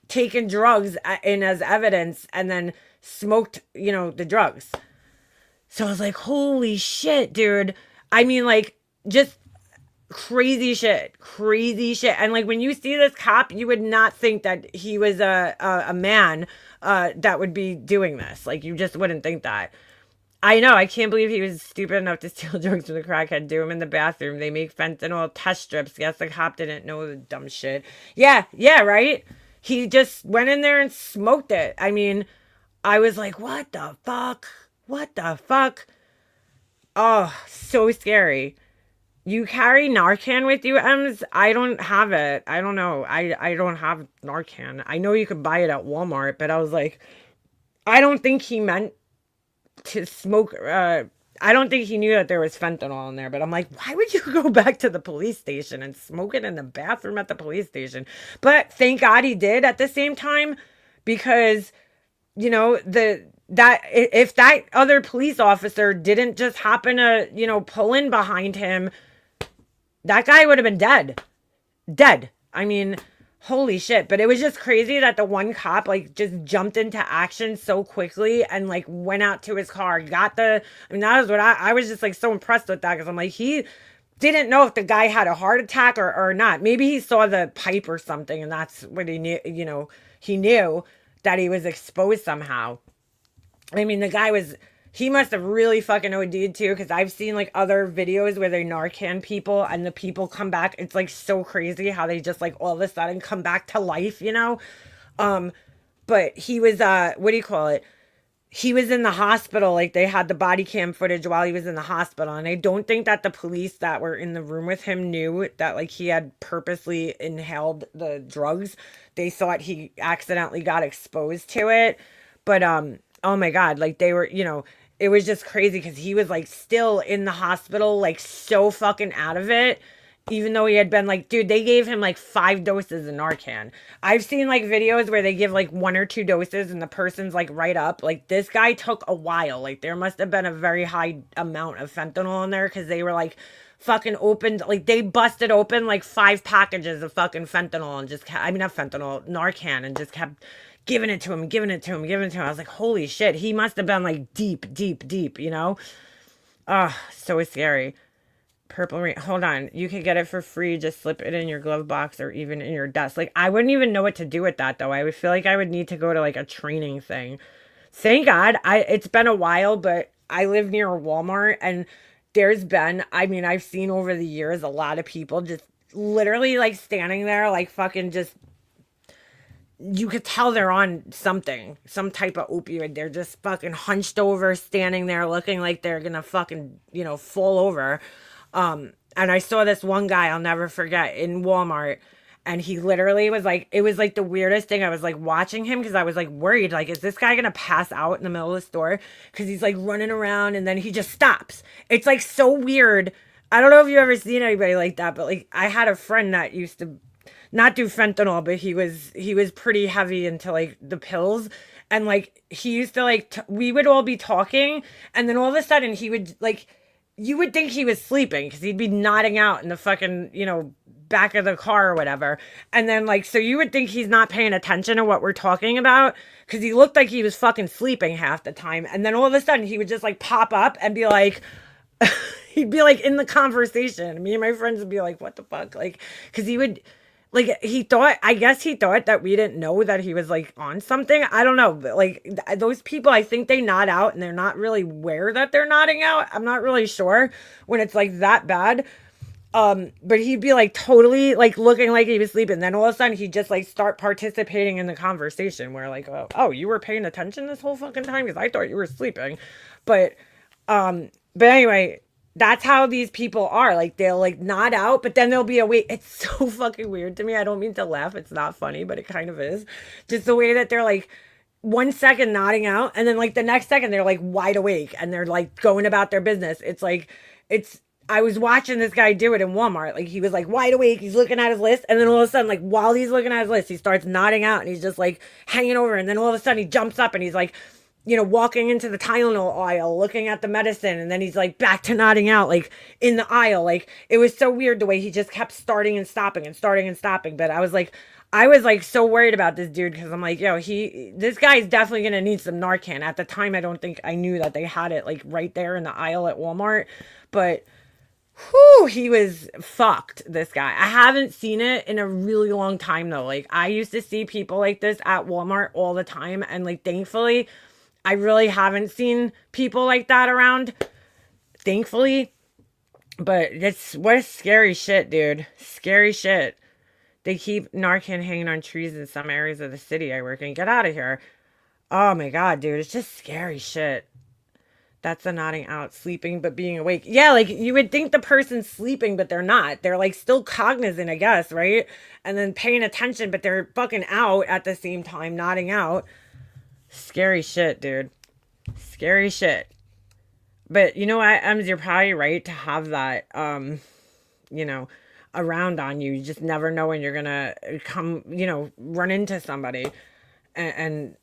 taken drugs in as evidence and then smoked, the drugs. So I was like, holy shit, dude. I mean, like, just crazy shit. And like, when you see this cop, you would not think that he was a man that would be doing this. Like, you just wouldn't think that. I know. I can't believe he was stupid enough to steal drugs from the crackhead, do him in the bathroom. They make fentanyl test strips. Guess the cop didn't know the dumb shit. Yeah, right? He just went in there and smoked it. I mean, I was like, what the fuck? What the fuck? Oh, so scary. You carry Narcan with you, Ems? I don't have it. I don't know. I don't have Narcan. I know you could buy it at Walmart, but I was like, I don't think he meant to smoke. I don't think he knew that there was fentanyl in there, but I'm like, why would you go back to the police station and smoke it in the bathroom at the police station? But thank God he did at the same time, because, that if that other police officer didn't just happen to, pull in behind him, that guy would have been dead. I mean, holy shit. But it was just crazy that the one cop like just jumped into action so quickly and like went out to his car, that was what I was just like so impressed with that, because I'm like, he didn't know if the guy had a heart attack or not. Maybe he saw the pipe or something, and that's what he knew, he knew that he was exposed somehow. I mean, he must have really fucking OD'd too, because I've seen like other videos where they Narcan people and the people come back. It's like so crazy how they just like all of a sudden come back to life, But he was, what do you call it? He was in the hospital. Like, they had the body cam footage while he was in the hospital. And I don't think that the police that were in the room with him knew that like he had purposely inhaled the drugs. They thought he accidentally got exposed to it. But, oh my God, like they were, it was just crazy because he was like still in the hospital, like so fucking out of it. Even though he had been like, dude, they gave him like 5 doses of Narcan. I've seen like videos where they give like 1 or 2 doses and the person's like right up. Like, this guy took a while. Like, there must have been a very high amount of fentanyl in there, because they were like fucking opened, like they busted open like 5 packages of fucking fentanyl and just, not fentanyl, Narcan, and just kept giving it to him. I was like, holy shit, he must have been like deep. So scary. Purple rain. Hold on. You can get it for free. Just slip it in your glove box or even in your desk. Like, I wouldn't even know what to do with that, though. I would feel like I would need to go to like a training thing. Thank God. It's been a while, but I live near a Walmart, and there's been, I've seen over the years a lot of people just literally like standing there like fucking just, you could tell they're on something, some type of opioid. They're just fucking hunched over, standing there looking like they're gonna fucking, fall over. And I saw this one guy I'll never forget in Walmart, and he literally was like, it was like the weirdest thing. I was like watching him because I was like worried, like, is this guy gonna pass out in the middle of the store? Because he's like running around and then he just stops. It's like so weird. I don't know if you've ever seen anybody like that, but like, I had a friend that used to not do fentanyl, but he was pretty heavy into like the pills. And like, he used to like, we would all be talking, and then all of a sudden he would like, you would think he was sleeping because he'd be nodding out in the fucking, back of the car or whatever. And then like, so you would think he's not paying attention to what we're talking about, because he looked like he was fucking sleeping half the time. And then all of a sudden he would just like pop up and be like, he'd be like in the conversation. Me and my friends would be like, what the fuck? Like, because he would, like I guess he thought that we didn't know that he was like on something. I don't know, but like those people, I think they nod out and they're not really aware that they're nodding out. I'm not really sure when it's like that bad. But he'd be like totally like looking like he was sleeping. Then all of a sudden he'd just like start participating in the conversation where like, oh, you were paying attention this whole fucking time because I thought you were sleeping. But but anyway, that's how these people are. Like they'll like nod out, but then they'll be awake. It's so fucking weird to me. I don't mean to laugh. It's not funny, but it kind of is. Just the way that they're like 1 second nodding out, and then like the next second they're like wide awake and they're like going about their business. It's like I was watching this guy do it in Walmart. Like he was like wide awake, he's looking at his list, and then all of a sudden, like while he's looking at his list, he starts nodding out and he's just like hanging over, and then all of a sudden he jumps up and he's like, you know, walking into the Tylenol aisle, looking at the medicine, and then he's like back to nodding out, like in the aisle. Like it was so weird the way he just kept starting and stopping and starting and stopping. But I was like so worried about this dude because I'm like, yo, this guy's definitely gonna need some Narcan. At the time, I don't think I knew that they had it like right there in the aisle at Walmart, but whew, he was fucked, this guy. I haven't seen it in a really long time though. Like I used to see people like this at Walmart all the time, and like thankfully I really haven't seen people like that around, thankfully. But what a scary shit, dude. Scary shit. They keep Narcan hanging on trees in some areas of the city I work in. Get out of here. Oh my God, dude. It's just scary shit. That's the nodding out, sleeping but being awake. Yeah, like you would think the person's sleeping, but they're not. They're like still cognizant, I guess, right? And then paying attention, but they're fucking out at the same time, nodding out. Scary shit, dude. Scary shit. But you know what, Ems, you're probably right to have that, you know, around on you. You just never know when you're gonna come, you know, run into somebody and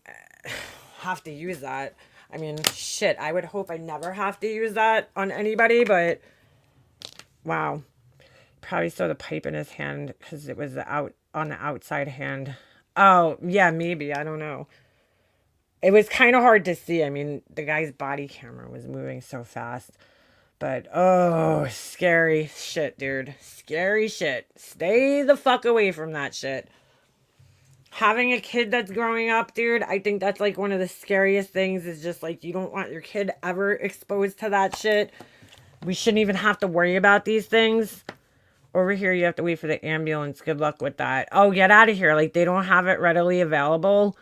have to use that. I mean, shit, I would hope I never have to use that on anybody, but wow. Probably saw the pipe in his hand because it was on the outside hand. Oh, yeah, maybe. I don't know. It was kind of hard to see. I mean, the guy's body camera was moving so fast. But, oh, scary shit, dude. Scary shit. Stay the fuck away from that shit. Having a kid that's growing up, dude, I think that's like one of the scariest things is just like you don't want your kid ever exposed to that shit. We shouldn't even have to worry about these things. Over here, you have to wait for the ambulance. Good luck with that. Oh, get out of here. Like, they don't have it readily available.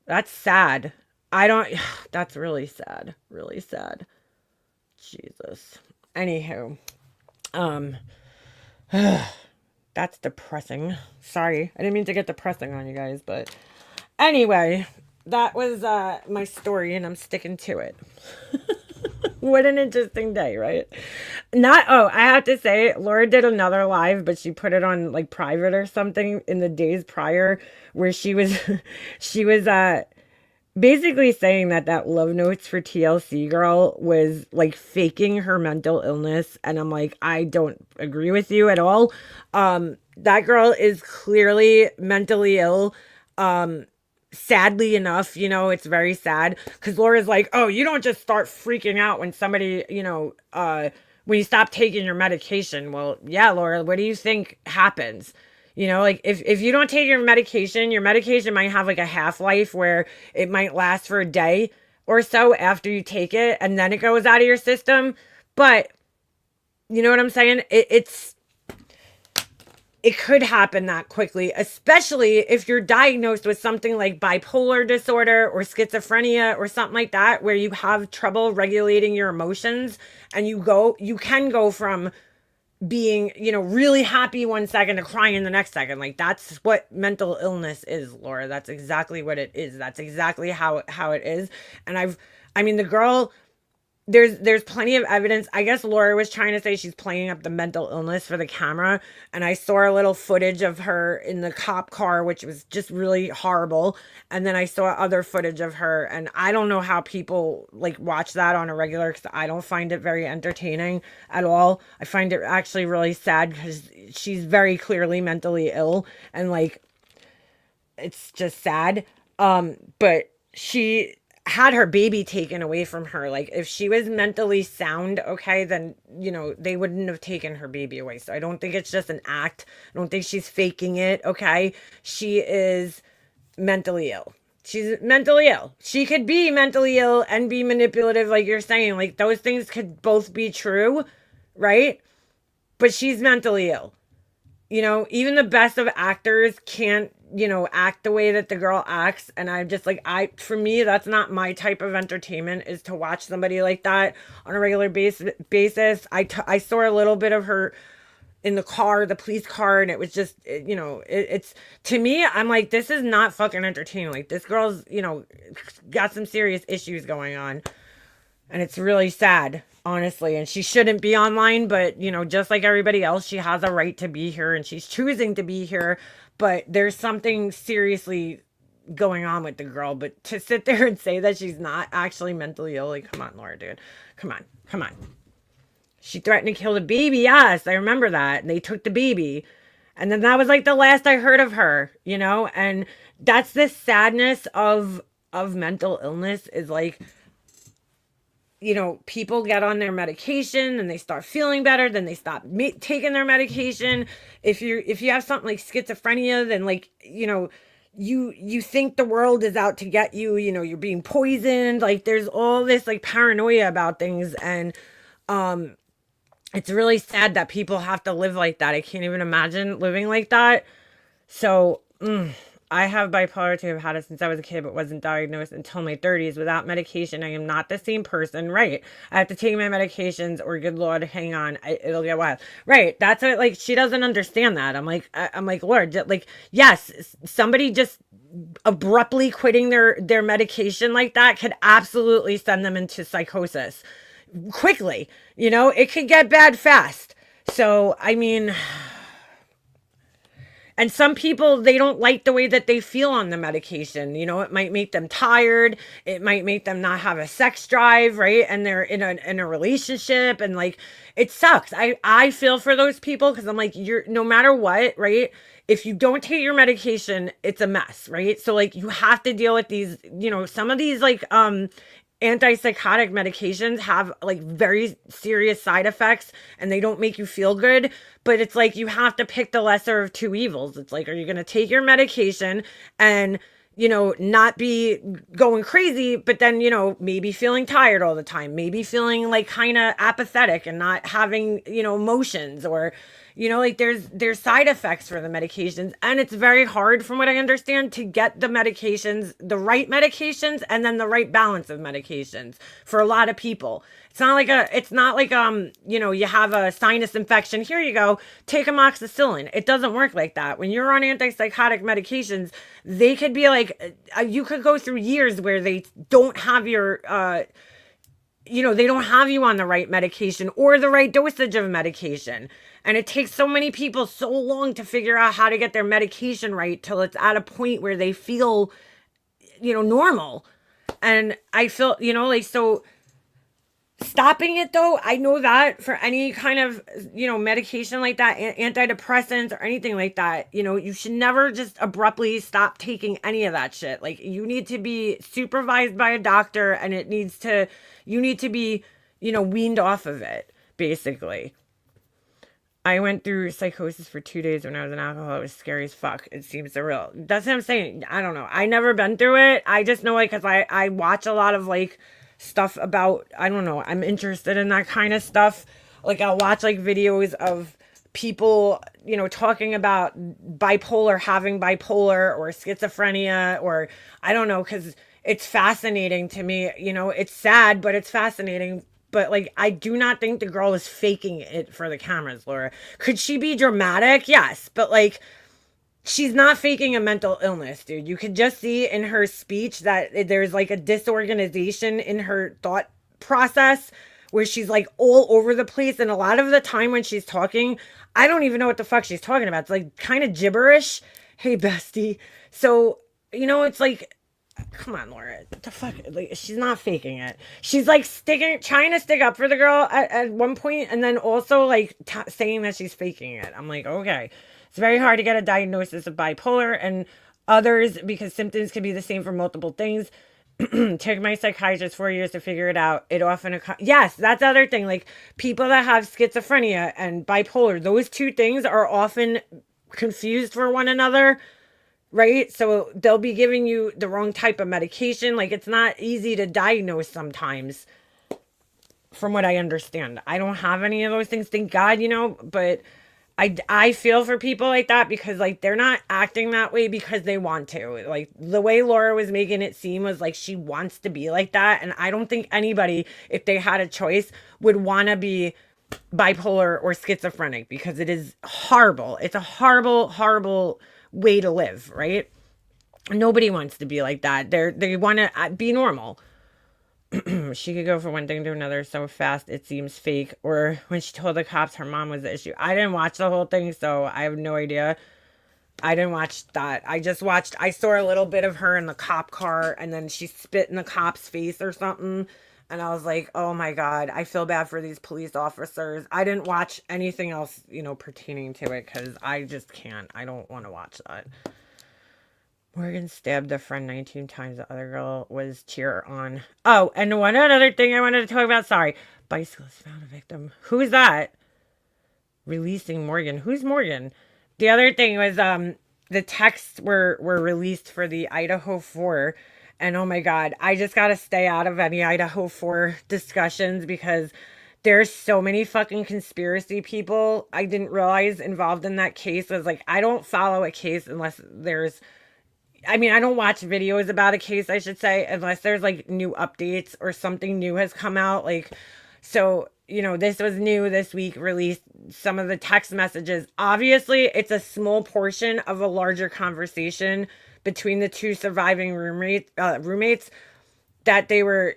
That's sad. That's really sad. Really sad. Jesus. Anywho. That's depressing. Sorry. I didn't mean to get depressing on you guys, but anyway, that was my story and I'm sticking to it. What an interesting day, right? I have to say, Laura did another live, but she put it on like private or something in the days prior where she was basically saying that Love Notes for TLC girl was like faking her mental illness. And I'm like, I don't agree with you at all. That girl is clearly mentally ill. Sadly enough, you know, it's very sad because Laura's like, oh, you don't just start freaking out when somebody, you know, when you stop taking your medication. Well, yeah, Laura, what do you think happens? You know, like if you don't take your medication might have like a half-life where it might last for a day or so after you take it and then it goes out of your system. But you know what I'm saying? It could happen that quickly, especially if you're diagnosed with something like bipolar disorder or schizophrenia or something like that, where you have trouble regulating your emotions and you can go from being, you know, really happy 1 second to crying in the next second. Like that's what mental illness is, Laura. That's exactly what it is. That's exactly how it is. And the girl, there's plenty of evidence. I guess Laura was trying to say she's playing up the mental illness for the camera. And I saw a little footage of her in the cop car, which was just really horrible. And then I saw other footage of her. And I don't know how people like watch that on a regular, because I don't find it very entertaining at all. I find it actually really sad because she's very clearly mentally ill. And like, it's just sad. But had her baby taken away from her. Like, if she was mentally sound, okay, then, they wouldn't have taken her baby away. So I don't think it's just an act. I don't think she's faking it, okay? She is mentally ill. She's mentally ill. She could be mentally ill and be manipulative, like you're saying. Like, those things could both be true, right? But she's mentally ill. Even the best of actors can't, act the way that the girl acts. And I'm just like, for me, that's not my type of entertainment, is to watch somebody like that on a regular basis. I saw a little bit of her in the police car, and it was just, it's, to me, I'm like, this is not fucking entertaining. Like, this girl's, got some serious issues going on. And it's really sad, honestly. And she shouldn't be online, but, just like everybody else, she has a right to be here, and she's choosing to be here. But there's something seriously going on with the girl. But to sit there and say that she's not actually mentally ill, like, come on, Laura, dude. Come on. She threatened to kill the baby. Yes, I remember that. And they took the baby. And then that was like the last I heard of her, And that's the sadness of mental illness, is like, people get on their medication and they start feeling better, then they stop taking their medication. If you have something like schizophrenia, then like, you think the world is out to get you, you're being poisoned. Like, there's all this like paranoia about things. And, it's really sad that people have to live like that. I can't even imagine living like that. So, I have bipolar 2. I've had it since I was a kid, but wasn't diagnosed until my 30s. Without medication, I am not the same person. Right. I have to take my medications, or good Lord, hang on, it'll get wild. Right. That's what, like, she doesn't understand that. I'm like, Lord, like, yes, somebody just abruptly quitting their medication like that could absolutely send them into psychosis quickly. It could get bad fast. So, I mean, and some people, they don't like the way that they feel on the medication. It might make them tired. It might make them not have a sex drive, right? And they're in a relationship, and like, it sucks. I feel for those people, because I'm like, no matter what, right? If you don't take your medication, it's a mess, right? So like, you have to deal with these, some of these like antipsychotic medications have like very serious side effects, and they don't make you feel good. But it's like, you have to pick the lesser of two evils. It's like, are you going to take your medication and, not be going crazy, but then, maybe feeling tired all the time, maybe feeling like kind of apathetic and not having, emotions, or, like, there's side effects for the medications. And it's very hard, from what I understand, to get the right medications, and then the right balance of medications for a lot of people. It's not like you have a sinus infection. Here you go, take amoxicillin. It doesn't work like that. When you're on antipsychotic medications, they could be like, you could go through years where they don't have your, they don't have you on the right medication or the right dosage of medication. And it takes so many people so long to figure out how to get their medication right, till it's at a point where they feel, normal. And I feel, like, so stopping it, though, I know that for any kind of, medication like that, antidepressants or anything like that, you should never just abruptly stop taking any of that shit. Like, you need to be supervised by a doctor, and you need to be, weaned off of it, basically. I went through psychosis for 2 days when I was in alcohol. It was scary as fuck. It seems surreal. That's what I'm saying. I don't know. I never been through it. I just know, like, because I watch a lot of, like, stuff about, I don't know, I'm interested in that kind of stuff. Like, I'll watch, like, videos of people, talking about having bipolar or schizophrenia, or I don't know, because it's fascinating to me. It's sad, but it's fascinating. But, like, I do not think the girl is faking it for the cameras, Laura. Could she be dramatic? Yes. But, like, she's not faking a mental illness, dude. You could just see in her speech that there's, like, a disorganization in her thought process, where she's, like, all over the place. And a lot of the time when she's talking, I don't even know what the fuck she's talking about. It's, like, kind of gibberish. Hey, bestie. So, it's like, come on, Laura. What the fuck? Like, she's not faking it. She's like trying to stick up for the girl at one point, and then also like saying that she's faking it. I'm like, okay. It's very hard to get a diagnosis of bipolar and others, because symptoms can be the same for multiple things. Took my psychiatrist 4 years to figure it out. It often, yes, that's the other thing. Like people that have schizophrenia and bipolar, those two things are often confused for one another, right? So they'll be giving you the wrong type of medication. Like it's not easy to diagnose sometimes, from what I understand. I don't have any of those things, thank God, but I feel for people like that because like they're not acting that way because they want to. Like the way Laura was making it seem was like she wants to be like that. And I don't think anybody, if they had a choice, would want to be bipolar or schizophrenic because it is horrible. It's a horrible, horrible way to live, right? Nobody wants to be like that. They want to be normal. She could go from one thing to another so fast it seems fake. Or when she told the cops her mom was the issue. I didn't watch the whole thing, so I have no idea. I didn't watch that. I saw a little bit of her in the cop car and then she spit in the cop's face or something. And I was like, oh my God, I feel bad for these police officers. I didn't watch anything else, pertaining to it because I just can't. I don't want to watch that. Morgan stabbed a friend 19 times. The other girl was cheer on. Oh, and one other thing I wanted to talk about. Sorry. Bicyclist found a victim. Who's that? Releasing Morgan. Who's Morgan? The other thing was the texts were released for the Idaho 4. And oh my God, I just got to stay out of any Idaho 4 discussions because there's so many fucking conspiracy people I didn't realize involved in that case. I was like, I don't follow a case unless I don't watch videos about a case, I should say, unless there's like new updates or something new has come out. Like, so, this was new this week, released some of the text messages. Obviously, it's a small portion of a larger conversation between the two surviving roommates that they were,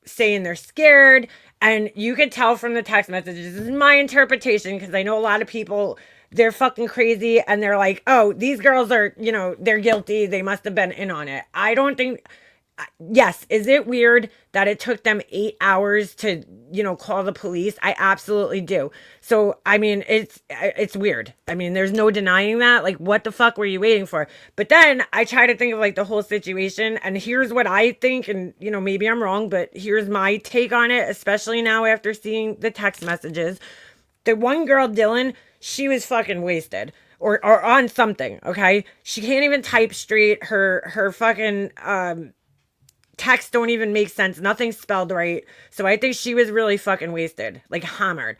saying they're scared. And you could tell from the text messages, this is my interpretation, because I know a lot of people, they're fucking crazy and they're like, oh, these girls are, they're guilty. They must have been in on it. I don't think, yes, is it weird that it took them 8 hours to, call the police? I absolutely do. So, it's weird. There's no denying that. Like, what the fuck were you waiting for? But then I try to think of like the whole situation, and here's what I think, and maybe I'm wrong, but here's my take on it, especially now after seeing the text messages. The one girl, Dylan, she was fucking wasted or on something, okay? She can't even type straight. Her fucking texts don't even make sense. Nothing's spelled right. So I think she was really fucking wasted, like hammered.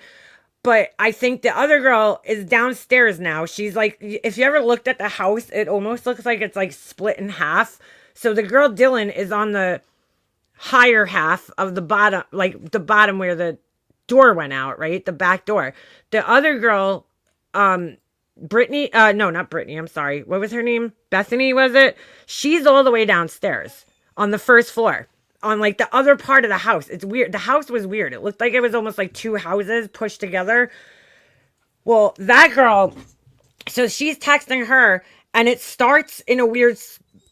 But I think the other girl is downstairs now. She's like, if you ever looked at the house, it almost looks like it's like split in half. So the girl Dylan is on the higher half of the bottom, like the bottom where the door went out, right? The back door. The other girl, Brittany, no, not Brittany. I'm sorry. What was her name? Bethany, was it? She's all the way downstairs on the first floor on like the other part of the house. It's weird. The house was weird. It looked like it was almost like two houses pushed together. Well, that girl, so she's texting her and it starts in a weird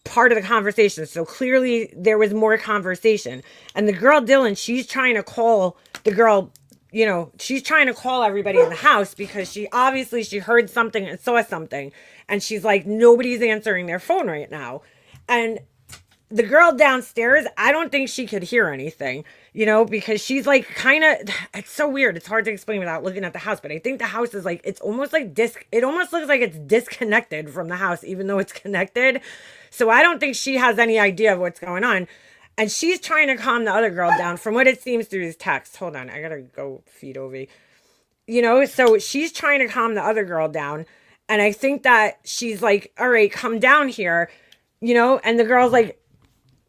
part of the conversation. So clearly there was more conversation. And the girl, Dylan, she's trying to call the girl, she's trying to call everybody in the house because she heard something and saw something. And she's like, nobody's answering their phone right now. And the girl downstairs, I don't think she could hear anything, because she's like it's so weird. It's hard to explain without looking at the house, but I think the house is like, it's almost like it almost looks like it's disconnected from the house, even though it's connected. So I don't think she has any idea of what's going on. And she's trying to calm the other girl down from what it seems through these texts. Hold on. I gotta go feed Ovi. So she's trying to calm the other girl down. And I think that she's like, all right, come down here, and the girl's like,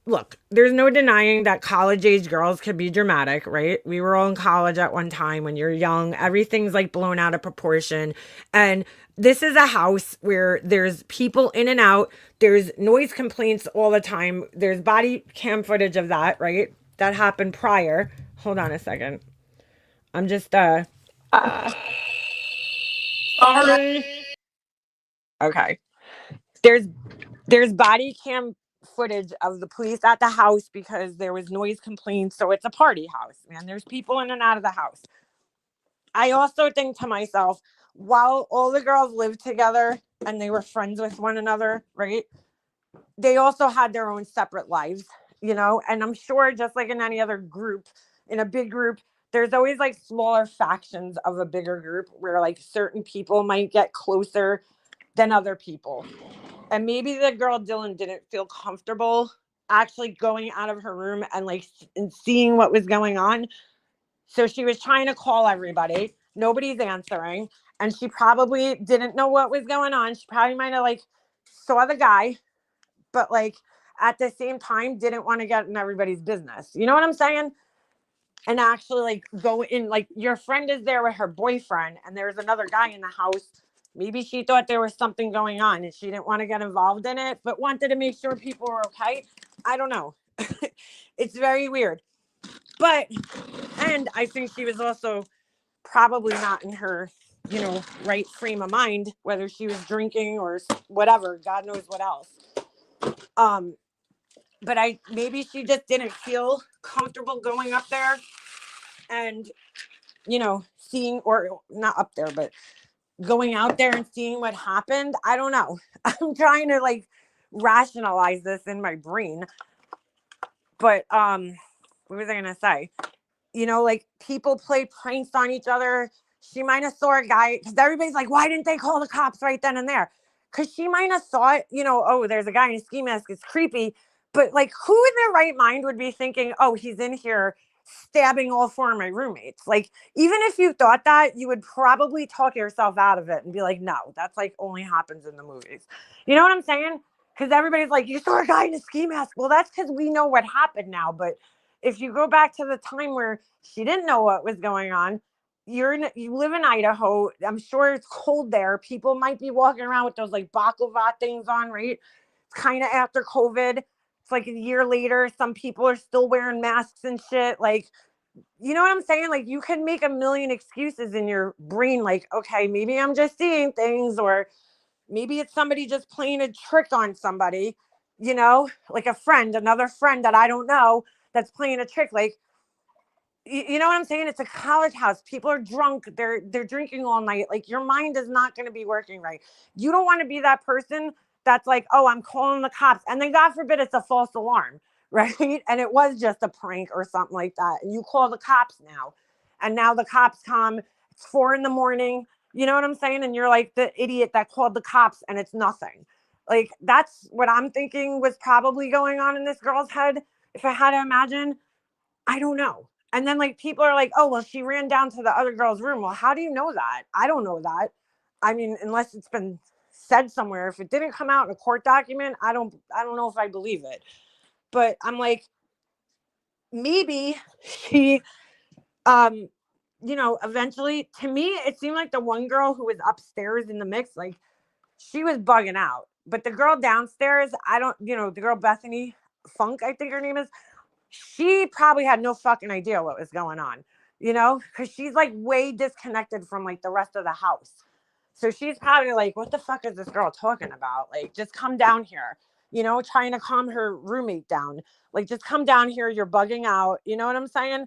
look, there's no denying that college-age girls could be dramatic, right? We were all in college at one time. When you're young, everything's like blown out of proportion. And this is a house where there's people in and out. There's noise complaints all the time. There's body cam footage of that, right? That happened prior. Hold on a second. I'm just, sorry. Okay. There's body cam footage of the police at the house because there was noise complaints. So it's a party house, man. There's people in and out of the house. I also think to myself, while all the girls lived together and they were friends with one another, right? They also had their own separate lives. and I'm sure just like in any other group, in a big group, there's always like smaller factions of a bigger group where like certain people might get closer than other people. And maybe the girl Dylan didn't feel comfortable actually going out of her room and like and seeing what was going on. So she was trying to call everybody. Nobody's answering. And she probably didn't know what was going on. She probably might have like saw the guy, but like at the same time didn't want to get in everybody's business. You know what I'm saying? And actually like go in, like your friend is there with her boyfriend and there's another guy in the house. Maybe she thought there was something going on and she didn't want to get involved in it, but wanted to make sure people were okay. I don't know. It's very weird. But, and I think she was also probably not in her, right frame of mind, whether she was drinking or whatever, God knows what else. But maybe she just didn't feel comfortable going up there and, seeing, or not up there, but going out there and seeing what happened. I don't know. I'm trying to like rationalize this in my brain. But what was I gonna say? Like people play pranks on each other. She might have saw a guy because everybody's like, why didn't they call the cops right then and there? Because she might have thought, oh, there's a guy in a ski mask. It's creepy. But like, who in their right mind would be thinking, oh, he's in here stabbing all four of my roommates? Like, even if you thought that, you would probably talk yourself out of it and be like, no, that's like only happens in the movies. You know what I'm saying? Because everybody's like, you saw a guy in a ski mask. Well, that's because we know what happened now. But if you go back to the time where she didn't know what was going on, you live in Idaho. I'm sure it's cold there. People might be walking around with those like baklava things on, right? It's kind of after COVID. It's like a year later. Some people are still wearing masks and shit. Like, you know what I'm saying? Like, you can make a million excuses in your brain. Like, okay, maybe I'm just seeing things, or maybe it's somebody just playing a trick on somebody, like another friend that I don't know that's playing a trick. Like, you know what I'm saying? It's a college house. People are drunk. They're drinking all night. Like, your mind is not going to be working right. You don't want to be that person that's like, oh, I'm calling the cops. And then God forbid it's a false alarm, right? And it was just a prank or something like that. And you call the cops now. And now the cops come. It's 4 a.m. You know what I'm saying? And you're like the idiot that called the cops and it's nothing. Like, that's what I'm thinking was probably going on in this girl's head. If I had to imagine, I don't know. And then like people are like, oh, well, she ran down to the other girl's room. Well, how do you know that? I don't know that. I mean, unless it's been said somewhere. If it didn't come out in a court document, I don't know if I believe it. But I'm like, maybe she eventually, to me, it seemed like the one girl who was upstairs in the mix, like she was bugging out. But the girl downstairs, I don't, the girl Bethany Funk, I think her name is, she probably had no fucking idea what was going on, because she's like way disconnected from like the rest of the house. So she's probably like, what the fuck is this girl talking about? Like, just come down here, trying to calm her roommate down. Like, just come down here. You're bugging out. You know what I'm saying?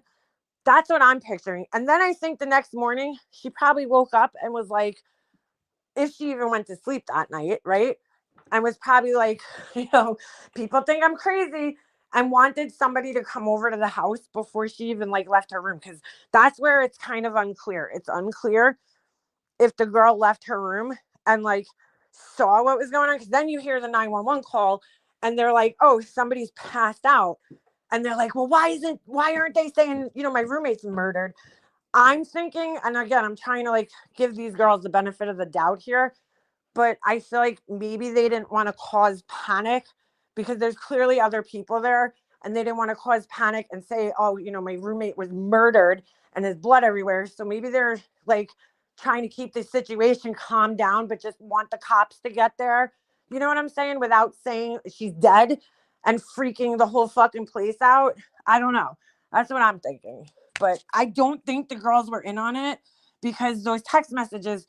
That's what I'm picturing. And then I think the next morning, she probably woke up and was like, if she even went to sleep that night, right? And was probably like, people think I'm crazy, and wanted somebody to come over to the house before she even like left her room. Because that's where it's kind of unclear. It's unclear if the girl left her room and like saw what was going on. Because then you hear the 911 call and they're like, oh, somebody's passed out. And they're like, well, why aren't they saying, my roommate's murdered? I'm thinking, and again, I'm trying to like give these girls the benefit of the doubt here, but I feel like maybe they didn't want to cause panic because there's clearly other people there, and they didn't want to cause panic and say, oh, my roommate was murdered and there's blood everywhere. So maybe they're like trying to keep the situation calm down, but just want the cops to get there. You know what I'm saying? Without saying she's dead and freaking the whole fucking place out. I don't know. That's what I'm thinking. But I don't think the girls were in on it, because those text messages,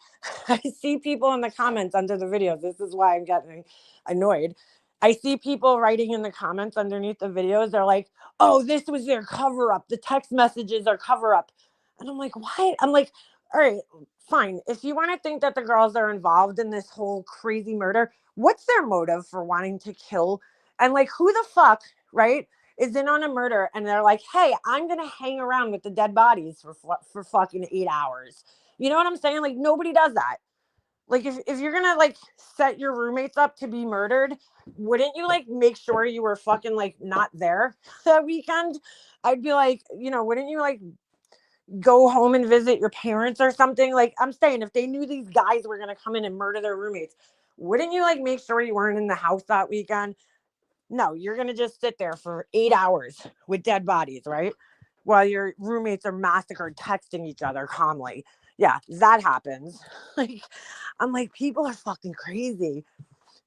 I see people in the comments under the videos. This is why I'm getting annoyed. I see people writing in the comments underneath the videos. They're like, oh, this was their cover up. The text messages are cover up. And I'm like, what? I'm like, all right, fine. If you want to think that the girls are involved in this whole crazy murder, what's their motive for wanting to kill? And like, who the fuck, right, is in on a murder and they're like, hey, I'm going to hang around with the dead bodies for fucking 8 hours. You know what I'm saying? Like, nobody does that. Like, if you're going to, like, set your roommates up to be murdered, wouldn't you, like, make sure you were fucking, like, not there that weekend? I'd be like, you know, wouldn't you, like, go home and visit your parents or something? Like, I'm saying, if they knew these guys were going to come in and murder their roommates, wouldn't you, like, make sure you weren't in the house that weekend? No, you're going to just sit there for 8 hours with dead bodies, right? While your roommates are massacred texting each other calmly. Yeah, that happens. Like, I'm like, people are fucking crazy.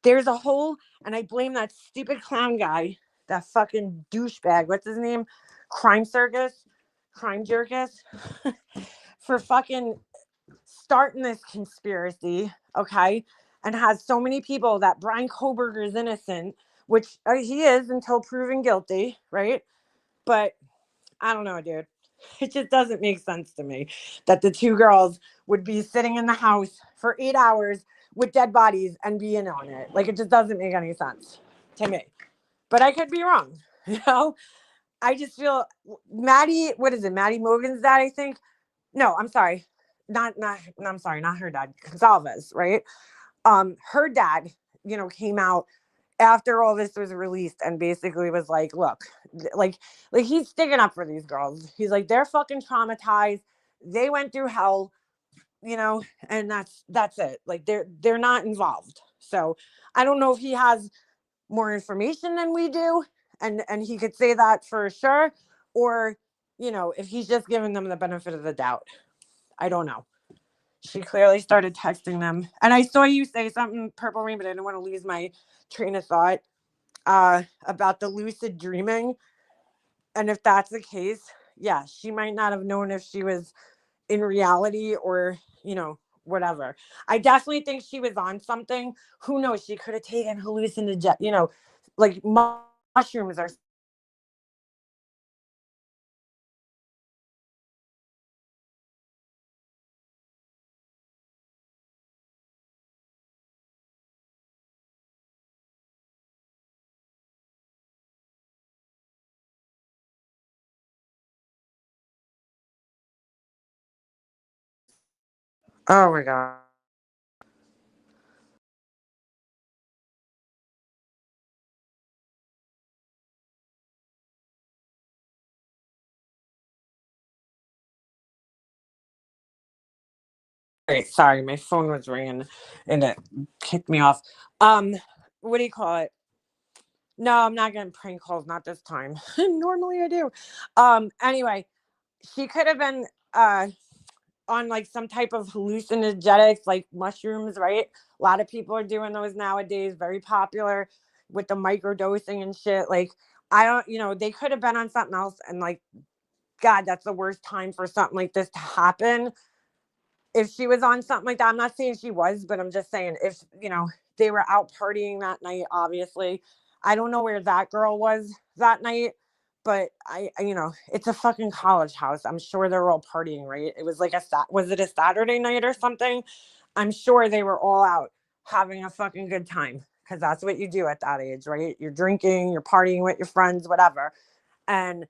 There's a whole, and I blame that stupid clown guy, that fucking douchebag. What's his name? Crime Jerkus, for fucking starting this conspiracy, okay? And has so many people that Brian Koberger is innocent, which he is until proven guilty, right? But I don't know, dude. It just doesn't make sense to me that the two girls would be sitting in the house for 8 hours with dead bodies and be in on it. Like, it just doesn't make any sense to me. But I could be wrong, you know? I just feel Maddie, what is it? Maddie Mogan's dad, I think. No, I'm sorry. I'm sorry, not her dad, Gonzalez, right? Her dad, you know, came out after all this was released and basically was like, look, like he's sticking up for these girls. He's like, they're fucking traumatized. They went through hell, you know, and that's it. Like, they're not involved. So I don't know if he has more information than we do, and he could say that for sure, or, you know, if he's just giving them the benefit of the doubt. I don't know. She clearly started texting them. And I saw you say something, Purple Rain, but I didn't want to lose my train of thought about the lucid dreaming. And if that's the case, yeah, she might not have known if she was in reality or, you know, whatever. I definitely think she was on something. Who knows? She could have taken hallucinogen, you know, like mushrooms or. Oh my God. Wait, sorry, my phone was ringing and it kicked me off. Um, what do you call it? No, I'm not getting prank calls, not this time. Normally I do. Anyway, she could have been on like some type of hallucinogenics, like mushrooms, right? A lot of people are doing those nowadays, very popular with the microdosing and shit. Like, I don't, you know, they could have been on something else, and like, God, that's the worst time for something like this to happen. If she was on something like that, I'm not saying she was, but I'm just saying, if, you know, they were out partying that night, obviously. I don't know where that girl was that night, but you know, it's a fucking college house. I'm sure they were all partying, right? It was like was it a Saturday night or something? I'm sure they were all out having a fucking good time, because that's what you do at that age, right? You're drinking, you're partying with your friends, whatever. And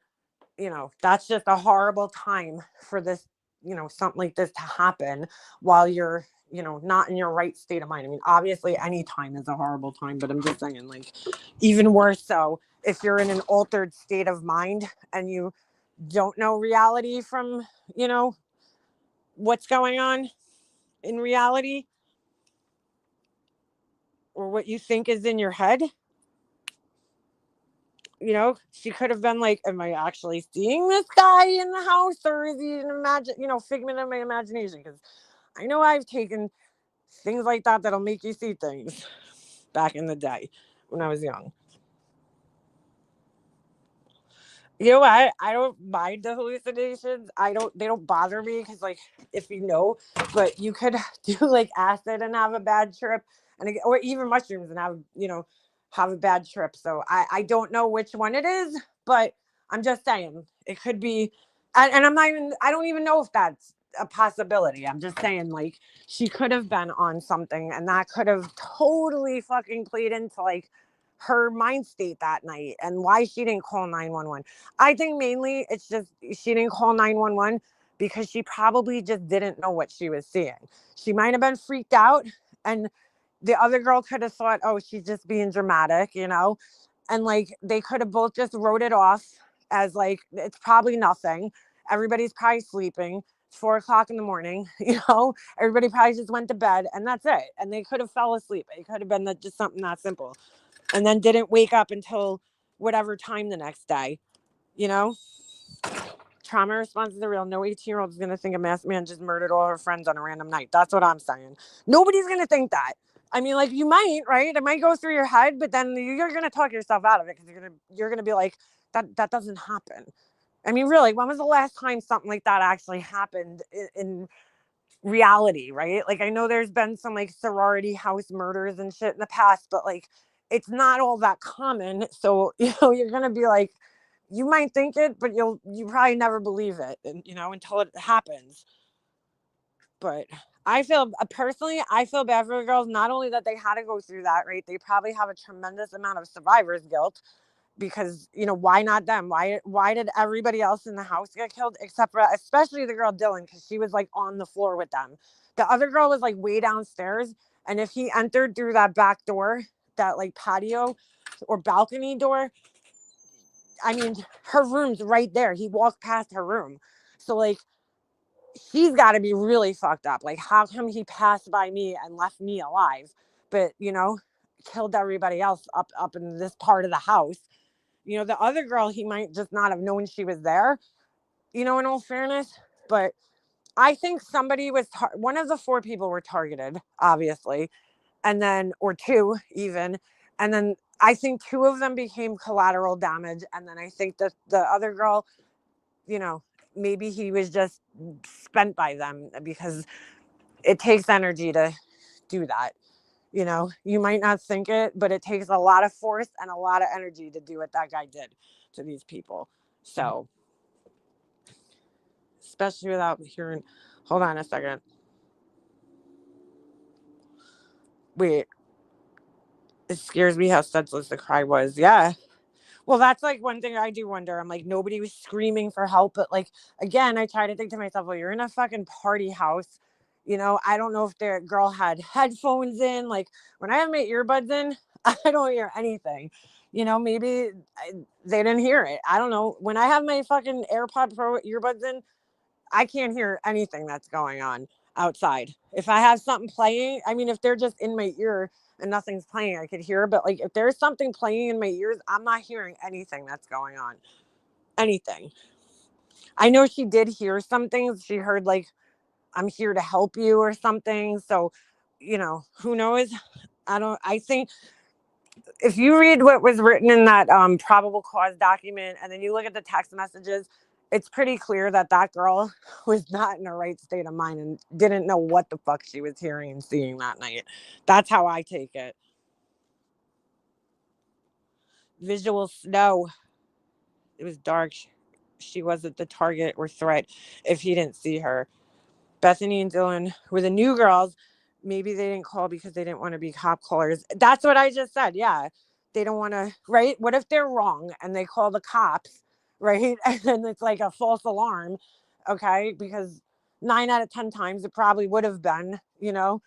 you know, that's just a horrible time for this, you know, something like this to happen while you're, you know, not in your right state of mind. I mean, obviously any time is a horrible time, but I'm just saying, like, even worse so if you're in an altered state of mind and you don't know reality from, you know, what's going on in reality, or what you think is in your head. You know, she could have been like, am I actually seeing this guy in the house, or is he you know, figment of my imagination? Because I know I've taken things like that that'll make you see things back in the day when I was young. You know what? I don't mind the hallucinations. They don't bother me, because, like, if you know, but you could do like acid and have a bad trip, or even mushrooms and have, you know, have a bad trip. So I don't know which one it is, but I'm just saying it could be, and I don't even know if that's a possibility. I'm just saying, like, she could have been on something, and that could have totally fucking played into like her mind state that night and why she didn't call 911. I think mainly it's just she didn't call 911 because she probably just didn't know what she was seeing. She might have been freaked out, and the other girl could have thought, oh, she's just being dramatic, you know? And like they could have both just wrote it off as like it's probably nothing. Everybody's probably sleeping. It's 4 o'clock in the morning, you know, everybody probably just went to bed and that's it. And they could have fell asleep. It could have been just something that simple. And then didn't wake up until whatever time the next day, you know? Trauma responses are real. No 18-year-old is going to think a masked man just murdered all her friends on a random night. That's what I'm saying. Nobody's going to think that. I mean, like you might, right? It might go through your head, but then you're going to talk yourself out of it because you're going to be like, that doesn't happen. I mean, really, when was the last time something like that actually happened in reality, right? Like I know there's been some like sorority house murders and shit in the past, but like it's not all that common. So, you know, you're going to be like, you might think it, but you probably never believe it, and you know, until it happens. But I feel personally, I feel bad for the girls. Not only that they had to go through that, right? They probably have a tremendous amount of survivor's guilt because you know why not them? Why did everybody else in the house get killed except for especially the girl Dylan because she was like on the floor with them. The other girl was like way downstairs, and if he entered through that back door, that like patio or balcony door, I mean, her room's right there. He walked past her room. So, like, she's got to be really fucked up. Like, how come he passed by me and left me alive, but, you know, killed everybody else up in this part of the house? You know, the other girl, he might just not have known she was there, you know, in all fairness. But I think somebody was, one of the 4 people were targeted, obviously. And then, or 2 even. And then I think 2 of them became collateral damage. And then I think that the other girl, you know, maybe he was just spent by them because it takes energy to do that. You know, you might not think it, but it takes a lot of force and a lot of energy to do what that guy did to these people. So, especially without hearing, hold on a second. Wait, it scares me how senseless the cry was. Yeah. Well, that's like one thing I do wonder. I'm like, nobody was screaming for help. But like, again, I try to think to myself, well, you're in a fucking party house. You know, I don't know if the girl had headphones in. Like, when I have my earbuds in, I don't hear anything. You know, maybe they didn't hear it. I don't know. When I have my fucking AirPod Pro earbuds in, I can't hear anything that's going on outside. If I have something playing, I mean, if they're just in my ear and nothing's playing, I could hear. But like, if there's something playing in my ears, I'm not hearing anything that's going on. Anything. I know she did hear some things. She heard like, I'm here to help you or something. So, you know, who knows? I think if you read what was written in that probable cause document and then you look at the text messages, it's pretty clear that that girl was not in the right state of mind and didn't know what the fuck she was hearing and seeing that night. That's how I take it. Visual snow. It was dark. She wasn't the target or threat if he didn't see her. Bethany and Dylan were the new girls. Maybe they didn't call because they didn't want to be cop callers. That's what I just said. Yeah. They don't want to, right? What if they're wrong and they call the cops, right? And then it's like a false alarm. Okay. Because 9 out of 10 times it probably would have been, you know,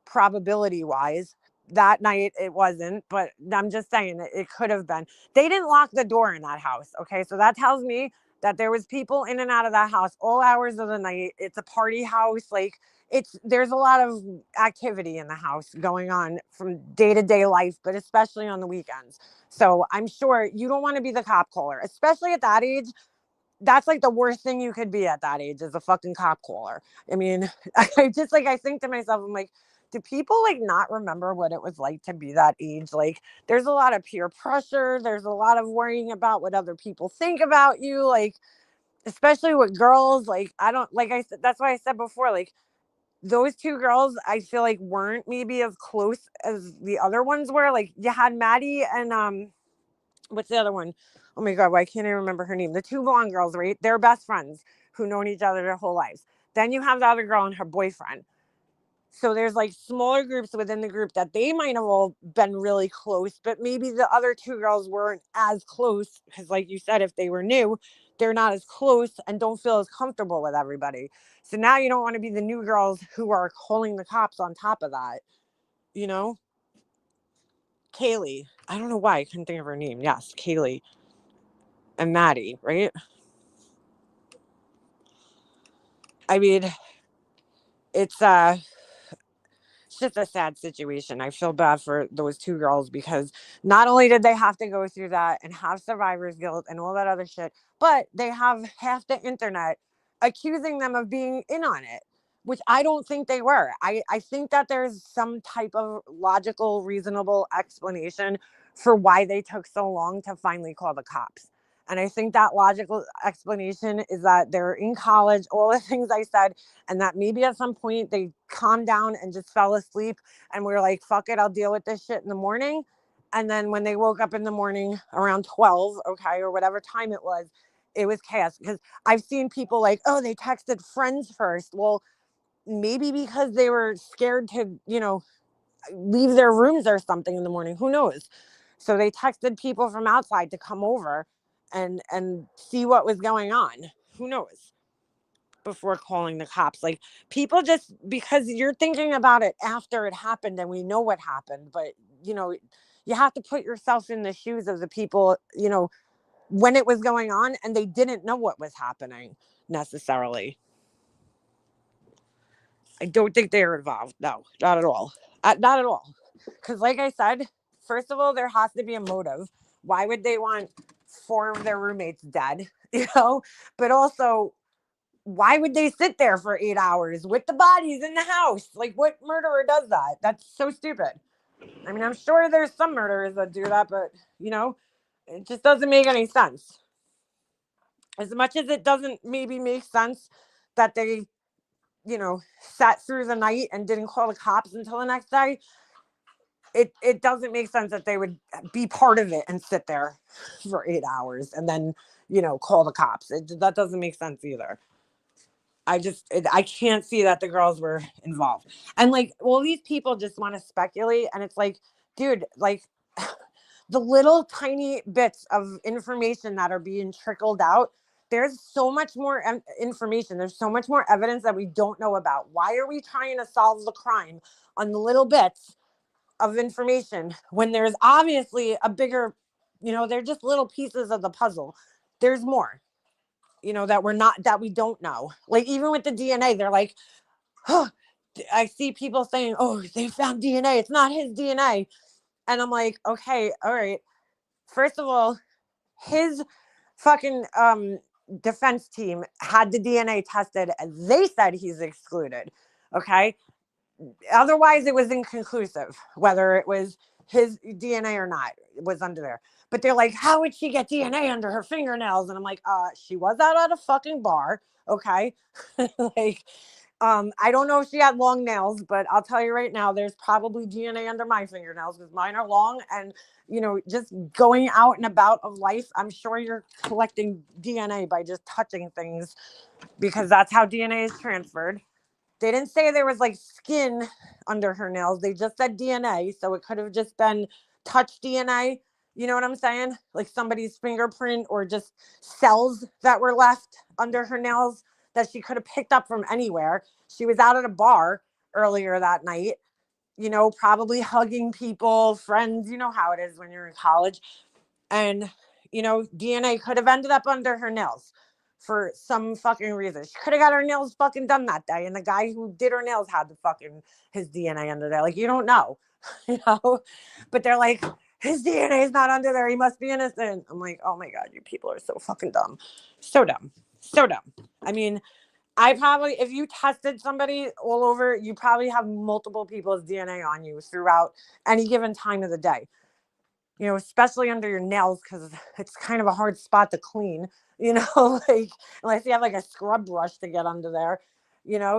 probability wise. That night it wasn't, but I'm just saying it could have been. They didn't lock the door in that house. Okay. So that tells me that there was people in and out of that house all hours of the night. It's a party house. Like there's a lot of activity in the house going on from day to day life, but especially on the weekends. So I'm sure you don't want to be the cop caller, especially at that age. That's like the worst thing you could be at that age is a fucking cop caller. I mean, I think to myself, I'm like, do people like not remember what it was like to be that age? Like there's a lot of peer pressure. There's a lot of worrying about what other people think about you. Like, especially with girls, like, I don't, like I said, that's why I said before, like those 2 girls, I feel like weren't maybe as close as the other ones were. Like you had Maddie and, what's the other one? Oh my God, why can't I remember her name? The 2 blonde girls, right? They're best friends who known each other their whole lives. Then you have the other girl and her boyfriend. So there's like smaller groups within the group that they might have all been really close, but maybe the other two girls weren't as close because, like you said, if they were new, they're not as close and don't feel as comfortable with everybody. So now you don't want to be the new girls who are calling the cops on top of that, you know? Kaylee, I don't know why I couldn't think of her name. Yes, Kaylee and Maddie, right? I mean, it's it's just a sad situation. I feel bad for those two girls because not only did they have to go through that and have survivor's guilt and all that other shit, but they have half the internet accusing them of being in on it, which I don't think they were. I think that there's some type of logical, reasonable explanation for why they took so long to finally call the cops. And I think that logical explanation is that they're in college, all the things I said, and that maybe at some point they calmed down and just fell asleep and we were like, fuck it, I'll deal with this shit in the morning. And then when they woke up in the morning around 12, okay, or whatever time it was chaos. Because I've seen people like, oh, they texted friends first. Well, maybe because they were scared to, leave their rooms or something in the morning. Who knows? So they texted people from outside to come over and see what was going on. Who knows? Before calling the cops. Like, people just, because you're thinking about it after it happened and we know what happened, but you have to put yourself in the shoes of the people, when it was going on and they didn't know what was happening necessarily. I don't think they were involved. No, not at all. Not at all. Because, like I said, first of all, there has to be a motive. Why would they want 4 of their roommates dead? But also, why would they sit there for 8 hours with the bodies in the house? Like, what murderer does that? That's so stupid. I mean, I'm sure there's some murderers that do that, but, it just doesn't make any sense. As much as it doesn't maybe make sense that they, sat through the night and didn't call the cops until the next day, it doesn't make sense that they would be part of it and sit there for 8 hours and then, call the cops. That doesn't make sense either. I can't see that the girls were involved. And like, well, these people just want to speculate. And it's like, dude, like the little tiny bits of information that are being trickled out, there's so much more information. There's so much more evidence that we don't know about. Why are we trying to solve the crime on the little bits of information when there's obviously a bigger, they're just little pieces of the puzzle. There's more. That we don't know. Like, even with the DNA, they're like, oh, I see people saying, oh, they found DNA. It's not his DNA. And I'm like, okay, all right. First of all, his fucking defense team had the DNA tested and they said he's excluded. Okay. Otherwise, it was inconclusive whether it was his DNA or not. It was under there. But they're like, how would she get DNA under her fingernails? And I'm like, she was out at a fucking bar. Okay. Like, I don't know if she had long nails, but I'll tell you right now, there's probably DNA under my fingernails because mine are long. And, just going out and about of life, I'm sure you're collecting DNA by just touching things because that's how DNA is transferred. They didn't say there was like skin under her nails. They just said DNA. So it could have just been touch DNA. You know what I'm saying? Like somebody's fingerprint or just cells that were left under her nails that she could have picked up from anywhere. She was out at a bar earlier that night, probably hugging people, friends. You know how it is when you're in college. And, DNA could have ended up under her nails for some fucking reason. She could have got her nails fucking done that day. And the guy who did her nails had the fucking his DNA under there. Like, you don't know, but they're like, his DNA is not under there. He must be innocent. I'm like, oh my God, you people are so fucking dumb. So dumb. So dumb. I mean, if you tested somebody all over, you probably have multiple people's DNA on you throughout any given time of the day. Especially under your nails, because it's kind of a hard spot to clean, like unless you have like a scrub brush to get under there,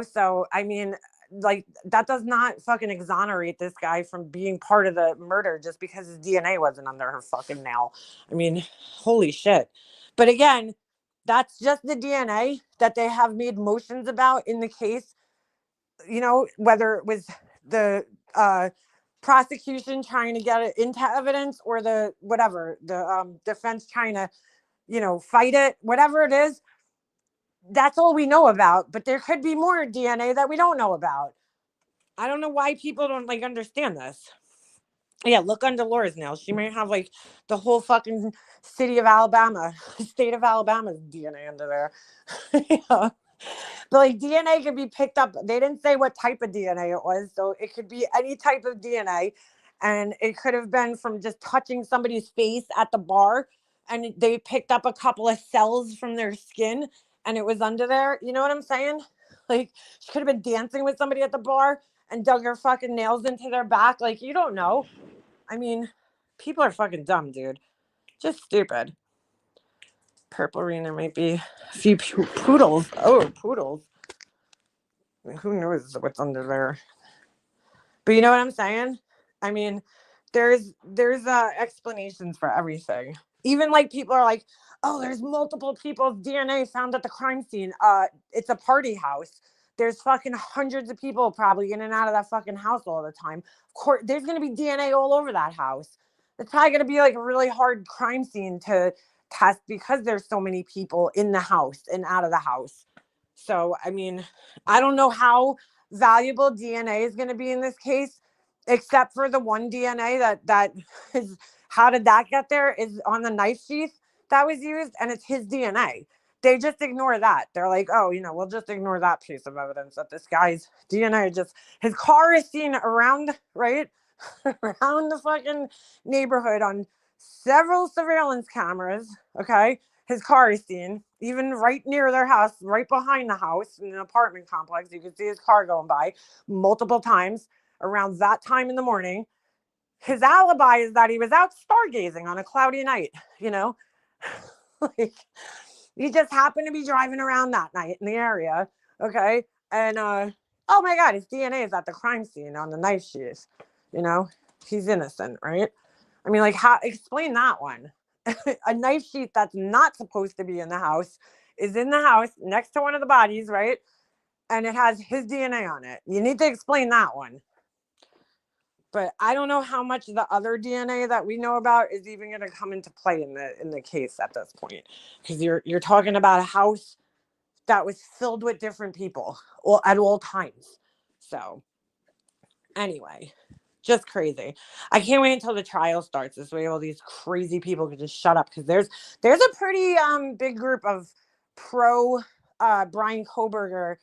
so I mean, like, that does not fucking exonerate this guy from being part of the murder just because his DNA wasn't under her fucking nail. I mean, holy shit. But again, that's just the DNA that they have made motions about in the case whether it was the prosecution trying to get it into evidence or the whatever, the defense trying to, fight it, whatever it is, that's all we know about. But there could be more DNA that we don't know about. I don't know why people don't like understand this. Yeah, look under Laura's nails. She might have like the whole fucking city of Alabama, state of Alabama's DNA under there. Yeah. But like DNA could be picked up. They didn't say what type of DNA it was, so it could be any type of DNA, and it could have been from just touching somebody's face at the bar, and they picked up a couple of cells from their skin, and it was under there. You know what I'm saying? Like she could have been dancing with somebody at the bar and dug her fucking nails into their back. Like you don't know. I mean, people are fucking dumb, dude. Just stupid. Purple rain. There might be a few poodles. Oh, poodles. Who knows what's under there? But you know what I'm saying? I mean, there's explanations for everything. Even like people are like, oh, there's multiple people's DNA found at the crime scene. It's a party house. There's fucking hundreds of people probably in and out of that fucking house all the time. Of course, there's gonna be DNA all over that house. It's probably gonna be like a really hard crime scene to test because there's so many people in the house and out of the house. So, I mean, I don't know how valuable DNA is going to be in this case, except for the one DNA that is, how did that get there, is on the knife sheath that was used, and it's his DNA. They just ignore that. They're like, oh, we'll just ignore that piece of evidence that this guy's DNA his car is seen around, right? Around the fucking neighborhood on several surveillance cameras. Okay. His car is seen, even right near their house, right behind the house in an apartment complex. You can see his car going by multiple times around that time in the morning. His alibi is that he was out stargazing on a cloudy night, like he just happened to be driving around that night in the area. Okay. And, oh my God, his DNA is at the crime scene on the knife sheath. He's innocent, right? I mean, like, how explain that one? A knife sheath that's not supposed to be in the house is in the house next to one of the bodies, right? And it has his DNA on it. You need to explain that one. But I don't know how much the other DNA that we know about is even going to come into play in the case at this point, because you're talking about a house that was filled with different people at all times. So anyway, just crazy. I can't wait until the trial starts. This way all these crazy people can just shut up, because there's a pretty big group of pro Brian Koberger,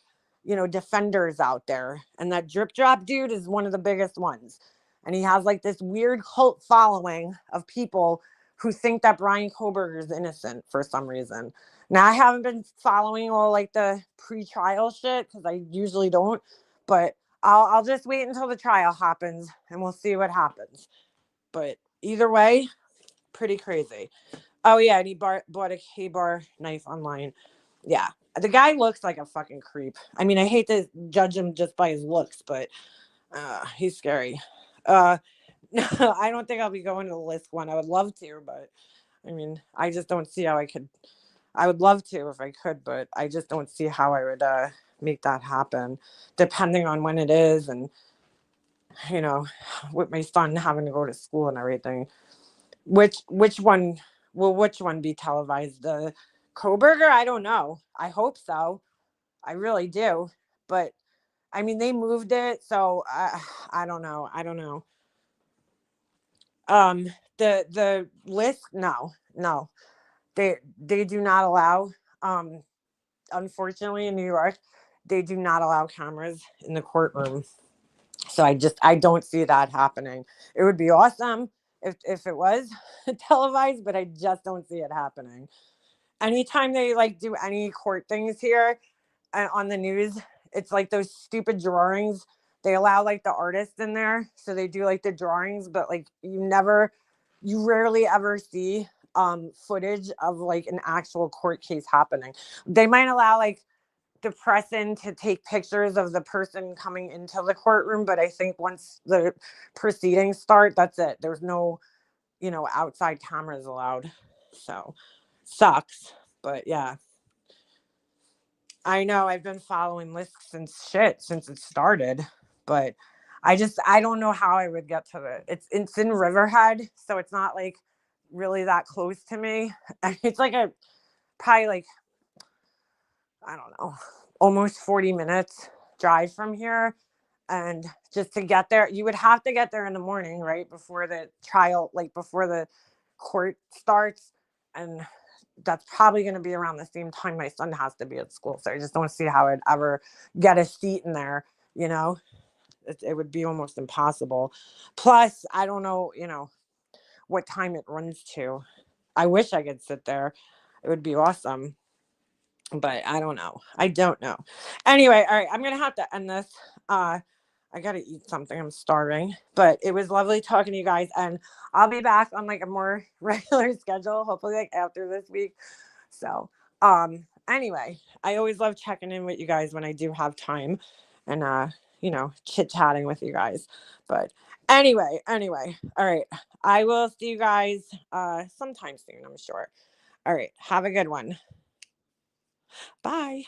defenders out there. And that drip drop dude is one of the biggest ones. And he has like this weird cult following of people who think that Brian Koberger is innocent for some reason. Now, I haven't been following all like the pre-trial shit because I usually don't, but I'll just wait until the trial happens and we'll see what happens. But either way, pretty crazy. Oh yeah, and he bought a K-bar knife online. Yeah, the guy looks like a fucking creep. I mean, I hate to judge him just by his looks, but he's scary. No, I don't think I'll be going to the list one. I would love to, but I mean, I just don't see how I could. I would love to if I could, but I just don't see how I would make that happen, depending on when it is, and with my son having to go to school and everything. Which one will which one be televised? The Koberger? I don't know. I hope so. I really do. But I mean, they moved it, so I don't know. I don't know. The list? No. They do not allow. Unfortunately, in New York, they do not allow cameras in the courtroom. So I don't see that happening. It would be awesome if it was televised, but I just don't see it happening. Anytime they like do any court things here on the news, it's like those stupid drawings. They allow like the artists in there, so they do like the drawings, but like you rarely ever see footage of like an actual court case happening. They might allow like the press in to take pictures of the person coming into the courtroom, but I think once the proceedings start, that's it. There's no outside cameras allowed. So sucks, but yeah. I know I've been following lists and shit since it started, but I don't know how I would get to it. It's in Riverhead, so it's not like really that close to me. It's like a probably like I don't know, almost 40 minutes drive from here. And just to get there, you would have to get there in the morning, right? Before the trial, like before the court starts. And that's probably going to be around the same time my son has to be at school. So I just don't see how I'd ever get a seat in there, you know? It would be almost impossible. Plus, I don't know, what time it runs to. I wish I could sit there. It would be awesome. But I don't know. I don't know. Anyway, all right, I'm gonna have to end this. I gotta eat something. I'm starving. But it was lovely talking to you guys, and I'll be back on like a more regular schedule, hopefully like after this week. So anyway, I always love checking in with you guys when I do have time and chit-chatting with you guys. But anyway, all right. I will see you guys sometime soon, I'm sure. All right, have a good one. Bye.